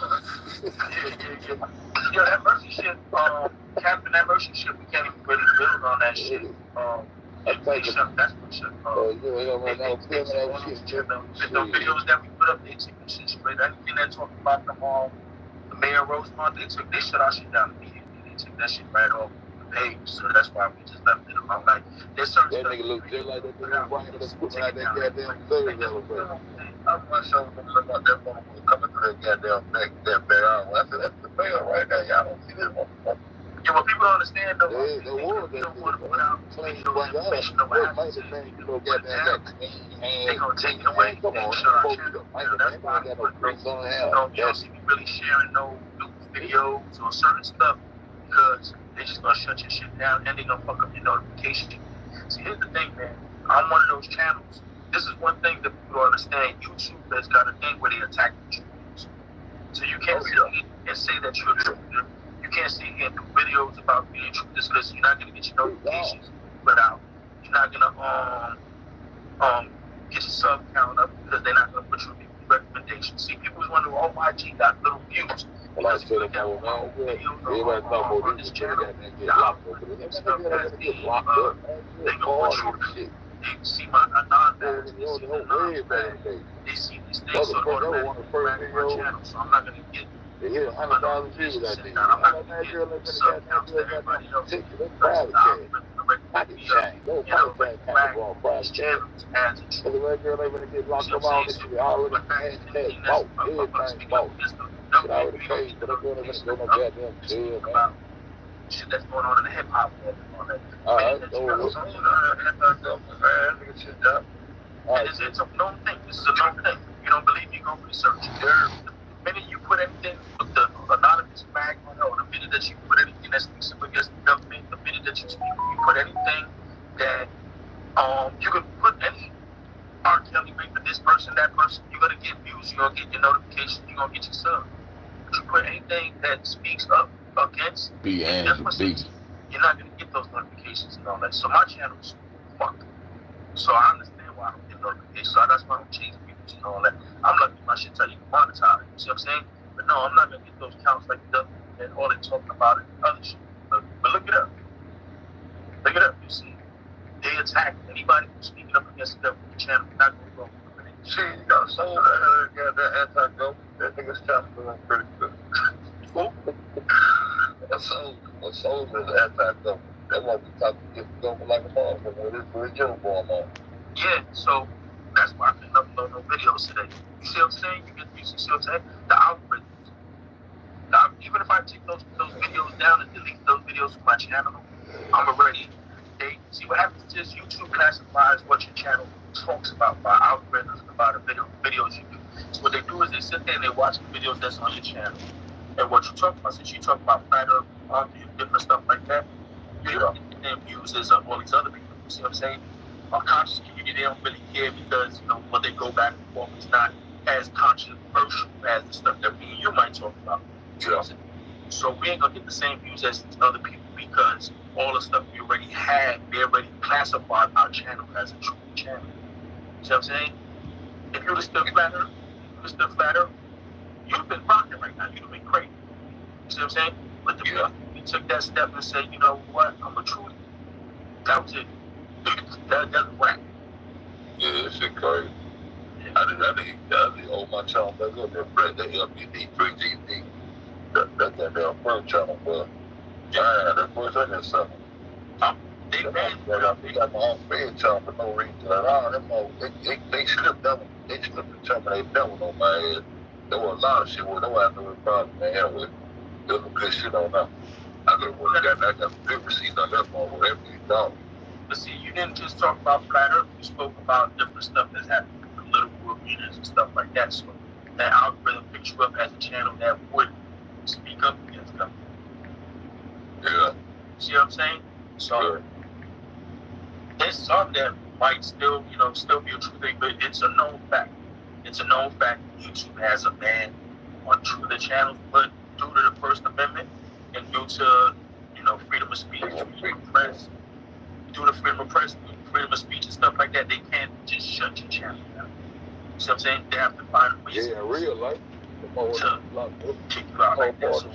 Yeah, that mercy shit, Captain, that mercy shit, we can't even really build on that shit. That's what shit. Right now, The videos that we put up, they took the shit straight. Anything that talking about the Mayor Rose Month, they shut our shit down immediately. They took that shit right off the page, so that's why we just left it alone. Like, there's certain that stuff. nigga look just like that nigga Brian that's putting out that goddamn third elevator. I'm not sure about that motherfucker coming through that goddamn back out. I said, that's the mayor right there. Y'all don't see this motherfucker. Yeah, but people don't understand though. They want to put out clean one out. They gonna take it away. Come on, that's why you don't see me really sharing no news videos or certain stuff because they just gonna shut your shit down and they gonna fuck up your notification. See, here's the thing, man. I'm one of those channels. This is one thing that people don't understand. YouTube has got a thing where they attack the YouTubers. So you can't sit here and say that you're a YouTuber. You can't sit here and do videos about being true just because you're not gonna get your notifications put out. You're not gonna get your sub count up because they're not gonna put you in recommendations. See, people was wondering, oh, YG got little views. Well, I said about everybody talk about this channel get locked up. They get locked up. They gonna put you. They see my non-bags. They see these things, so automatically my channel. So I'm not gonna get. They hit $100 views that day. I'm not gonna get sub counts to everybody else. Private channel. I can shine. No private channel. Private channel. As a So the red girl ain't gonna get locked up all this shit. Already had bought. Everything bought. Shit already paid, but I'm gonna go no goddamn jail, man. Shit that's going on in the hip hop world and all that. Alright, so It's a known thing. This is a known thing. If you don't believe me, go research. The minute you put anything with the anonymous flag on it, or the minute that you put anything that speaks up against the government, the minute that you put anything that you can put any R. Kelly rate for this person, that person, you're gonna get views, you're gonna get your notifications, you're gonna get your sub. But you put anything that speaks up against injustice, you're not gonna get those notifications and all that. So my channel's fucked. So I understand why I don't get notifications. So that's why I don't change views and all that. I'm lucky my shit tell you can monetize. You see what I'm saying? But no, I'm not gonna get those counts like the and all they talking about it and other shit. But look it up. Look it up. You see, they attack anybody who's speaking up against the government channel. Not gonna go. See, you got soul that got that anti-government. That nigga's channel doing pretty good. That soul is anti-government. That's why we talk to the government like a motherfucker when it's original going on. Yeah, so that's why I couldn't upload no videos today. You see what I'm saying? You see what I'm saying? The algorithms. Even if I take those videos down and delete those videos from my channel, I'm already. They see what happens is YouTube classifies what your channel talks about by algorithms about the videos you do. So what they do is they sit there and they watch the videos that's on your channel and what you talk about. Since you talk about flat earth, different stuff like that, you don't get the same views as all these other people. You see what I'm saying? Our conscious community, they don't really care because what they go back and forth is not as controversial as the stuff that me and you might talk about. You know what I'm saying? So we ain't gonna get the same views as other people because all the stuff we already had, they already classified our channel as a true channel. You see what I'm saying? If you were still flat earth, you've been rocking right now. You've been crazy. You see what I'm saying? But the minute we took that step and said, you know what, I'm a truth. That was it. That's a wrap. Yeah, that shit crazy. Yeah. I didn't hold my channel back up there, Brett. That LPD, 3GD. That damn first channel, but that boy's in there something. They got my own bed channel for no reason at all. They slipped that one. They slipped the terminate that one on my head. There was a lot of shit where no one knew problem they had with. There was some good shit on that. I got good receipts on that one, whatever you thought. But see, you didn't just talk about flat earth, you spoke about different stuff that's happening in political arenas and stuff like that. So that algorithm picked you up as a channel that would speak up against them. Yeah. See what I'm saying? So there's some that might still be a true thing, but it's a known fact. It's a known fact YouTube has a ban on true to the channels, but due to the First Amendment and due to freedom of speech, freedom of press, due to freedom of press, freedom of speech and stuff like that, they can't just shut your channel down. You see what I'm saying? They have to find a reason. Yeah, real life. To kick you out like that. So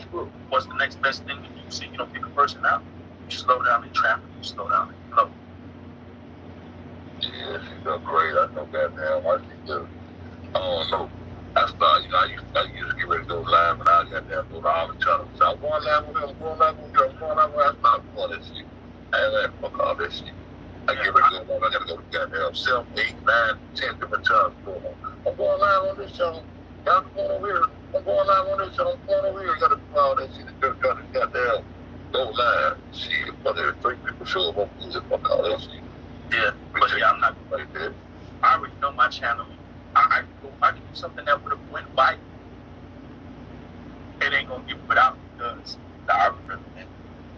what's the next best thing to do so you don't kick a person out? You slow down the traffic, you slow down the flow. Yeah, she's done great. I know goddamn. I think I don't know. I started, I used to get ready to go live, and I goddamn go to all the channels. So I'm going live with them, I'm going live with them, I'm going live with them. I started doing that shit. I ain't like, fuck all that shit. I get ready to go live. I gotta go to goddamn 7, 8, 9, 10 different channels going on. I'm going live on this channel. Y'all going over here. I'm going live on this channel. I'm going over here. I gotta do all that shit. Goddamn go live. Shit, but there 3 people show up on music. Fuck all that shit. Yeah, but yeah, I'm not gonna do that. I already know my channel. I can do something that would have went by. It ain't gonna get put out because the algorithm.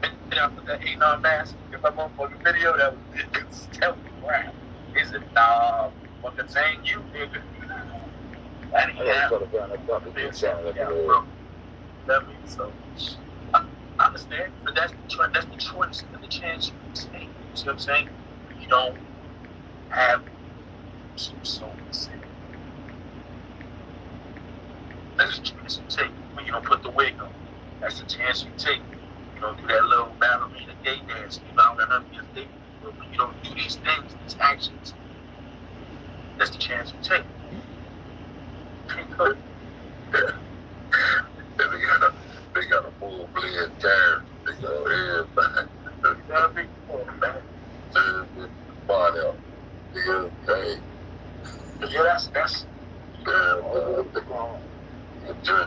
And after that ain't no mask. If I'm on the video, it's telling me why. Is it fucking saying you, nigga? That ain't bro. That means so. I understand, but that's the choice and the chance you take. You see what I'm saying? You don't have to so say. That's the chance you take when you don't put the wig on. That's the chance you take. You don't do that little ballerina gay dance. You know, that nothing against gay people, but you don't do these things, these actions. That's the chance you take. They got a full blend tire. They got everything. You gotta be cool, man. Body up. Yeah, that's.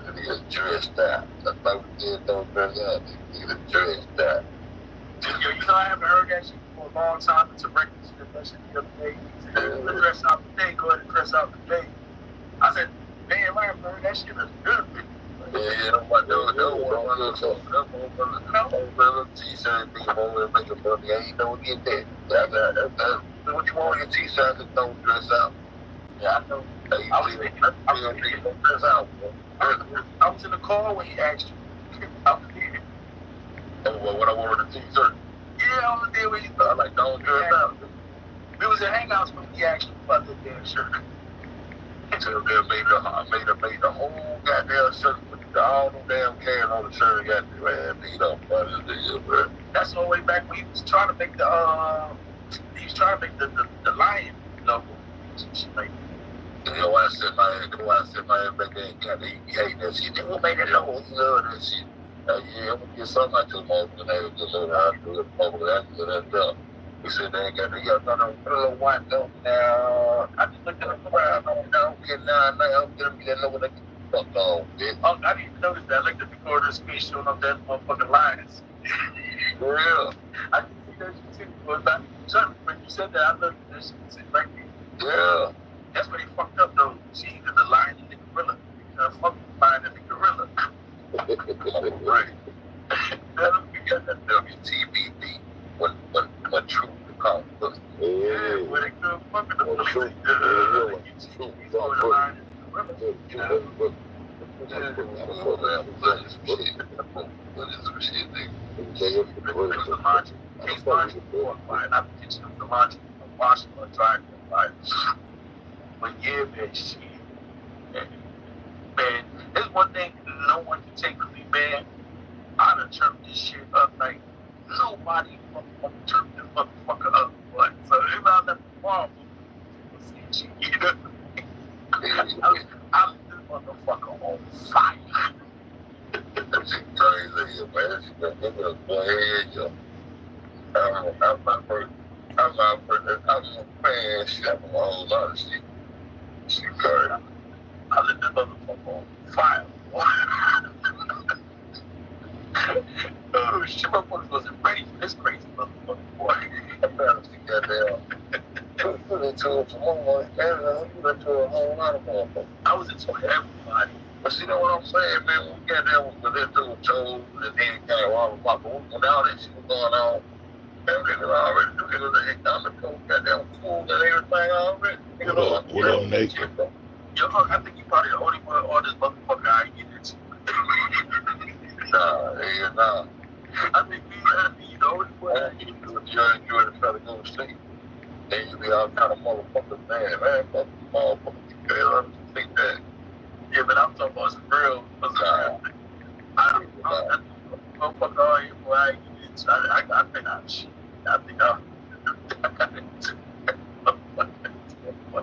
Nigga dressed out. That's why we did those dress out. Nigga dressed out. Yo, I haven't heard that shit for a long time. It's a record shit. that shit the other day. He said, you want to dress out today, go ahead and dress out today. I said, damn right, man, that shit is good. Yeah, my dude, t-shirt, nigga, over making money. I ain't never get that. That's what you want your t-shirt, just don't dress out. Yeah, I know. I was in the car when he asked you. What I wanted a t-shirt. Yeah, I was there when he I like, don't dress out. We was at Hangouts when he asked you about the damn shirt. So they made the whole goddamn shirt with all them damn cans on the shirt. Got man beat up by this nigga, bro. That's all the way back when he was trying to make the lion logo. Shit like that. You know, I said my head back there and got he hated that shit. They will make it low. He loved that shit. Yeah, I'm gonna get something out your mother and they just let her do it public after that. He said they got another little white though now. I just looked at him around. I'm getting down there. I'm getting that low when they get fucked on. Oh, I didn't even notice that. I looked at the corner of the screen showing up that motherfucking lions. For real. I didn't see that shit too. When you said that, I looked at that shit right there. Yeah. That's where he fucked up though. See, the lion and the gorilla. Fuck the lion and the gorilla. Right. You got that WTBD when truth becomes pussy. Yeah, when they could fucking the police. The lion and the gorilla. But yeah, man, shit. Man, there's one thing no one can take from me, man. I done turned this shit up like nobody motherfucking turned this motherfucker up. But so if I left the wall, you know, I lit this motherfucker on fire. That's crazy, man. I'm my first. I'm man, shit, I'm a whole lot of shit. She crazy. I lit this motherfucker on fire. Oh shit, motherfuckers wasn't ready for this crazy motherfucker, boy. I'm trying to see goddamn. Put into it for more, man. You into a whole lot of motherfuckers. I was into everybody. But you know what I'm saying, man? We got there with the little toes and then kind of all the pop. When all that shit was going on, and niggas already do niggas the economic code, goddamn cool and everything already. What up, Nate? Yo, I think you probably the only one on this motherfucker I ain't getting into. Nah. I think you the only one I ain't getting into. You're trying to go to sleep. Then you be all kind of motherfuckers, man, fuck motherfuckers. You can't think that. Yeah, but I'm talking about some real. I'm motherfucker all here, boy. I ain't getting into. I think I'm shit. I think I'm.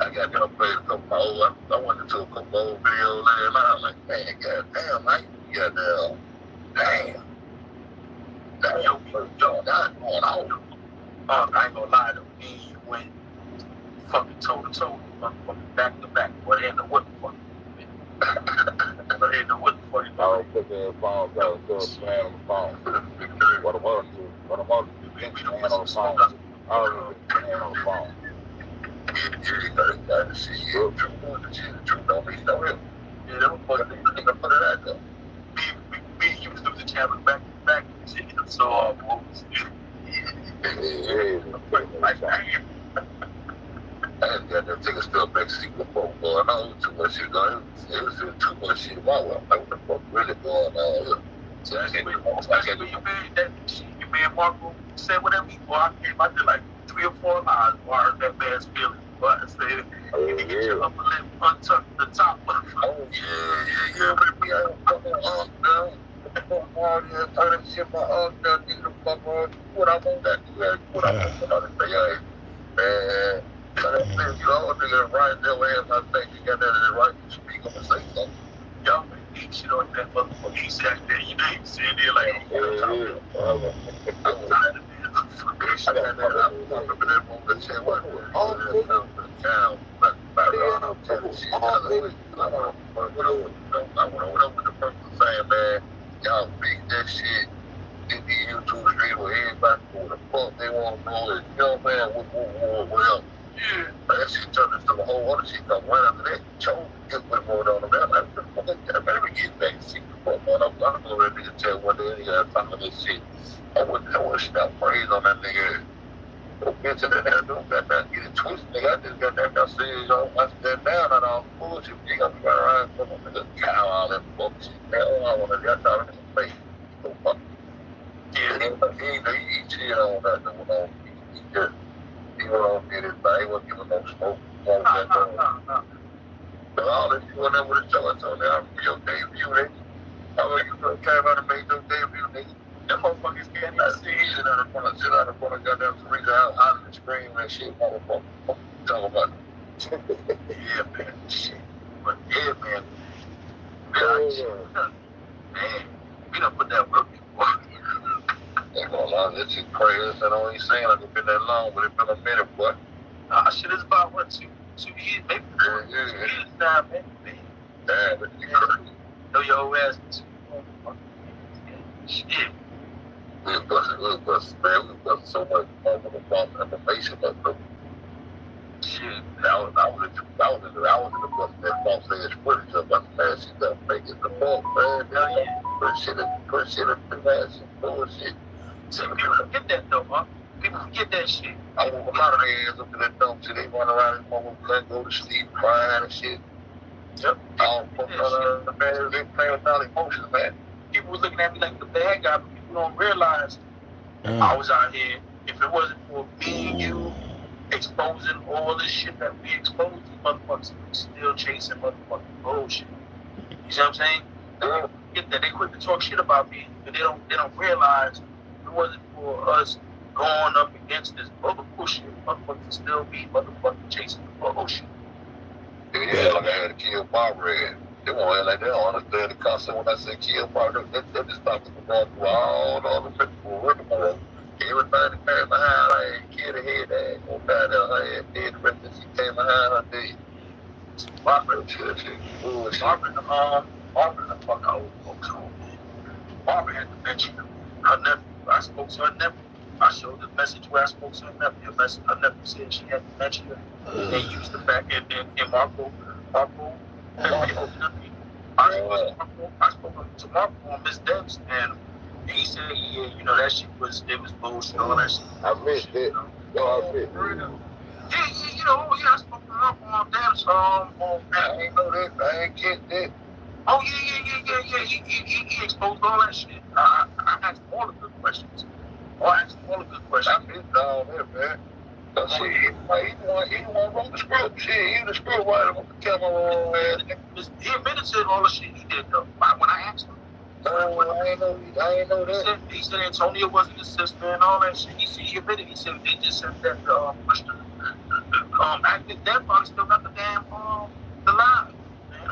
I got to play a couple old. I went into a couple old videos last night. I'm like, man, goddamn, I goddamn, damn, yo, that's going on. I ain't gonna lie though, me and you went fucking toe to toe, motherfucking back to back. What ain't the what the fuck? What ain't the what the fuck? I was putting the phone down, still playing on the phone. What I'm on to, we don't want to do, on the phone. I was playing on the phone. Yeah, see, the truth don't mean no help. Yeah, that was fucking nigga put it out there. Me and you was losing channels back to back, shit, so all moves. I had got them niggas still back seat before going on. Too much shit going on. It was too much shit in my way. Like, what the fuck really going on here? So I got you man Marco said whatever he I did like 3 or 4 lines or I hurt that man's feelings. But I said, you can get your upper lip untucked the top. Oh, yeah. But me, I don't fucking arm down. All this other shit, my arm down, nigga, fuck on. What I want that to do, what I want to say, hey, man. You all nigga right there, man. I think you got that in the right to speak up and say something. Y'all been deep shit on that motherfucker. You said that, you know, you said there like, I'm tired of it. I'm tired of it. I got that. I'm talking about that moment that said, what? All this stuff in the town, but about all that shit. I went over with the person saying, man, y'all beat that shit. in the YouTube stream where everybody know what the fuck they want to know. And, you know what I'm saying? Whatever. Yeah. That shit turned into a whole other shit. Come right after that, Joe get what going on. Man, let me get back and see what going on. I'm going to nigga tell one day he got time for this shit. I wouldn't stop praise on that nigga. Don't get to that don't got that get it twisted, nigga. I just got that serious on. I stand down on all the bullshit. You got me right around some nigga cow all that bullshit. Man, all I want to get out of his face. So fuck. Yeah, he cheated on that nigga. He just. He went on and did his thing. He wasn't giving no smoke. But all this shit went up with his choice on there. I'm your debut, nigga. I mean, you came out and made your debut, nigga. Them motherfuckers can't even see you. Sit out in front of goddamn Teresa out of the screen and shit, motherfucker. Talk about it. Yeah, man. Shit. But yeah, man. Man, we done put that work in. Ain't gonna lie, this shit crazy. I don't even saying like it's been that long, but it's been a minute, boy. Shit is about what, 2 years, maybe 2 years now, man. Damn, but you know your ass. Shit. We busted, man. We busted so much information about them. Shit, I was in the bus that false ass footage of my man. She got making the ball, man. Put shit in the man. Some bullshit. See, people forget that though, huh? People forget that shit. I want a lot of their ass up in that dump shit. They run around and motherfuckers go to sleep, crying and shit. Yep. Man, they play with all emotions, man. People was looking at me like the bad guy, but people don't realize I was out here. If it wasn't for me and you exposing all this shit that we exposed, these motherfuckers still chasing motherfucking bullshit. You see what I'm saying? They don't get that. They quick to talk shit about me, but they don't realize if it wasn't for us going up against this bullshit, motherfuckers still be motherfucking chasing the bullshit. Yeah, like I had to kill Barbara. They won't act like they don't understand the concept when I say kill Barbara. They just stop them from going through all the other people working on them. Everything that came behind her and killed her head, they ain't gonna die there. Her head dead, the rest of she came behind her dead. Barbara, Barbara, the fuck old folks home. Barbara had to mention her nephew. I spoke to her nephew. I showed the message where I spoke to her nephew. Her nephew said she had dementia. They used the fact in Marco. I spoke to Marco on Miss Debs, and he said, yeah, you know, that shit was bullshit, all that shit. I missed it. I spoke to Marco on Debs, I ain't know that, I ain't get that. Oh, yeah, he exposed all that shit. I asked all the good questions. I missed all that, man. See, he wrote the script. Shit, he the script writer with the camera on, man. He admitted to all the shit he did, though. When I asked him. I ain't know that. He said Antonio wasn't his sister and all that shit. He admitted. He said they just said that active death probably still got the damn the line.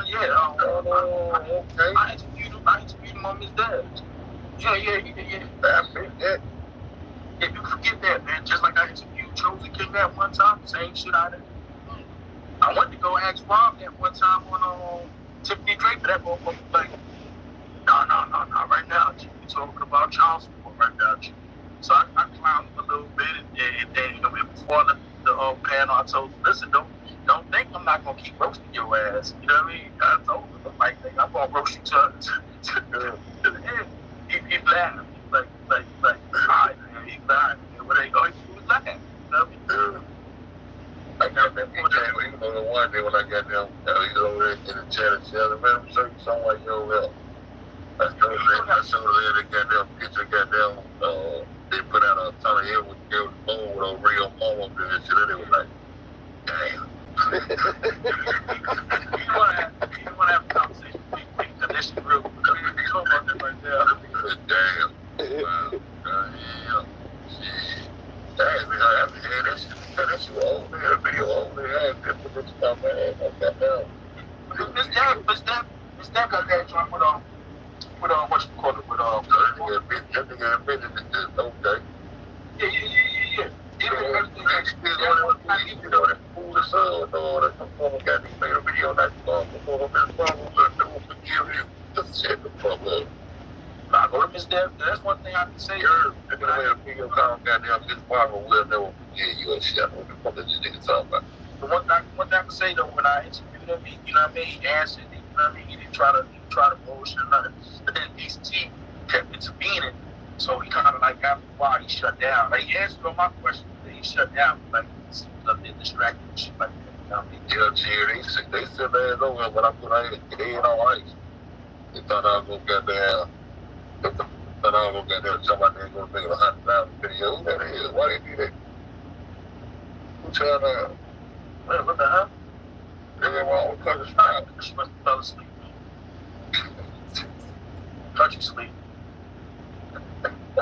Yeah. Okay. I interviewed him on his dad. Yeah. I missed that. Yeah, you forget that, man. Just like I interviewed Chosen King that one time, same shit I did. I went to go ask Rob that one time on Tiffany Draper. That motherfucker was like, no, right now, G, we talking about child support right now, G. So I clowned him a little bit, and then before the panel, I told him, listen, don't think I'm not gonna keep roasting your ass. You know what I mean? I told him, like, I'm gonna roast you to the end. He laughed. Like, all right, man. He lied. What ain't going to do is laugh. You know what I mean? I got that one day when I got them, he was over there in the chat and said, man, I'm certain somewhere you over there. I showed her the goddamn picture, they put out a ton of with the phone with a real phone up there and shit, and they was like, damn. You want to have a conversation with me, because that shit real. You know about that right there. Damn. Wow. Yeah. Damn, man, I have to hear that shit. That shit was over there, video over there. I had to put this stuff in. I got down. Miss Dab got that joint with what you call it, with that nigga admitted it, okay. Yeah. Everything that fool the son and all that. I'm gonna got these made a video on that before I'm in the problem. Let them forgive you. Just shit the fuck up. I go to Miss Dab That's one thing I can say. They're gonna have to figure out goddamn this barber will never forget you and shit. What the fuck is this nigga talking about? The one thing I can say though, when I interviewed him, you know what I mean, he answered, you know what I mean, he didn't try to bullshit or nothing. But then DCT kept intervening, so he kind of like after a while he shut down. Like he answered all my questions, but he shut down. Like he was up there distracted and shit like that. You know what I mean? Yeah, Jerry, they said they over when I put our head on ice. They thought I was gonna get there. They thought I was gonna get there. Somebody ain't gonna make a 100,000 video. Who that is? Why they do that? Who tell them? What the hell? They ain't wrong with country style. She must have fell asleep. Country sleep. I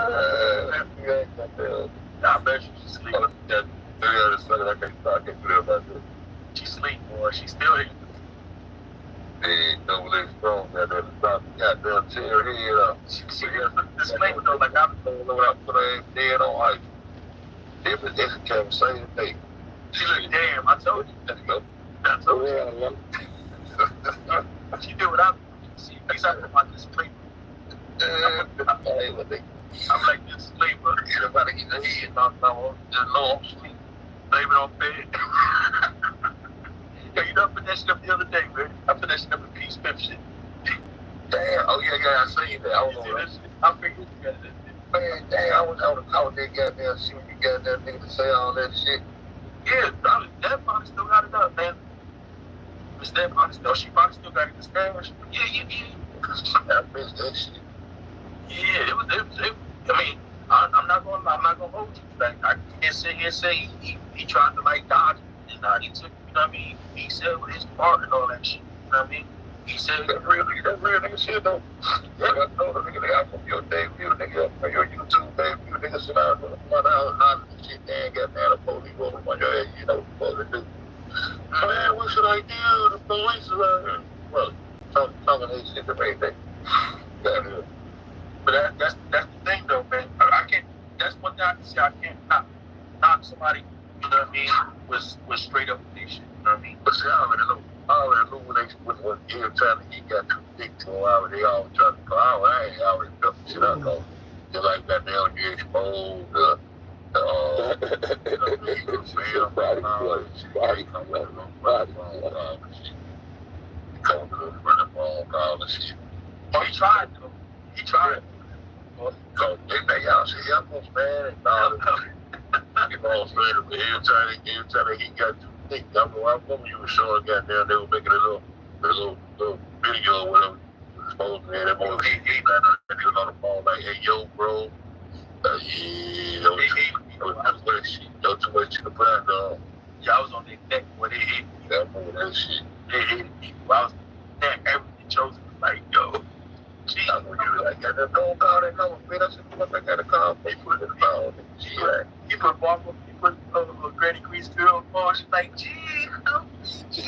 bet you she's sleep. That 300 seconds, I can't do about this. She sleep, boy. She still here. They don't really strong. Goddamn tear head up. She disclaimer though, like I don't know what I put her dead on ice. They came same day. she looked damn. I told you. There you go. I told you. She did what I see. He's out of my disclaimer. I'm like disclaimer. Everybody get their head knocked out. Just know I'm asleep. Blame it on Fed. Yo, you know I put that shit up the other day, man. I put that shit up in Peace Smith shit. Damn. Oh yeah, I seen that. I You was see on that that. shit? I figured you got that shit. Man, damn, I was there goddamn see when you got that nigga to say all that shit. Yeah, that probably still got it up, man. Miss that probably still, she probably still got it established. Yeah. I missed that shit. Yeah, it was I mean, I'm not gonna hold you. Like, I can't sit here and say he tried to like dodge it, and he took, you know what I mean? He said with his part and all that shit, you know what I mean? He said That real nigga shit though. I told the nigga they got from your debut, nigga, from your YouTube debut, nigga sit down and run out hollering and shit, and got mad at police rolling on your head, you know what you're supposed to do. Man, what should I do? The police are well, talking that shit to me, they But that's the thing though, man. I can't. That's one thing I can say. I can't knock somebody. You know what I mean? Was straight up with this shit. You know what I mean? But see, I already know when they was every time he got too thick to him, they always try to call. I ain't already felt the shit I know. Just like that now you exposed legal film and all that shit. He come with a running phone call and shit. He come with a running phone call and shit. Oh, he tried though. He tried. So they y'all should help us, man, and all that. You know what I'm saying? But every time he got too thick, I remember you were showing goddamn they were making a little video or whatever. Supposed to be that boy he was on the phone like, hey yo bro, yeah, don't too much you can put out dog. Yeah, I was on their neck when they hit me. That boy, that shit. They hit me. I was damn everything chosen was like, yo. Gee, I know you were like, got that phone call that number, man. I said, what I got a call, they put it in the phone. She like, he put Granny Grease girl on phone. She's like, gee, help me, gee.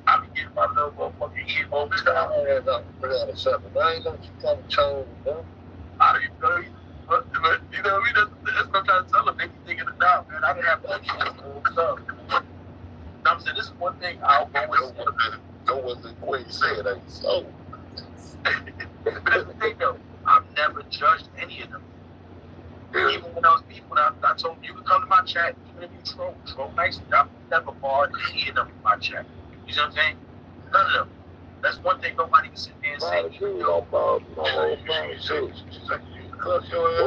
I be getting my little motherfucking ear over style. I ain't know you come chose, bro. I don't even know. But you know, that's what I'm trying to tell them. They be thinking it down, man. I didn't have that stuff. I'm saying this is one thing I always say. Go with the way you say it, ain't so. But that's the thing, though. I've never judged any of them. Even when I was people, I told them, you can come to my chat, even if you troll nicely. I've never barred any of them in my chat. You know what I'm saying? None of them. That's one thing nobody can sit there and say. She's like, you cuss your ass.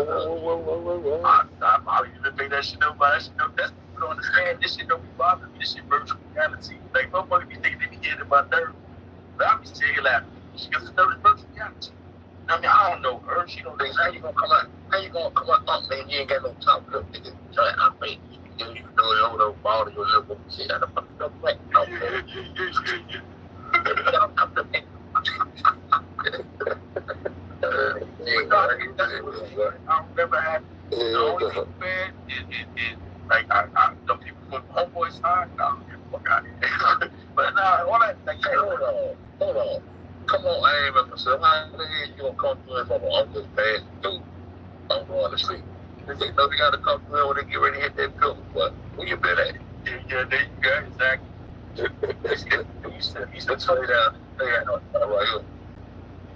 I'm out here to think that shit don't bother. That's people don't understand. This shit don't be bothering me. This shit virtual reality. Like, motherfuckers be thinking they be getting my nerves. But I be still laughing. Because it's virtual reality. I mean, I don't know her. She don't know. How you gonna come out, man? You ain't got no top little nigga. I mean, you do it over the ball of your little shit. I don't know what. I remember having the only thing bad is like the come on, I ain't with myself. How the hell you gonna come through if I'm just bad dude? I'm going to sleep. They know they gotta come through when they get ready to hit that pillow, but where you been at? Yeah, there you go, exactly. You said turn it down. They had no right here.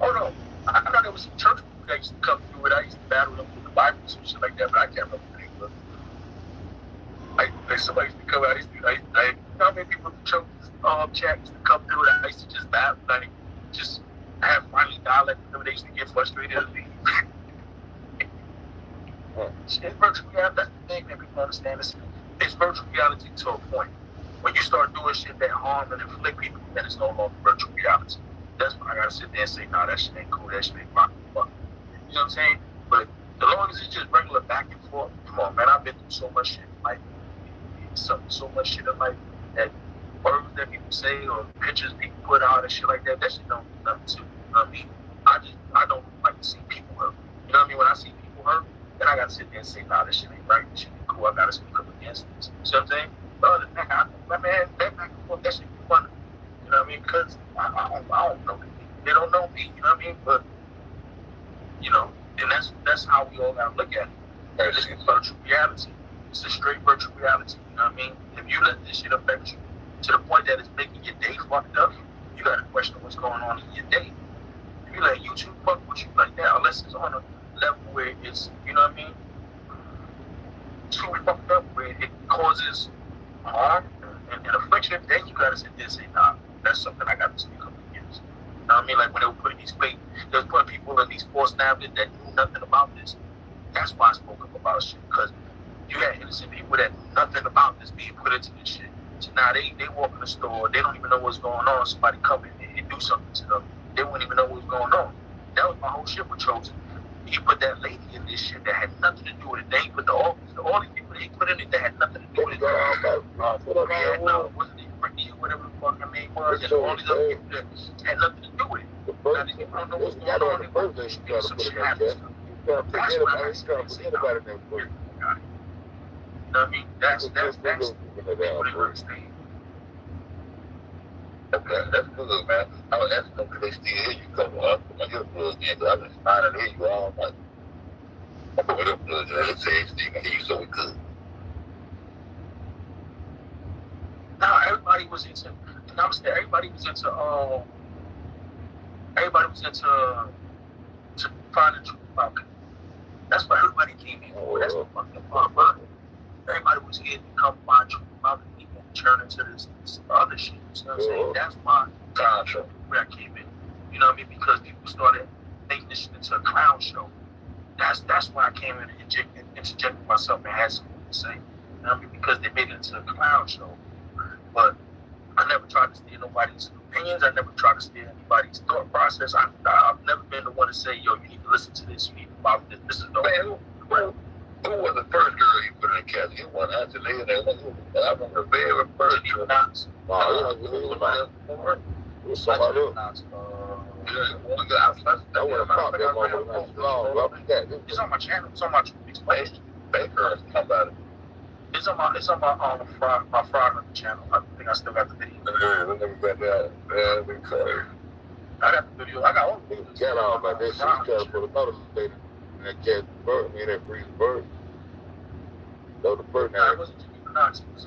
Oh no, I know there was some church people that used to come through it. I used to battle them with the Bible and some shit like that, but I can't remember the name of it. Like somebody used to come out, you know how many people from church chat used to come through it? I used to just battle, like, just have friendly dialect with them. They used to get frustrated at me. It's virtual reality. That's the thing that people understand. It's virtual reality to a point. When you start doing shit that harm and inflict people, then it's no longer virtual reality. That's when I gotta sit there and say, nah, that shit ain't cool, that shit ain't rock. You know what I'm saying? But as long as it's just regular back and forth, come on, man, I've been through so much shit in life. So much shit in life that words that people say or pictures people put out and shit like that, that shit don't do nothing to me. You know what I mean? I don't like to see people hurt. You know what I mean? When I see people hurt, then I gotta sit there and say, nah, this shit ain't right, this shit ain't cool, I gotta speak up against this. You know what I'm saying? But other than that, that back and forth, that shit be fun. You know what I mean? Because I don't know people. They don't know me, you know what I mean? But, you know, and that's how we all gotta look at it. It's virtual reality. It's a straight virtual reality, you know what I mean? If you let this shit affect you to the point that it's making your day fucked up, you gotta question what's going on in your day. If you let YouTube fuck with you like that, unless it's on a level where it's, you know what I mean, too fucked up where it causes harm and affliction, then you gotta sit there and say, nah, that's something I gotta speak up against. You know what I mean? Like when they were putting they were putting people in these forced nabbing that knew nothing about this. That's why I spoke up about shit, because you had innocent people that knew nothing about this being put into this shit. So now they walk in the store, they don't even know what's going on. Somebody come in and do something to them. They wouldn't even know what's going on. That was my whole shit with Chosen. He put that lady in this shit that had nothing to do with it. They put all these people he put in it that had nothing to do with it. Wasn't it Ricky or whatever the fuck her name was? And all these other people that had nothing to do with it. Now these people don't know what's going on. They want to do some shit happens. That's what I say. You know what I mean? That's people that understand. Okay, that's good, man. I was asking them, could they still hear you come up? I hear blood again, because I've been trying to hear you all night. I'm going to blood, and they say they still can hear you, so we good. Now everybody was into, and I was there. Everybody was into to find the truth about it. That's why everybody came in for. That's what fucked up, brother. Everybody was here to come find truth about it. People turn into this other shit. You know what I'm saying? That's why where I came in. You know what I mean? Because people started making this shit into a clown show. That's why I came in and interjected myself and had something to say. You know what I mean? Because they made it into a clown show. But I never tried to steal nobody's opinions. I never tried to steal anybody's thought process. I've never been the one to say, yo, you need to listen to this. You need to follow this. This is no. Man, who was the first girl you put in the casket? It wasn't Angelina. I remember the very first girl. It was somebody else. That wasn't pop. That was long. It's on my channel. It's on my explain. Baker, somebody. It's on my fraud channel. I think I still got the video. Yeah, we never got that. Yeah, we covered. I got the video. I got all the videos. Got all about that shit. Got to put another lady in that cat bird. I mean, that freeze bird. That was the bird now. It wasn't Killuminati. It was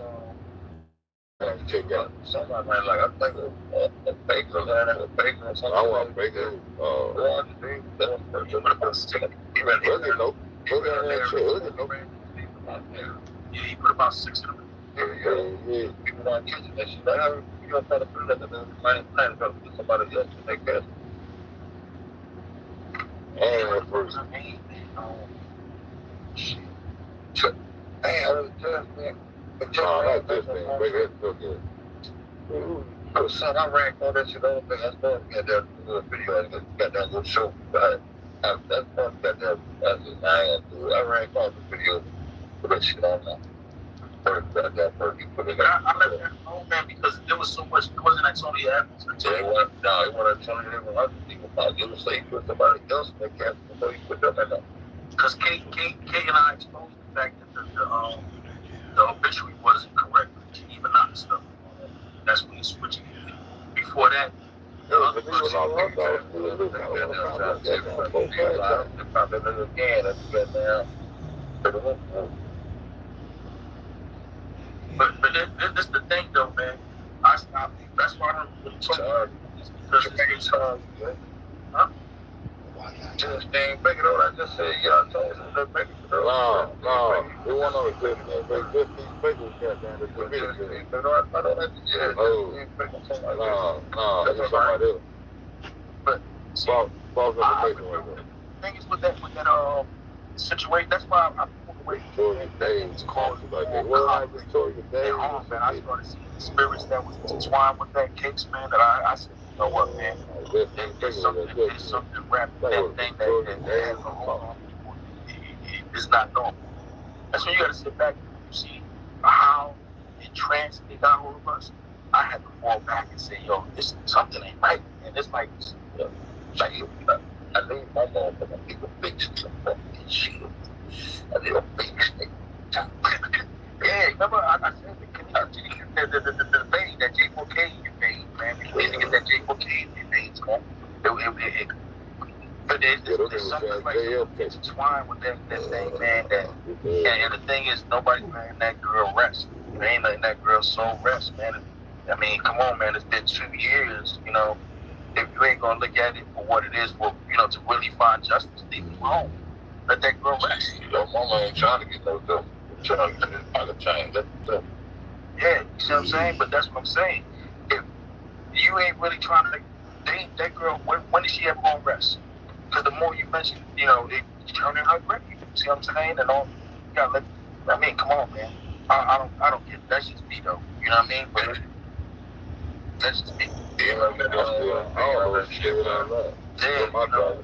check out. Somebody like, I think a baker, a baker or something. I want baker. Yeah, he put about 6 of them. Yeah. People not catching that shit. Like, you don't try to put it up and then plan to put somebody else to make that. And first. Shit. Hey, I was just, man. Not this thing. Baker, that's so good. Oh, son, I ranked all that shit over there. That's fun. Got that little video. I got that little show. That's fun. Got that. I ranked all the videos. Put that shit on now. I left that alone, man, because there was so much. It wasn't like Tony Evans. It wasn't Tony Evans. I didn't think about it. So he put somebody else in that cast before he put them in there. Because K and I exposed the fact that the obituary wasn't correct. Even not stuff. That's when he switched. Before that, But this the thing though, man. I stopped. That's why I don't really talk. It's because it's hard. Huh? Just ain't make it all. I just said, yeah, I told him to make it all. No, we want to clip that. But just these people got down to the video. I don't have to, yeah. No, that's somebody else. But see, the thing is with that situation, that's why I pulled away from It's called like that. Well, I just told you that. Man, I started seeing the spirits that was intertwined with that case, man, that I said, you know what, man, there's something wrapped in that thing that has a hold on people. It's not normal. That's when you got to sit back and you see how entranced they got all of us. I had to fall back and say, yo, this something ain't right, man. It's like I need my mom to make a fix some fucking shit. I need a fix it. Yeah, remember I said the debate that J4K you made, man. We need to get that J4K debate, man. But there's something like intertwined with that thing, man. And the thing is, nobody's letting that girl rest. They ain't letting that girl's soul rest, man. I mean, come on, man. It's been 2 years, you know. If you ain't gonna look at it for what it is, well, you know, to really find justice, leave it alone. Let that girl rest. Your mama ain't trying to get no dope. Trying to get it out of chain. Yeah, you see what I'm saying? But that's what I'm saying. If you ain't really trying to, that girl, when is she ever gonna rest? Because the more you mention, you know, it's turning her grip. You see what I'm saying? And all, you gotta let. I mean, come on, man. I don't get it. That's just me, though. You know what I mean? But that's just me. Yeah, I don't know shit without that. Yeah, my brother.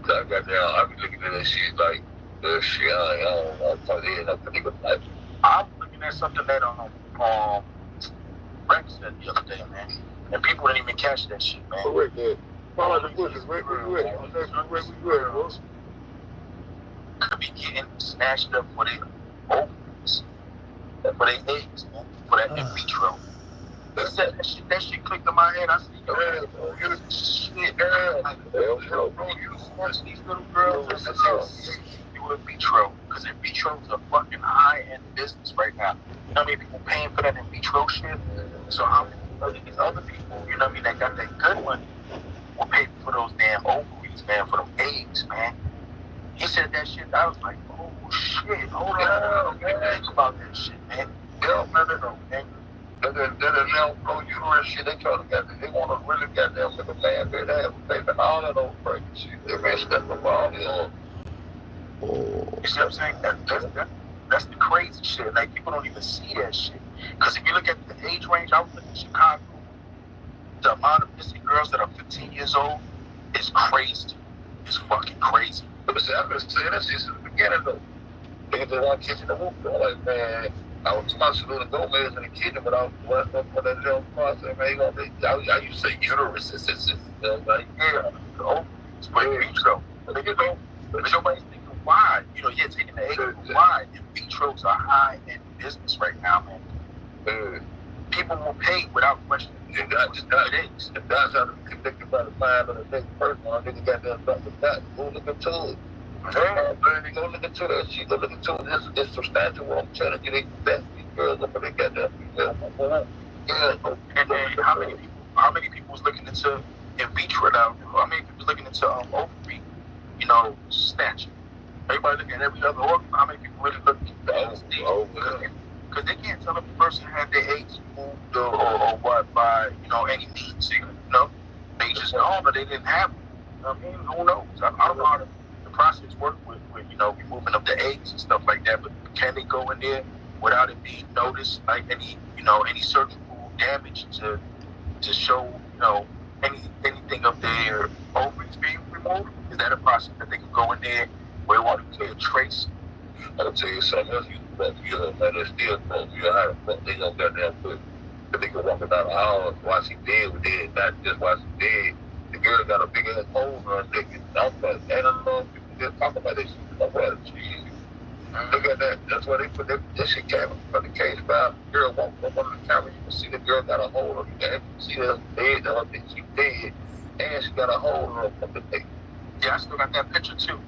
I got down. I be looking at that shit like, shit, I don't know. I thought they had nothing to like. I'm looking at something that Rex said the other day, man. And people didn't even catch that shit, man. But Rick, follow the bushes. Rick, where you at? Bro? Could be getting snatched up for their ovaries, for their eggs, man, for that in vitro. That shit clicked in my head. I said, yo, you shit, man. Bro, you snatch these little girls you in vitro. Because in vitro is a fucking high-end business right now. You know what I mean? People paying for that in vitro shit. So how many these other people, you know what I mean, that got that good money, will pay for those damn ovaries, man, for them eggs, man. He said that shit. I was like, oh shit, hold on, man. Think about that shit, man. No, man. That now blow uterus shit. They try to get they want to really get them with the man. They have baby all of those crazy shit. They messed up the body on. You see what I'm saying? That's the crazy shit. Like people don't even see that shit. Because if you look at the age range, I was looking at Chicago. The amount of missing girls that are 15 years old is crazy. It's fucking crazy. But see, I've been saying that since the beginning though. Niggas just want kids in the whoop. I'm like, man, I was talking to little Gomez in the kitchen, but I was blessed up for that little process, man. I used to say uterus. It's like, yeah, the ovaries, but in vitro. But nobody's thinking why. You know, yeah, taking the egg, why? In vitros are high in business right now, man. People will pay without question. And that's how to be convicted by the mind of the next person. I nigga got that stuff with that. Go look into it. Go look into that shit. Go look into it. It's substantial. I'm telling you, they best these girls up and they got that. And how many people was looking into in vitro now? How many people was looking into ovary, you know, snatching? Everybody looking at every other organ. How many people really looking at these? Because they can't tell if the person had their eggs moved or what by, you know, any means. You know, they just know that they didn't have them. You know what I mean? Who knows? I don't know how the process works with, you know, removing of the eggs and stuff like that. But can they go in there without it being noticed, like any surgical damage to show, you know, anything of their ovaries being removed? Is that a process that they can go in there where they want to clear a trace? I'll tell you something else. You know, man, it's still close. You know how the fuck they gonna get that foot. The nigga walking down the aisle while she dead with it, not just while she dead. The girl got a big ass hole in her dick. I'm like, and I don't know if people just talk about this shit. I'm like, geez. Look at that. That's why they put that shit came from the cage file. Girl walked up on the camera. You can see the girl got a hold of. You can see the dead. Her bitch, she dead, and she got a hold of her fucking neck. Yeah, I still got that picture too.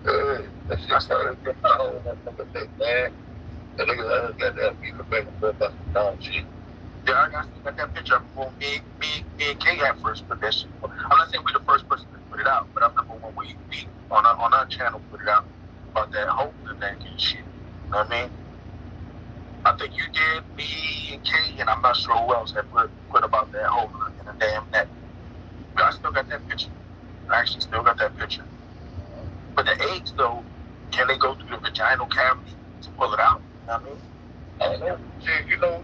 That shit started getting a hold of her fucking neck, man. The nigga got that beef back and forth about some dumb shit. Yeah, I still got that picture before me and Kay had first put that shit. I'm not saying we the first person to put it out, but I remember when we on our channel put it out about that hole in the neck and shit. You know what I mean? I think you did, me and Kay, and I'm not sure who else had put about that hole in the damn neck. But I still got that picture. I actually still got that picture. But the eggs, though, can they go through the vaginal cavity to pull it out? You know what I mean? I don't know. Shit, you know,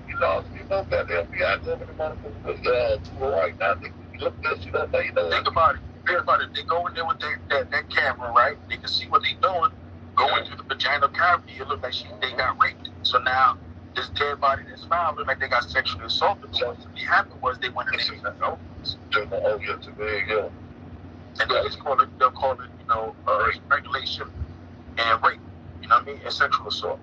that the FBI government motherfuckers right now. They look that shit up, you know. Think about it. They go in there with that camera, right? They can see what they're doing. Going through the vaginal cavity, it looked like they got raped. So now, this dead body that's found looked like they got sexually assaulted. So what happened was they went in there and said, oh, yeah, today, yeah. and they'll call it, you know, regulation and rape. You know what I mean? And sexual assault.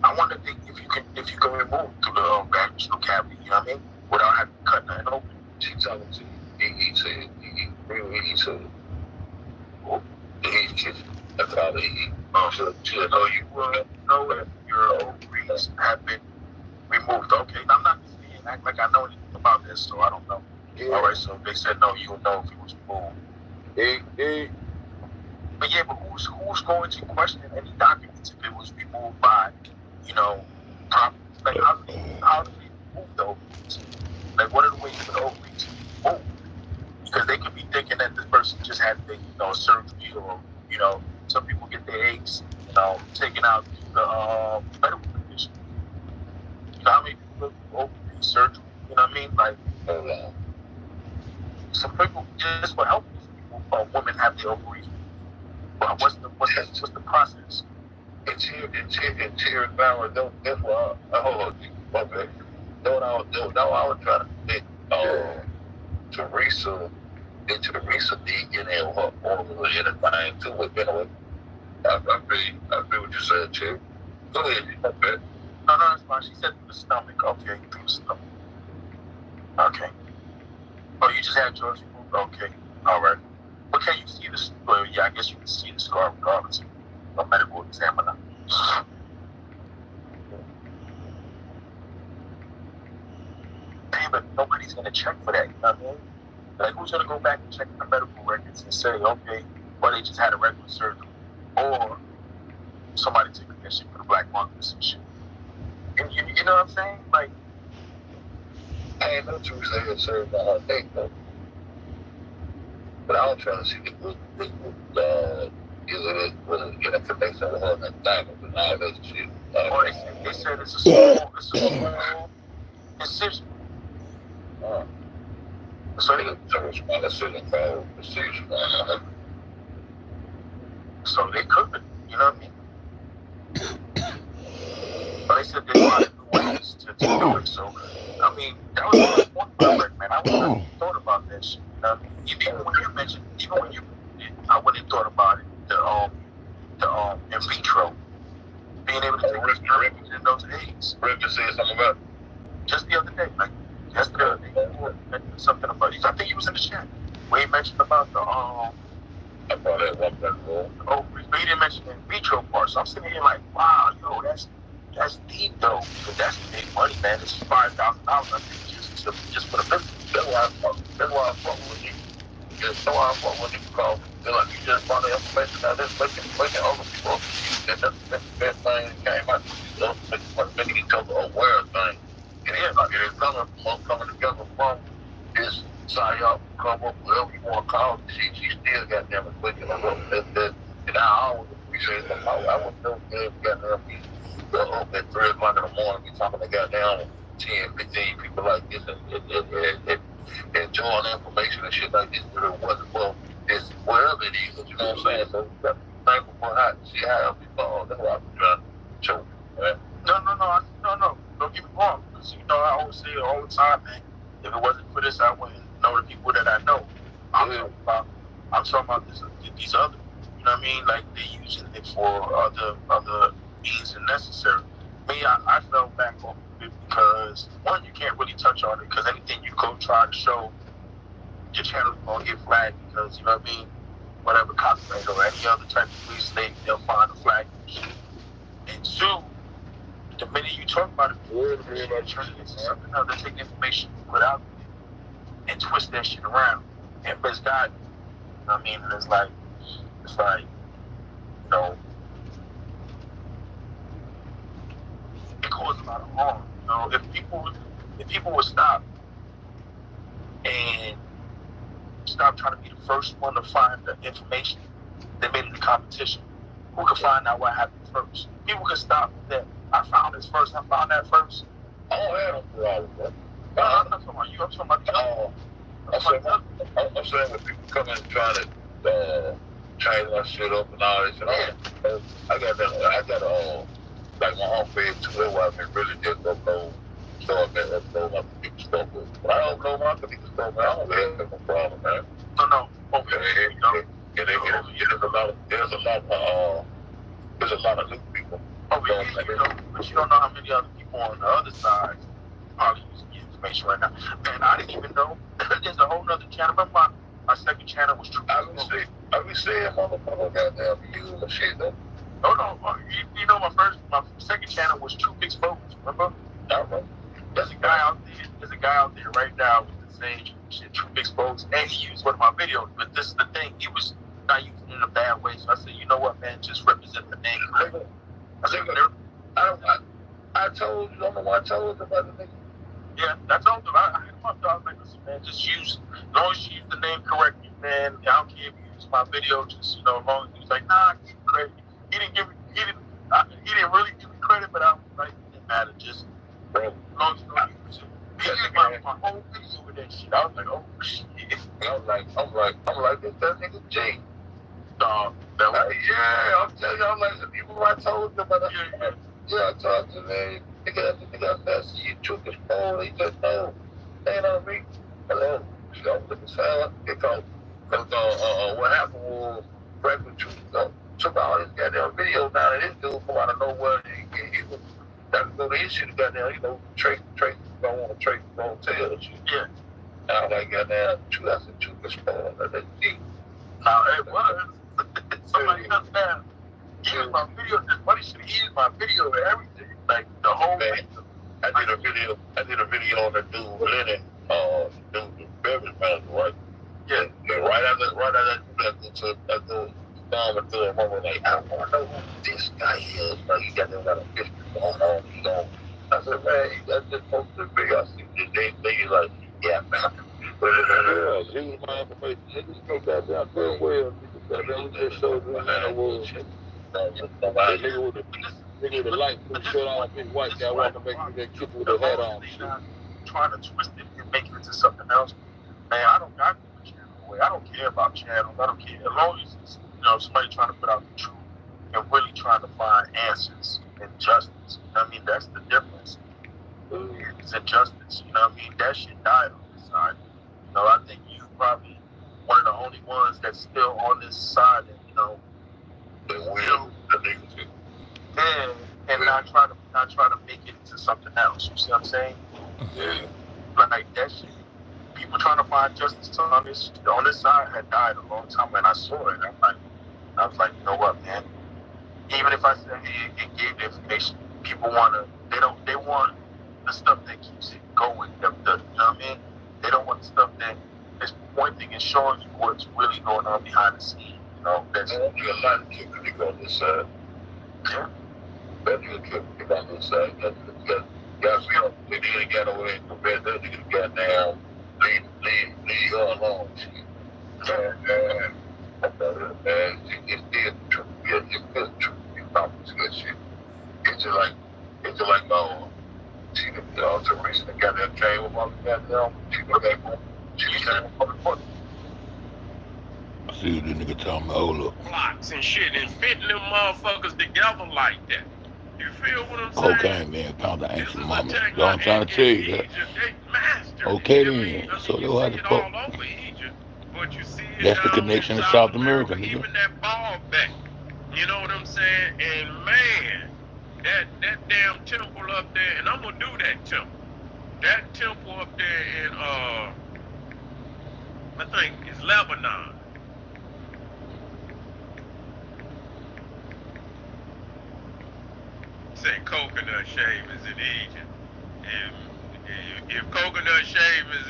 I wonder if you can remove through the vaginal cavity, you know what I mean, without having to cut nothing open. She talking to you. He said, that's how they eat. So know if your ovaries have been removed. Okay, now I'm not saying act like I know anything about this, so I don't know. Yeah. All right, so they said no, you will know if it was removed. But yeah, but who's going to question any documents if it was removed by, you know, proper? Like how do they remove the ovaries? Like what are the ways for the ovaries to move? Because they could be thinking that this person just had the, you know, surgery, or, you know, some people get their eggs, you know, taken out through the medical condition. You know how many people go ovary surgery? You know what I mean? Like, some people just for help people, women have their ovaries. But what's the process? It's here in Bauer. That's why okay. No, I was trying to fit Teresa DNA or her formula or anything to it. Anyway, I feel what you said, Chief. Go ahead, okay. No, that's fine. She said through the stomach. Okay, through the stomach. Okay. Oh, you just had yours removed? Okay. All right. But can you see the? Well, yeah, I guess you can see the scar regardless of a medical examiner. Damn, but nobody's gonna check for that. You know what I mean? Like, who's gonna go back and check the medical records and say, okay, well, they just had a regular surgery, or somebody took that shit for the black markets and shit. And you know what I'm saying? Like, I ain't no true saying served by her neck though. But I was trying to see was it get a connection with her and that and all that shit. They said it's a small incision. So they could, you know what I mean? But they said they wanted new ways to do it. So, I mean, that was one point, man. I wouldn't have thought about that shit. You know what I mean? Even when you mentioned, I wouldn't have thought about it. The in vitro, being able to take this directly in those eggs. Brenda said something about just the other day, like yesterday, mentioned something about it. I think he was in the chat where he mentioned about the about that one ovaries, but he didn't mention the in vitro part. So I'm sitting here like, wow, yo, that's deep though, because that's big money, man. It's $5,000, I think, just for the business. That's why I fuck with you. That's why I fuck with you, because like you just found the information out there, making other people that's the best thing that came out. Making each other aware of things. And it's coming together from this psyop, come up, whatever you want to call it. She still got them waking up. And I always appreciate it. I would never be able to get them up at 3 o'clock in the morning, be talking to goddamn 10, 15 people like this and enjoying information and shit like this, but it wasn't for this, wherever it is, you know what I'm saying? So, thankful for how she had people. That's what I'm trying to show you, man. No. Don't get me wrong. Because, you know, I always say it all the time, man. If it wasn't for this, I wouldn't know the people that I know. I'm talking about these other, you know what I mean? Like they using it for other means and necessary. Me, I fell back off of it because one, you can't really touch on it because anything you go try to show, your channel's gonna get flagged because you know what I mean. Whatever copyright or any other type of police they'll find a flag. And two, the minute you talk about it, they're turning it into something else. They take the information you put out there and twist that shit around and misguide it. You know what I mean? And it's like, you know, it causes a lot of harm. You know, if people would stop and stop trying to be the first one to find the information that made it a competition, who can find out what happened first? People can stop that. I found this first. I found that first. I don't have no problem, bro. No, I'm not talking about you. I'm talking about the other. I'm saying when people come in trying to change my shit up and all this and all, I got like my home page too. That's why I've been really just upload stuff and upload my people stuff. But I don't know my people stuff, man. I don't have no problem, man. No. Okay. There's a lot of new people. Oh, but you don't know how many other people on the other side probably using your information right now. And I didn't even know there's a whole nother channel. Remember my second channel was True. I be saying motherfucker goddamn views and shit though. No. You know my second channel was True Big Exposed, remember? I remember. There's a guy out there right now with the same shit, True Big Exposed, and he used one of my videos. But this is the thing, he was not using it in a bad way. So I said, you know what, man, just represent the name correctly. I told you, I don't know why I told you about the nigga. Yeah, I told him. I hit him up, dog. Like, listen, man, just use, as long as you use the name correctly, man. I don't care if you use my video, just, you know, as long as he's like, nah, give me credit. He didn't really give me credit, but I was like, it didn't matter. Just, as long as you don't use it. He used my whole video with that shit. I was like, oh, shit. I'm like, this that nigga G. Dog. Yeah, I'm telling you, I'm like, the people I told you about that. Yeah, I talked to them. Nigga, message you took his phone. He just know. They know me. Hello. She don't look aside. Because what happened was, Franklin took all his goddamn videos down, and this dude from out of nowhere, he was, that was the issue, goddamn, you know, Trace, don't want to Trace, don't tell the shit. Yeah. And I was like, goddamn, I said, took his phone. I said, gee. Now, it was. Somebody else down. He was my video. This buddy should have used my video and everything. Like the whole thing. I did a video on the dude Lennon, the beverage manager, right? Yeah. Right after that, I was like, I want to know who this guy is. Like, he got a business going on. You know. I said, man, I just posted the video. I see they like, yeah, man. Yeah, he was my information. Niggas know goddamn good well. Goddamn, we just showed them how it was. Nigga with the light blue shirt on, big white guy wanted to make me that kid with a hat on. Trying to twist it and make it into something else. Man, I don't got the channel away. I don't care about channels. I don't care. As long as it's, you know, somebody trying to put out the truth and really trying to find answers and justice. You know what I mean? That's the difference. It's injustice. You know what I mean? That shit died on this side. You know, I think you probably one of the only ones that's still on this side and, you know, and not try to make it into something else. You see what I'm saying? Yeah. Like that shit. People trying to find justice on this side had died a long time when I saw it. I was like, you know what, man? Even if I said it gave the information, people they want the stuff that keeps it going. You know what I mean? They don't want the stuff that is pointing and showing you what's really going on behind the scenes. You know, that's a lot of people on this side. Yeah. That nigga killed people on this side. They didn't get over there and prevent that nigga goddamn leave her alone. And it's still true. It's good true. It's not good shit. It's just like see the Teresa that got that came with all the goddamn she came home. She came home. I see what this nigga talking about. Hold up. Blocks and shit and fitting them motherfuckers together like that. You feel what I'm saying? Cocaine being found to ancient moment. You know what I'm trying to tell you that. Okay then. So they'll have to all over Egypt, but but you see it That's the down in connection to South South America, America, nigga. even that ball back. You know what I'm saying? And man, that damn temple up there, and I'm gonna do that temple. That temple up there in I think it's Lebanon. Say coconut shavings in Egypt. If coconut shavings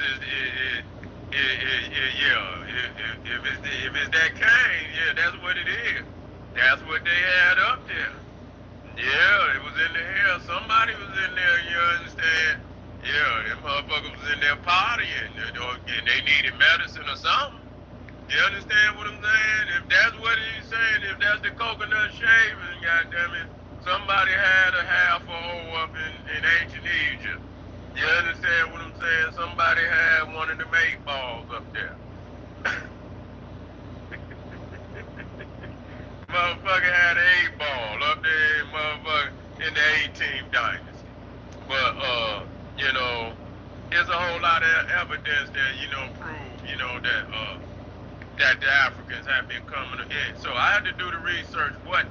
if it's that cane, yeah, that's what it is. That's what they had up there. Yeah, it was in the hair. Somebody was in there, you understand? Yeah, them motherfuckers was in there partying, and they needed medicine or something. You understand what I'm saying? If that's what he's saying, if that's the coconut shaving, goddammit, somebody had a half a hole up in ancient Egypt. You understand what I'm saying? Somebody had one of them 8 balls up there. Motherfucker had an 8 ball up there, motherfucker, in the 18th dynasty. But you know, there's a whole lot of evidence that, you know, prove, you know, that the Africans have been coming in. So I had to do the research what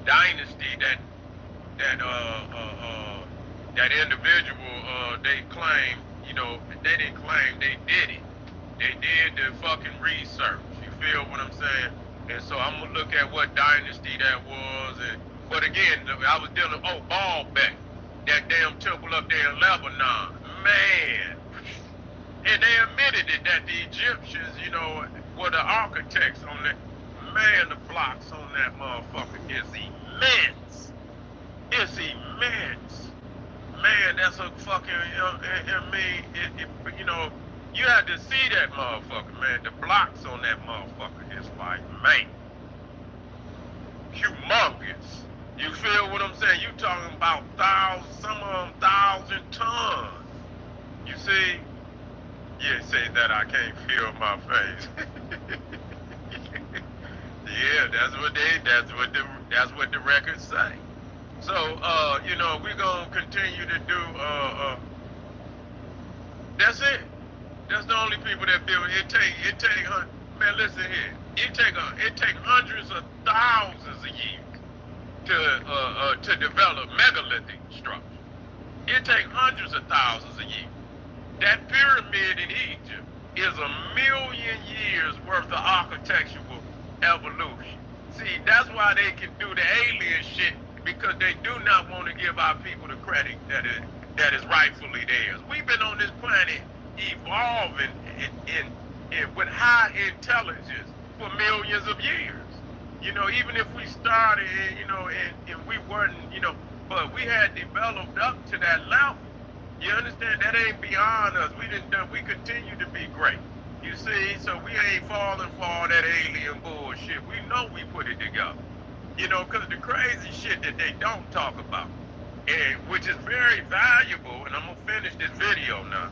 dynasty that individual they claim, you know, they didn't claim, they did it. They did the fucking research. You feel what I'm saying? And so I'm gonna look at what dynasty that was. But again, I was dealing, Baalbek, that damn temple up there in Lebanon, man. And they admitted it that the Egyptians, you know, were the architects on that. Man, the blocks on that motherfucker is immense. It's immense. Man, that's a fucking, you know, you had to see that motherfucker, man. The blocks on that motherfucker is like, man, humongous. You feel what I'm saying? You talking about some of them 1,000 tons. You see? Yeah, say that I can't feel my face. Yeah, that's what the records say. So, you know, we're gonna continue to do. That's it. That's the only people that build. It take. Man, listen here. It take hundreds of thousands of years to develop megalithic structure. It take hundreds of thousands of years. That pyramid in Egypt is 1,000,000 years worth of architectural evolution. See, that's why they can do the alien shit, because they do not want to give our people the credit that is rightfully theirs. We've been on this planet evolving with high intelligence for millions of years. You know, even if we started, you know, and we weren't, you know, but we had developed up to that level. You understand? That ain't beyond us. We continue to be great. You see? So we ain't falling for all that alien bullshit. We know we put it together. You know, because the crazy shit that they don't talk about, and which is very valuable, and I'm gonna finish this video now,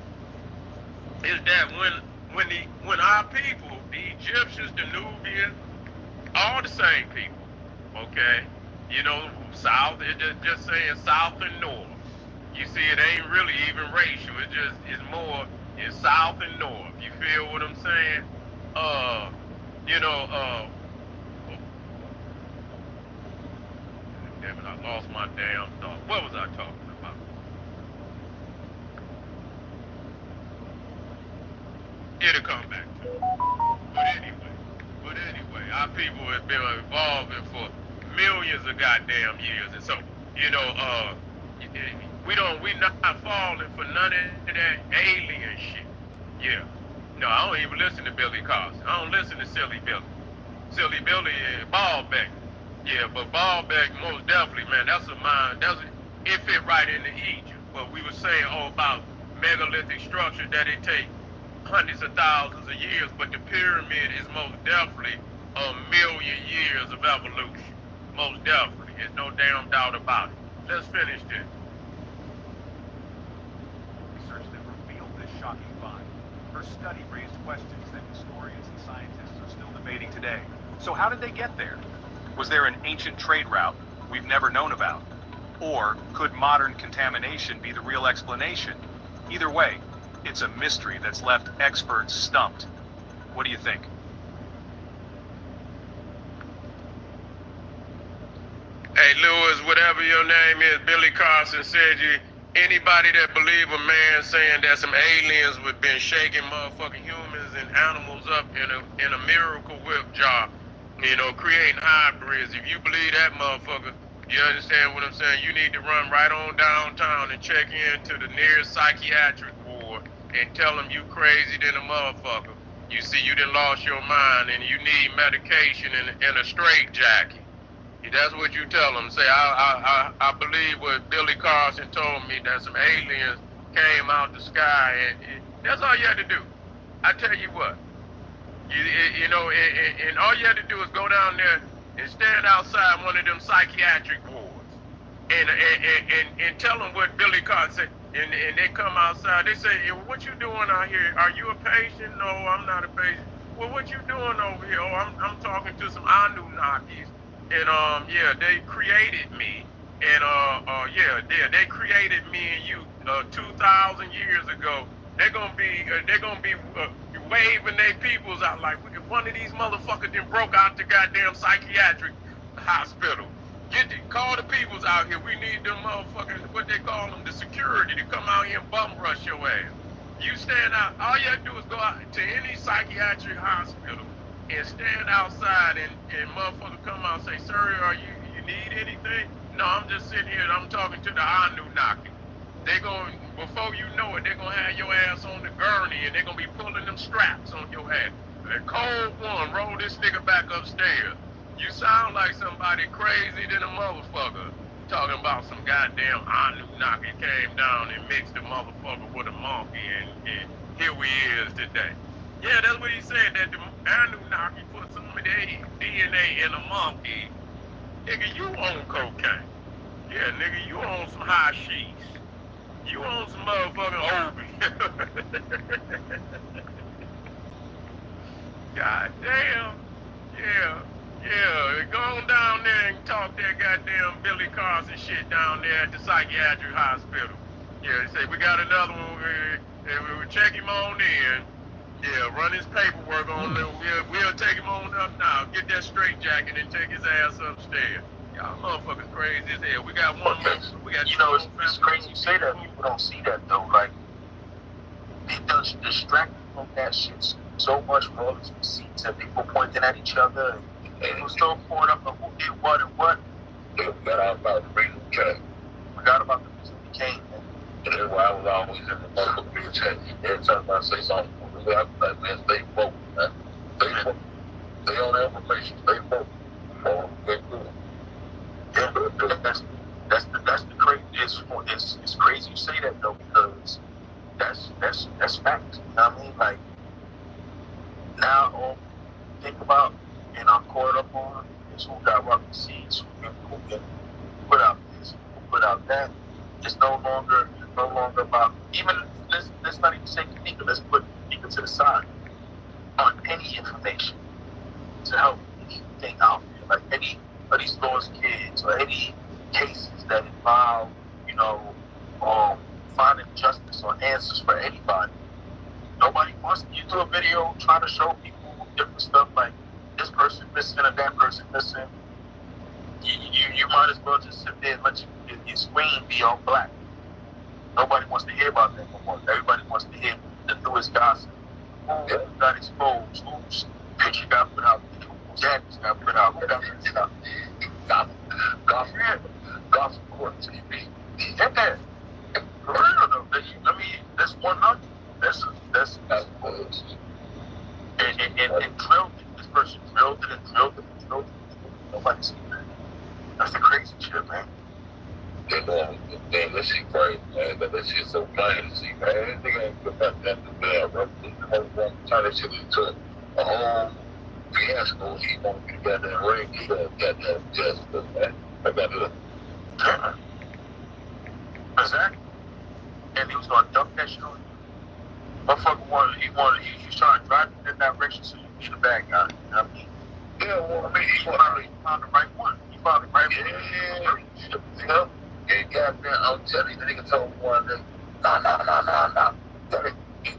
is that when our people, the Egyptians, the Nubians, all the same people, okay? You know, South, it's just saying South and North. You see, it ain't really even racial. It's more in South and North. You feel what I'm saying? You know, damn it, I lost my damn thought. What was I talking about? It'll come back to me. But anyway, our people have been evolving for millions of goddamn years. And so, you know, we not falling for none of that alien shit. Yeah. No, I don't even listen to Billy Carson. I don't listen to Silly Billy. Silly Billy and Baalbek. Yeah, but Baalbek most definitely, man, it fit right into Egypt. But we were saying about megalithic structure that it take hundreds of thousands of years, but the pyramid is most definitely 1,000,000 years of evolution. Most definitely. There's no damn doubt about it. Let's finish this. Research that revealed this shocking find. Her study raised questions that historians and scientists are still debating today. So how did they get there? Was there an ancient trade route we've never known about? Or could modern contamination be the real explanation? Either way, It's a mystery that's left experts stumped. What do you think? Hey, Lewis, whatever your name is, Billy Carson said anybody that believe a man saying that some aliens have been shaking motherfucking humans and animals up in a miracle whip jar, creating hybrids. If you believe that motherfucker, you understand what I'm saying? You need to run right on downtown and check into the nearest psychiatric ward and tell them you crazy than a motherfucker. You see, you done lost your mind and you need medication and a straitjacket. That's what you tell them. Say, I believe what Billy Carson told me, that some aliens came out the sky, and that's all you had to do. I tell you what, and all you had to do is go down there and stand outside one of them psychiatric wards, and tell them what Billy Carson said, and they come outside. They say, what you doing out here? Are you a patient? No, I'm not a patient. Well, what you doing over here? Oh, I'm talking to some Anunnakis. And they created me, and they created me and you 2,000 years ago. They're gonna be waving their peoples out like one of these motherfuckers then broke out the goddamn psychiatric hospital. Call the peoples out here. We need them motherfuckers, what they call them, the security, to come out here and bum rush your ass. You stand out. All you have to do is go out to any psychiatric hospital and stand outside and motherfucker come out and say, sir, you need anything? No, I'm just sitting here and I'm talking to the Anunnaki. They going, before you know it, they're gonna have your ass on the gurney and they're gonna be pulling them straps on your ass. A cold one, roll this nigga back upstairs. You sound like somebody crazy than a motherfucker. Talking about some goddamn Anunnaki came down and mixed the motherfucker with a monkey and here we is today. Yeah, that's what he said, that the Anunnaki put some of their DNA in a monkey. Nigga, you on cocaine. Yeah, nigga, you on some hashish. You on some motherfucking opium. God damn. Yeah. Go on down there and talk that goddamn Billy Carson shit down there at the psychiatric hospital. Yeah, they say, we got another one. We'll check him on in. Yeah, run his paperwork on there. We'll take him on up now. Get that straitjacket and take his ass upstairs. Y'all motherfuckers crazy as hell. We got one more. We got it's crazy you say that. People don't see that though. Like, it does distract from that shit so much for all these receipts and people pointing at each other and people so caught up on who did what and what. They forgot about the reason we came. Forgot about the reason we came. And that's why I was always in the motherfucking being chat. Every time I say something, I'm like, man, stay focused, man. Stay focused. Stay on the information. Stay focused. That's the crazy. It's crazy you say that though, because that's fact. You know what I mean? Like, now think about and I'm caught up on is who got what receipts, who can put out this, who put out that. It's no longer about, even let's not even say Kanika, let's put Kanika to the side on any information to help anything out there, like any of these lost kids or any cases that involve, finding justice or answers for anybody. Nobody wants you do a video trying to show people different stuff like this person missing or that person missing. You might as well just sit there and let your screen be all black. Nobody wants to hear about that no more. Everybody wants to hear the newest gossip. Who got exposed? Whose picture got put out? Whose address got put out? Gossip Court TV. Yeah. For real though. I mean, that's 100. That's and drilled it. This person drilled it and drilled it and drilled it. Nobody seen that. That's the crazy shit, man. And then that shit crazy, man. That shit so plain to see, man. Nigga ain't put that to bed, bro. Turn that shit into a whole fiasco. He won't be goddamn ring. He got goddamn justice, man. I got it. Exactly. And he was gonna dump that shit on you. Motherfucker he was trying to drive you in that direction so you can be the bad guy. You know what I mean? Yeah, well, I mean, he found the right one. He found the right one. Yeah. And goddamn, I'm telling you, the nigga told me one day, no.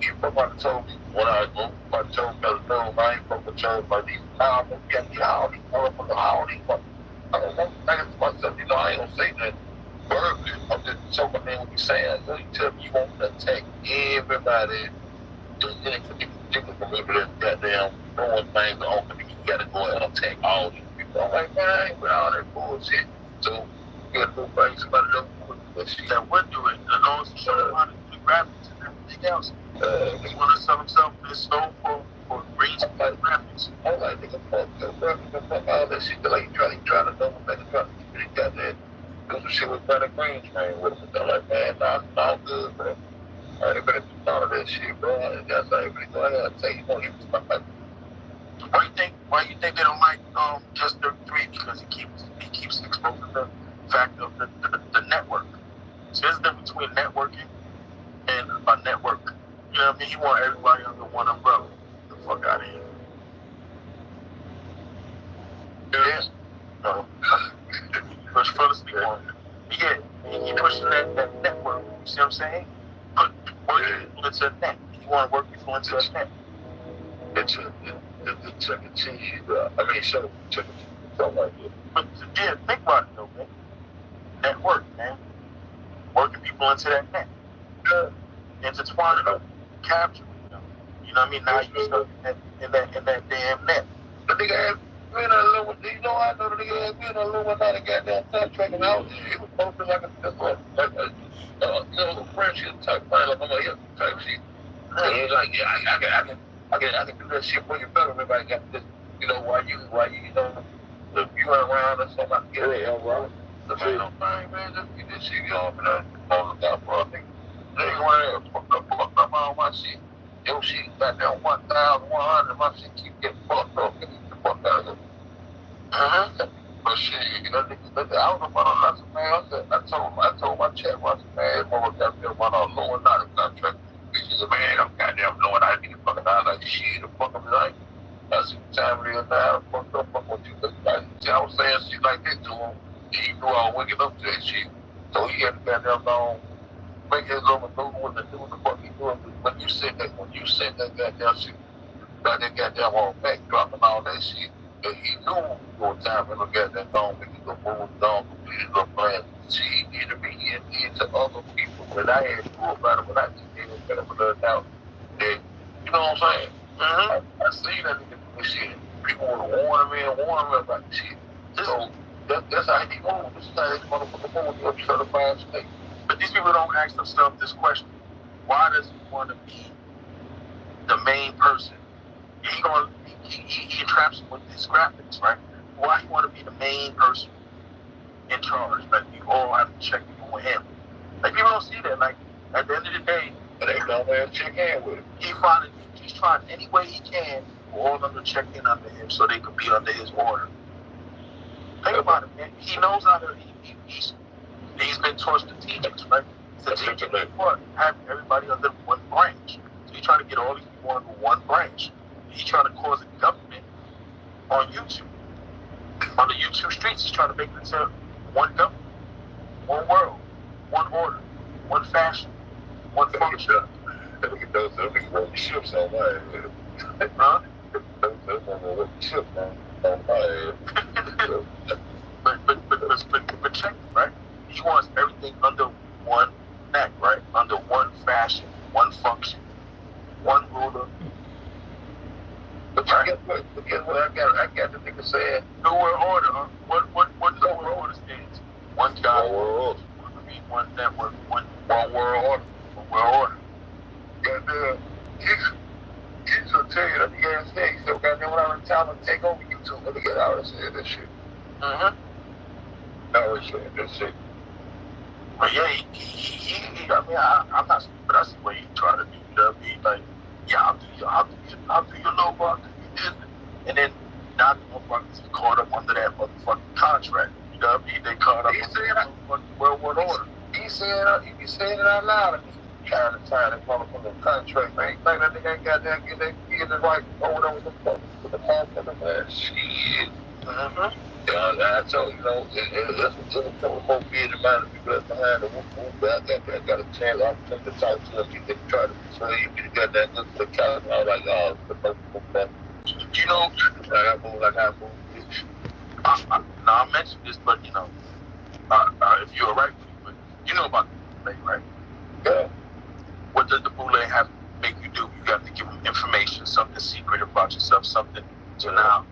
You fucking told me when I go, I told me the other I ain't fucking told by these albums, get all these motherfuckers, all these fucking. I don't know, I think to myself, I ain't gonna say that verbally. I'm just choking in what you're saying. So you tell me you want to attack everybody, do anything particular for people that goddamn doing things on the you gotta go and attack all these people. I'm like, man, I ain't with all that bullshit. So you gotta go find somebody else that would do it. And also show them how to do the graphics and everything else. He want to sell himself this soul for green graphics. I was like, nigga, fuck your graphics, fuck all that shit. Like, he trying to double back and try to get it got that. Do some shit with better green screen with him. I'm like, man, nah, it's all good, bro. All right, better do none of that shit, bro. And that's like, really go ahead and take you on stuff like that. Why you think they don't like just the 3? Because he keeps exposing the fact of the network. So there's a difference between networking and a network. You know what I mean? He want everybody under one umbrella. Get the fuck out of here. Yeah. No. Push for the speak on. Yeah. He pushing that network. You see what I'm saying? Put working people into a net. You want to work people into a net. It's a continue. I mean, so something like that. But yeah, think about it though, man. Network, man. Working people into that net. Intertwining them, capturing them. You know what I mean? Now you're stuck in that damn net. The nigga had me in a little, you know, I know the nigga had me in a Illuminati goddamn contract, and I was, he was posted like a friendship type thing, like I'm a hip type shit. And he's like, yeah, I can do that shit for you better. Everybody got this, you know, why you know, if you ain't around or something, I can get it, right? The man, just get this shit off and all the time, bro. They went fucked up all my shit. Your shit got down 1,100. My shit keep getting fucked up. Get the fuck out of here. But shit, I don't know about nothing, man. I told my chat, man, mama got them on a lower night contract. Bitches, man, I'm goddamn knowing I get the fucking out of shit. The fuck I'm like. That's the time it is now. Fucked up, fuck what you look like. See, I was saying shit like that to him. He knew I was waking up to that shit. So he had to goddamn long. Make his little maneuver with the fuck he doing. When you said that goddamn shit, got that goddamn on back dropping all that shit, and he knew for a time when the goddamn gone, make his little move down, his little plan. See, he needed to be into other people. When I had to do about it, when I just gave him better for the doubt, that, you know what I'm saying? I seen that nigga do this shit. People would warn him about this shit. So that's how he moves. This is how this motherfucker moves. You're certified state. But these people don't ask themselves this question. Why does he want to be the main person? He traps with his graphics, right? Why he want to be the main person in charge? Like, you all have to check in with him. Like, people don't see that. Like, at the end of the day, they don't have to check in with him. He's trying any way he can for all of them to check in under him so they could be under his order. Think about it, man. He knows how to. He's been taught strategics, right? Strategic is what? Have everybody under one branch. So he's trying to get all these people under one branch. He's trying to cause a government on YouTube. On the YouTube streets, he's trying to make it into one government, one world, one order, one fashion, one function. Look at those running ships on my head. Huh? Those running ships on my head. But check it, right? He wants everything under one neck, right? Under one fashion, one function, one ruler. But guess what? I got the nigga saying, New World Order, huh? What New World Order stands? One God, one network, one world order. One world order. Goddamn, Jesus will tell you that the gas thing. So goddamn, when I was telling him to take over YouTube, let me get out and say this shit. I always say this shit. But yeah, I mean, I'm not stupid. I see what he trying to do. You know what I mean? Like, yeah, I'll do your logo, I'll do your business. And then now the motherfuckers get caught up under that motherfucking contract. You know what I mean? They caught up under the World War Order. He be saying it out loud and he trying to sign that motherfucking contract. Man, you think that nigga ain't got that get the right over there with the motherfucker, man? Shit. I told you, it's a more big amount of people that's behind the whoop, but I got a chance, opportunity to talk to them. They try to persuade me to get that good to the couch. I was like, oh, You know, like I move. now I mentioned this, but if you're right, but you know about the boule, right? Yeah. What does the boule have to make you do? You got to give them information, something secret about yourself, something. So now,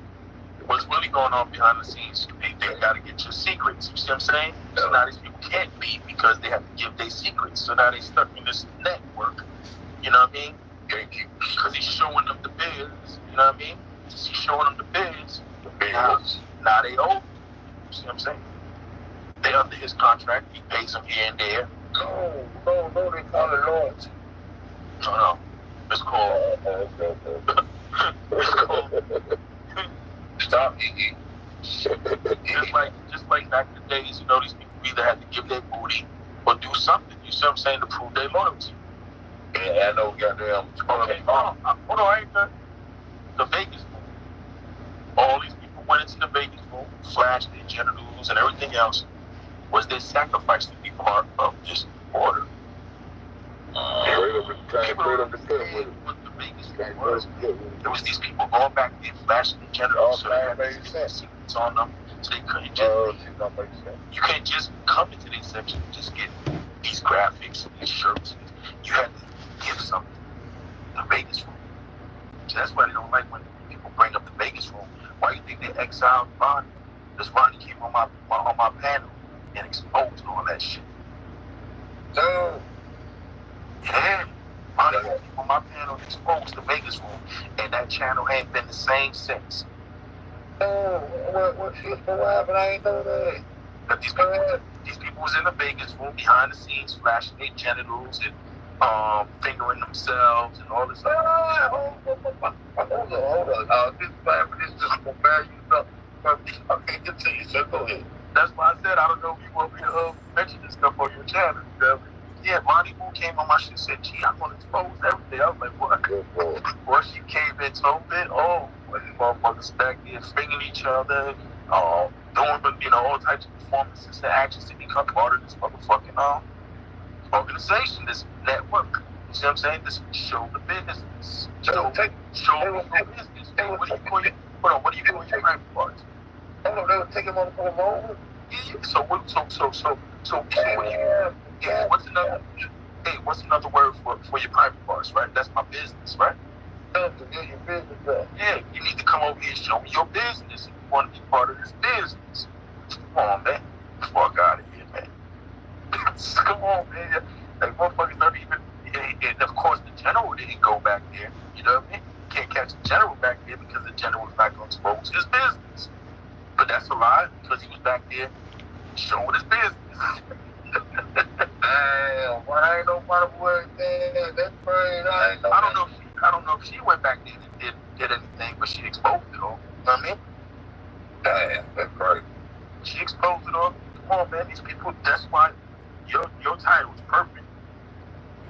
what's really going on behind the scenes? They got to get your secrets. You see what I'm saying? Yeah. So now these people can't beat because they have to give their secrets. So now they stuck in this network. You know what I mean? Because he's showing them the biz. You know what I mean? He's showing them the biz. Now they owe. You see what I'm saying? They under his contract. He pays them here and there. No, they call it loyalty. No. It's called. It's called. Stop eating. Just like back in the days, these people either had to give their booty or do something. You see what I'm saying, to prove their loyalty. Yeah, I know. Goddamn. Okay, hold on, right there. The Vegas room. All these people went into the Vegas room, flashed their genitals and everything else. Was they sacrificed to be part of this order? Straight up the cut with it. What the Vegas room was. There was these people going back there, flashing their genitals, so they had their secrets on them, so they couldn't just. You can't just come into this section and just get these graphics and these shirts. You had to give something. The Vegas room. So that's why they don't like when people bring up the Vegas room. Why do you think they exiled Ronnie? Because Ronnie came on my panel and exposed all that shit. No. Yeah. Ronnie came on my panel and exposed the Vegas room, and that channel ain't been the same since. Oh, what happened? I ain't know that. But these people was in the Vegas room behind the scenes, flashing their genitals and fingering themselves and all this stuff. Hold on. This just for value stuff. Okay, continue. So go ahead. That's why I said I don't know if you want me to mention this stuff on your channel. Yeah, Ronnie Boo came on my shit and said, gee, I'm gonna expose everything. I was like, what? Well, she came in so bit, when these motherfuckers back there fingering each other, doing all types of performances and actions to become part of this motherfucking organization, this network. You see what I'm saying? This show the business. Show the business. Hey, what do you call your private parts? They were taking motherfuckers over. Yeah. So what what's another word for your private parts, right? That's my business, right? To get your business done. Yeah, you need to come over here and show me your business if you want to be part of this business. Come on, man. Fuck out of here, man. Come on, man. Like, motherfuckers don't even. And of course, the general didn't go back there. You know what I mean? You can't catch the general back there because the general was not going to expose his business. But that's a lie because he was back there showing his business. Damn, well, I ain't nobody work there. That's crazy. I don't know if she went back there and did anything, but she exposed it all. You know what I mean? Damn, that's crazy. She exposed it all. Come on, man. These people. That's why your title is perfect.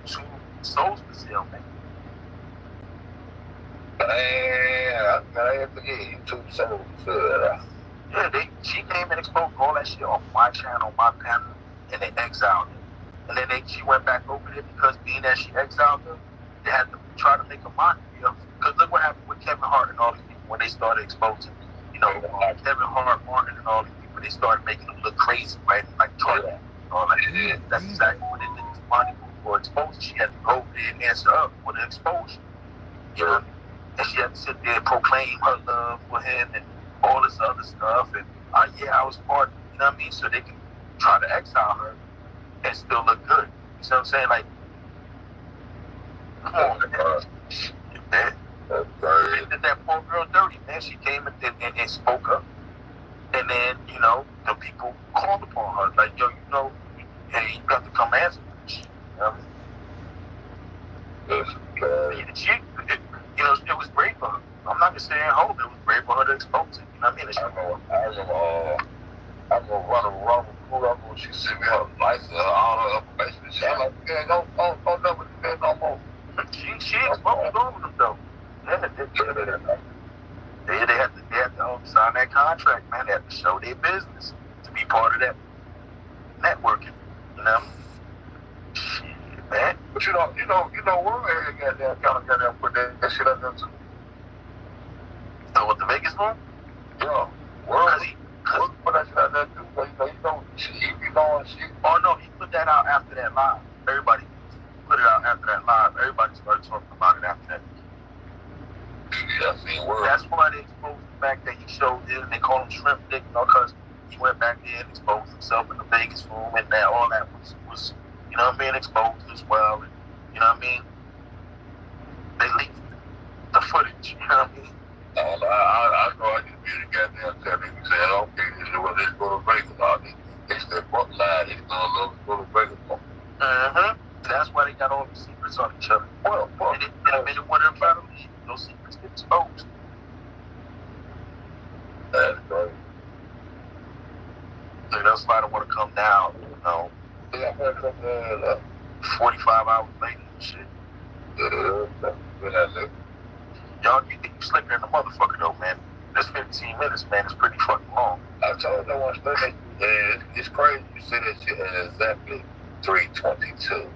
YouTube souls for sale, man. Man, I have to get YouTube souls for Yeah, she came and exposed all that shit on my channel, my panel, and they exiled her. And then she went back over there because being that she exiled her, they had to try to make a mockery of. Because look what happened with Kevin Hart and all these people when they started exposing, Kevin Hart, Martin, and all these people. They started making them look crazy, right? Like Target and all that. Yeah. That's exactly what they did to Monty for exposure. She had to go over there and answer up for the exposure. You know what I mean? And she had to sit there and proclaim her love for him and all this other stuff. And I was part, you know what I mean? So they can try to exile her and still look good. You see what I'm saying? Like, come on, man. They did that poor girl dirty, man. She came and spoke up. And then, the people called upon her. Like, yo, hey, you got to come answer this shit. You know what I mean? It was great for her. I'm not going to say at home. It was great for her to expose it. You know what I mean? I'm going to run around with her. I'm going to send me her license, all her information. She's like, yeah, don't never do that no more. She exposed all of them, though. Yeah, they had to sign that contract, man. They have to show their business to be part of that networking. You know? Shit, man. But you know, World had goddamn kind of goddamn put that shit up there too. So what the Vegas one? Yeah, World put that shit out there too. But he know shit. Oh no, he put that out after that live. Everybody put it out after that live. Everybody started talking about it after that. Yeah, I seen World. That's why they exposed the fact that he showed it, and they call him Shrimp Dick, because he went back there and exposed himself in the Vegas room, and that all that was you know what I mean, exposed as well. And, you know what I mean? They leaked the footage, you know what I mean? I know I just really goddamn tell me saying, okay, this is what they go to Vegas. They said, fuck lie, they don't go to Vegas. That's why they got all the secrets on each other. Well, fuck. And the minute one of them try to leave, those secrets get exposed. That's great. So that's why I don't want to come down, you know. Yeah, I'm gonna come down 45 hours later and shit. Y'all, you think you slicker than the motherfucker though, man. This 15 minutes, man, is pretty fucking long. I told you once, it's crazy you say that shit at exactly 3:22.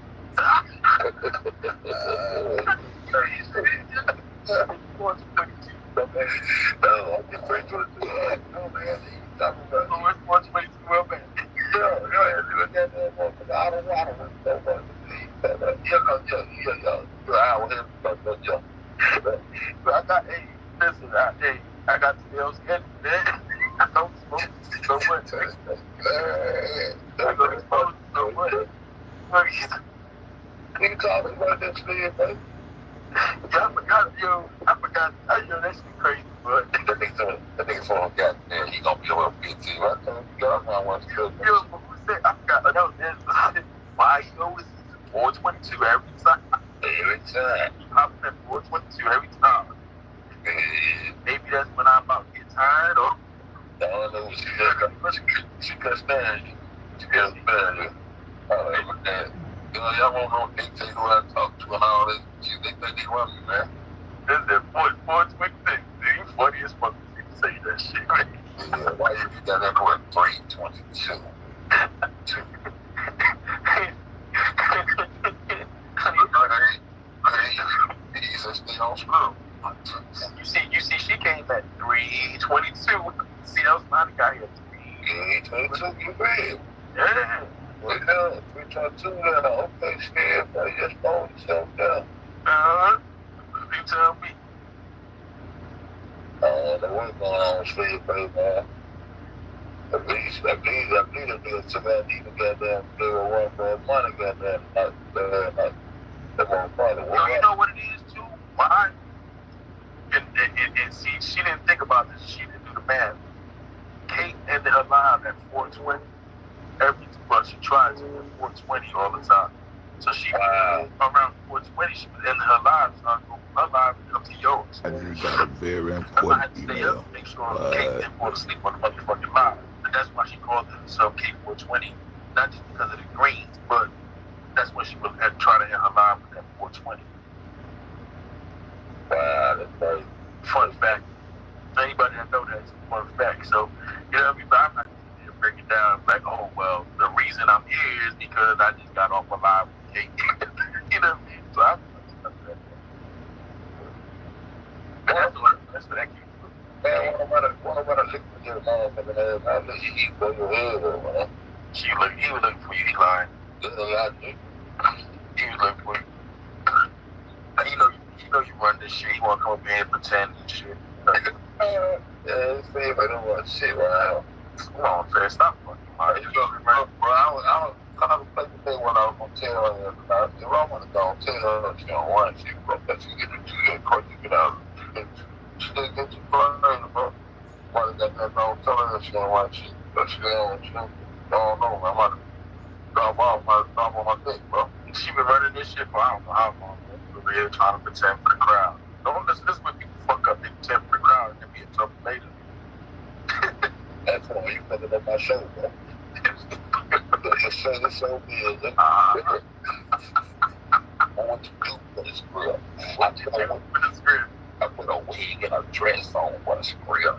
I got the bills in, man. I don't smoke so much. I go to smoke so much. You call me right next to you, baby. Yeah, I forgot, that shit crazy, but. That nigga phone got there, he gonna be a little busy. I told him, God, I want to kill him. Yo, but who said, I forgot, that was why he always uses 422 every time. Every time. He popping at 422 every time. Maybe that's when I'm about to get tired, or. I don't know, she can't stand you. She can't stand you. Y'all won't know dictate who I talk to and all this. They think they run me, man. This is 426. You funny as fuck to say that shit, right? Yeah, why you got that for 3:22? He's a stay on screw. You see, she came at 3:22. See, that was not a guy at 3:22, you bad. Yeah. Well, 3:22 now. Okay, Steve, you just slow yourself down. You tell me. What's going on for you, baby, man? At least I believe it took that even goddamn little one for money, goddamn, not that one father. Yo, you know what it is, too? Why? And see, she didn't think about this. She didn't do the math. Kate ended her live at 4:20. Well, she tried to at 4:20 all the time. So she around 4:20, she was ending her live. So her live up to yours. I just got a very I important had to stay email. up to make sure Kate didn't fall asleep on the motherfucking live. And that's why she called herself Kate 420. Not just because of the greens, but that's when she was trying to end her live with that 420. Wow, that's crazy. Fun fact. For anybody that know that, it's a fun fact. So, you know what I mean? But I'm not going to break it down like, oh, well, the reason I'm here is because I just got off a live with Kate. You know what I mean? So I'm that's what that keeps. Man, what about a lick for your motherfucking ass? I'll let you eat for your head over, man. He was looking for you, he lying. There's a lot, dude. He was looking for you. You know you run this shit. He want to come up here and pretend and shit. Yeah, it's me if I don't want shit right now. Come on, fam. Stop fucking lying. Bro, I was thinking what I was going to tell her. If I want to go and tell her she don't want shit, bro, that she get into that court to get out. She didn't get you burned, bro. Why they got that don't tell her she don't want shit. But she don't know. I'm about to drop off on my dick, bro. She been running this shit for I don't know how long. For real, trying to pretend for the crowd. Don't listen. This is when people fuck up. They pretend for the crowd and they be in trouble later. That's why you fucking up my show, bro. Your show is I want to do for this grill. I put a wig and a dress on for the grill.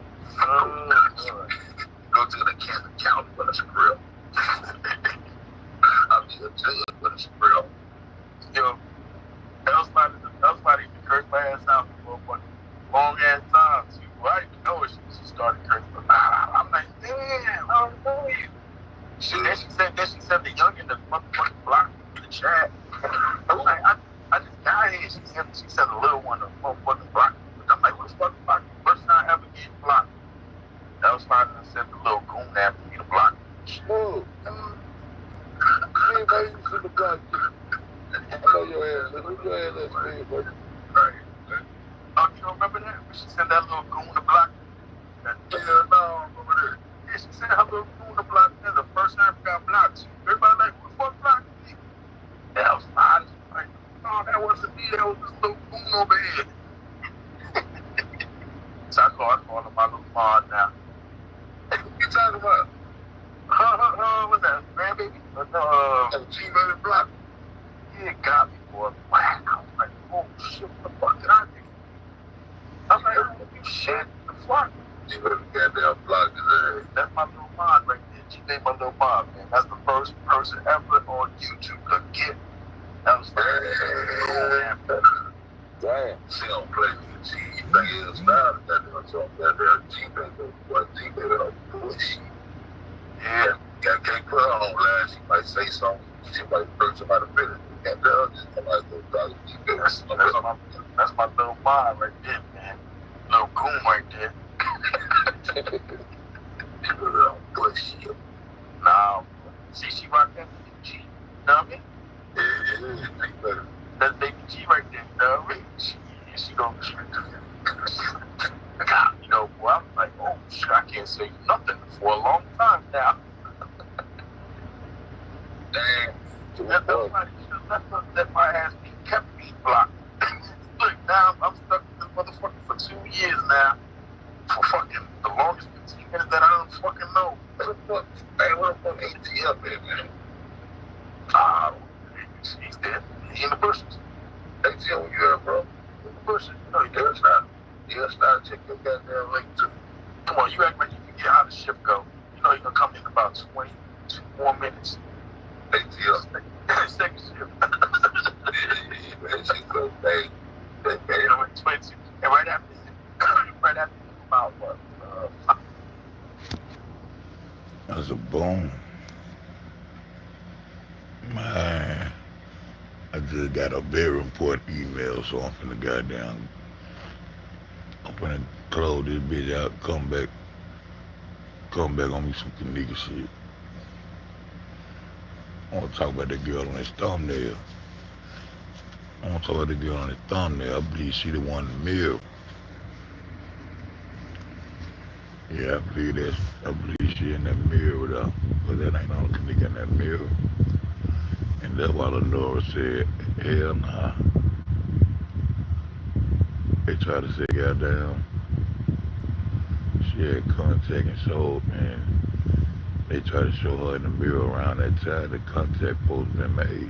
Go to the Kansas County with a script. I'll be a judge with a script. Yo, that was about to curse my ass out for a long ass time. She, well, I didn't know it. She started cursing. I'm like, damn, I don't know you. Then she said the youngin' the motherfucking block in the chat. I'm like, I just got here. She said the little one, the motherfucking block. I'm like, what the fuck block? First time I ever getting blocked. That was fine. I said the little goon after me to block. Whoa. Anybody you should have blocked you. I know your ass. Look your ass that nigga, buddy. Right. Oh, you don't remember that? When she said that little goon to block? Yeah, no, I don't remember that. Yeah, she said her little goon to block. That's the first time I got blocked. Everybody like, who the fuck blocked me? Yeah, I was fine. Like, no, that wasn't me. That was this little goon over here. So I call her my little mod now. Hey, what you talking about? What's that? Grandbaby? G-Baby Block? Yeah, it got me, boy. Wow. I was like, oh shit, what the fuck did I do? I'm like, oh, you shit, the fuck? G-Baby goddamn Block is there. That's my little mod right there. She made my little mod, man. That's the first person ever on YouTube to get. That was Damn. She don't play me. She think it's not that doing something that there. G-Baby, what G-Baby don't do shit. Yeah, can't put her on live. She might say something. She might hurt somebody feelings. Can't tell her just somebody go talk. That's my little mod right there, man. Little goon right there. People don't play shit. Nah, see, she rock that G. You know what I mean? Yeah, G-Baby. That's baby G right there, you know what I mean? She gonna God, you know, boy, I'm like, oh shit, I can't say nothing for a long time now. Damn. That nobody should have let my ass be kept me blocked. Look, now I'm stuck with this motherfucker for 2 years now. For fucking the longest 15 minutes that I don't fucking know. What the fuck? Hey, what the fuck ATL, man? He's dead. He in the bushes. ATL, where you at, bro? In the bushes. You know, he Yeah, dead. it's not. Yeah, it's not. Check your goddamn link, too. Come on, you act like you can get how the ship go. You know, you're gonna come in about 22 more minutes. ATL. Second ship. Man, she so bad. You know, it's 22. And right after about what? That's a boom. Man, I just got a very important email, so I'm finna goddamn, I'm finna close this bitch out, come back on me some nigga shit. I wanna talk about that girl on this thumbnail. I believe she the one in the mirror. Yeah, I believe she in that mirror with her, but that ain't all the nigga in that mirror. And that's why Lenora said, hell nah. They try to say, goddamn, she had contact and so, and they try to show her in the mirror around that time the contact supposed to be made.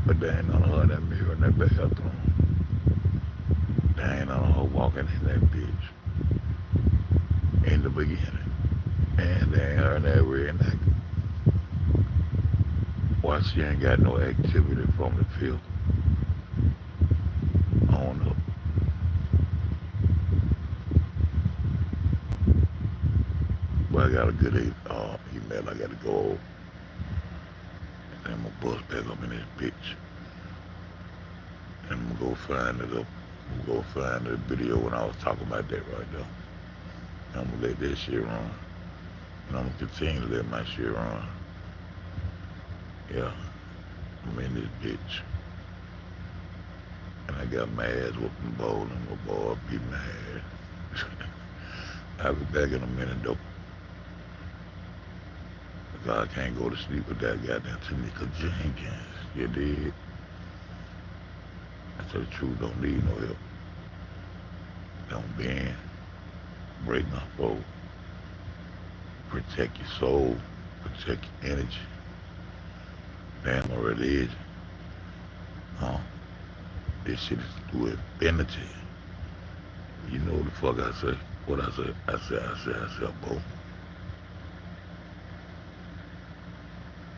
But they ain't none of her in that mirror in that bathroom. They ain't none of her walking in that bitch in the beginning. And they ain't her in that reenactment. Why she ain't got no activity from the field? I don't know. But I got a good email I gotta go over. And I'm gonna bust back up in this bitch. And I'm gonna go find it up. I'm gonna go find the video when I was talking about that right there. And I'm gonna let that shit run. And I'm gonna continue to let my shit run. Yeah. I'm in this bitch. And I got my ass whooping bowling. My boy beat my ass. I'll be back in a minute though. Because I can't go to sleep with that goddamn Tanika Jenkins. You did. I tell the truth, don't need no help. Don't bend. Break my fold. Protect your soul. Protect your energy. Damn, my religion. This shit is through infinity. You know what the fuck I say? What I say? I say, boy.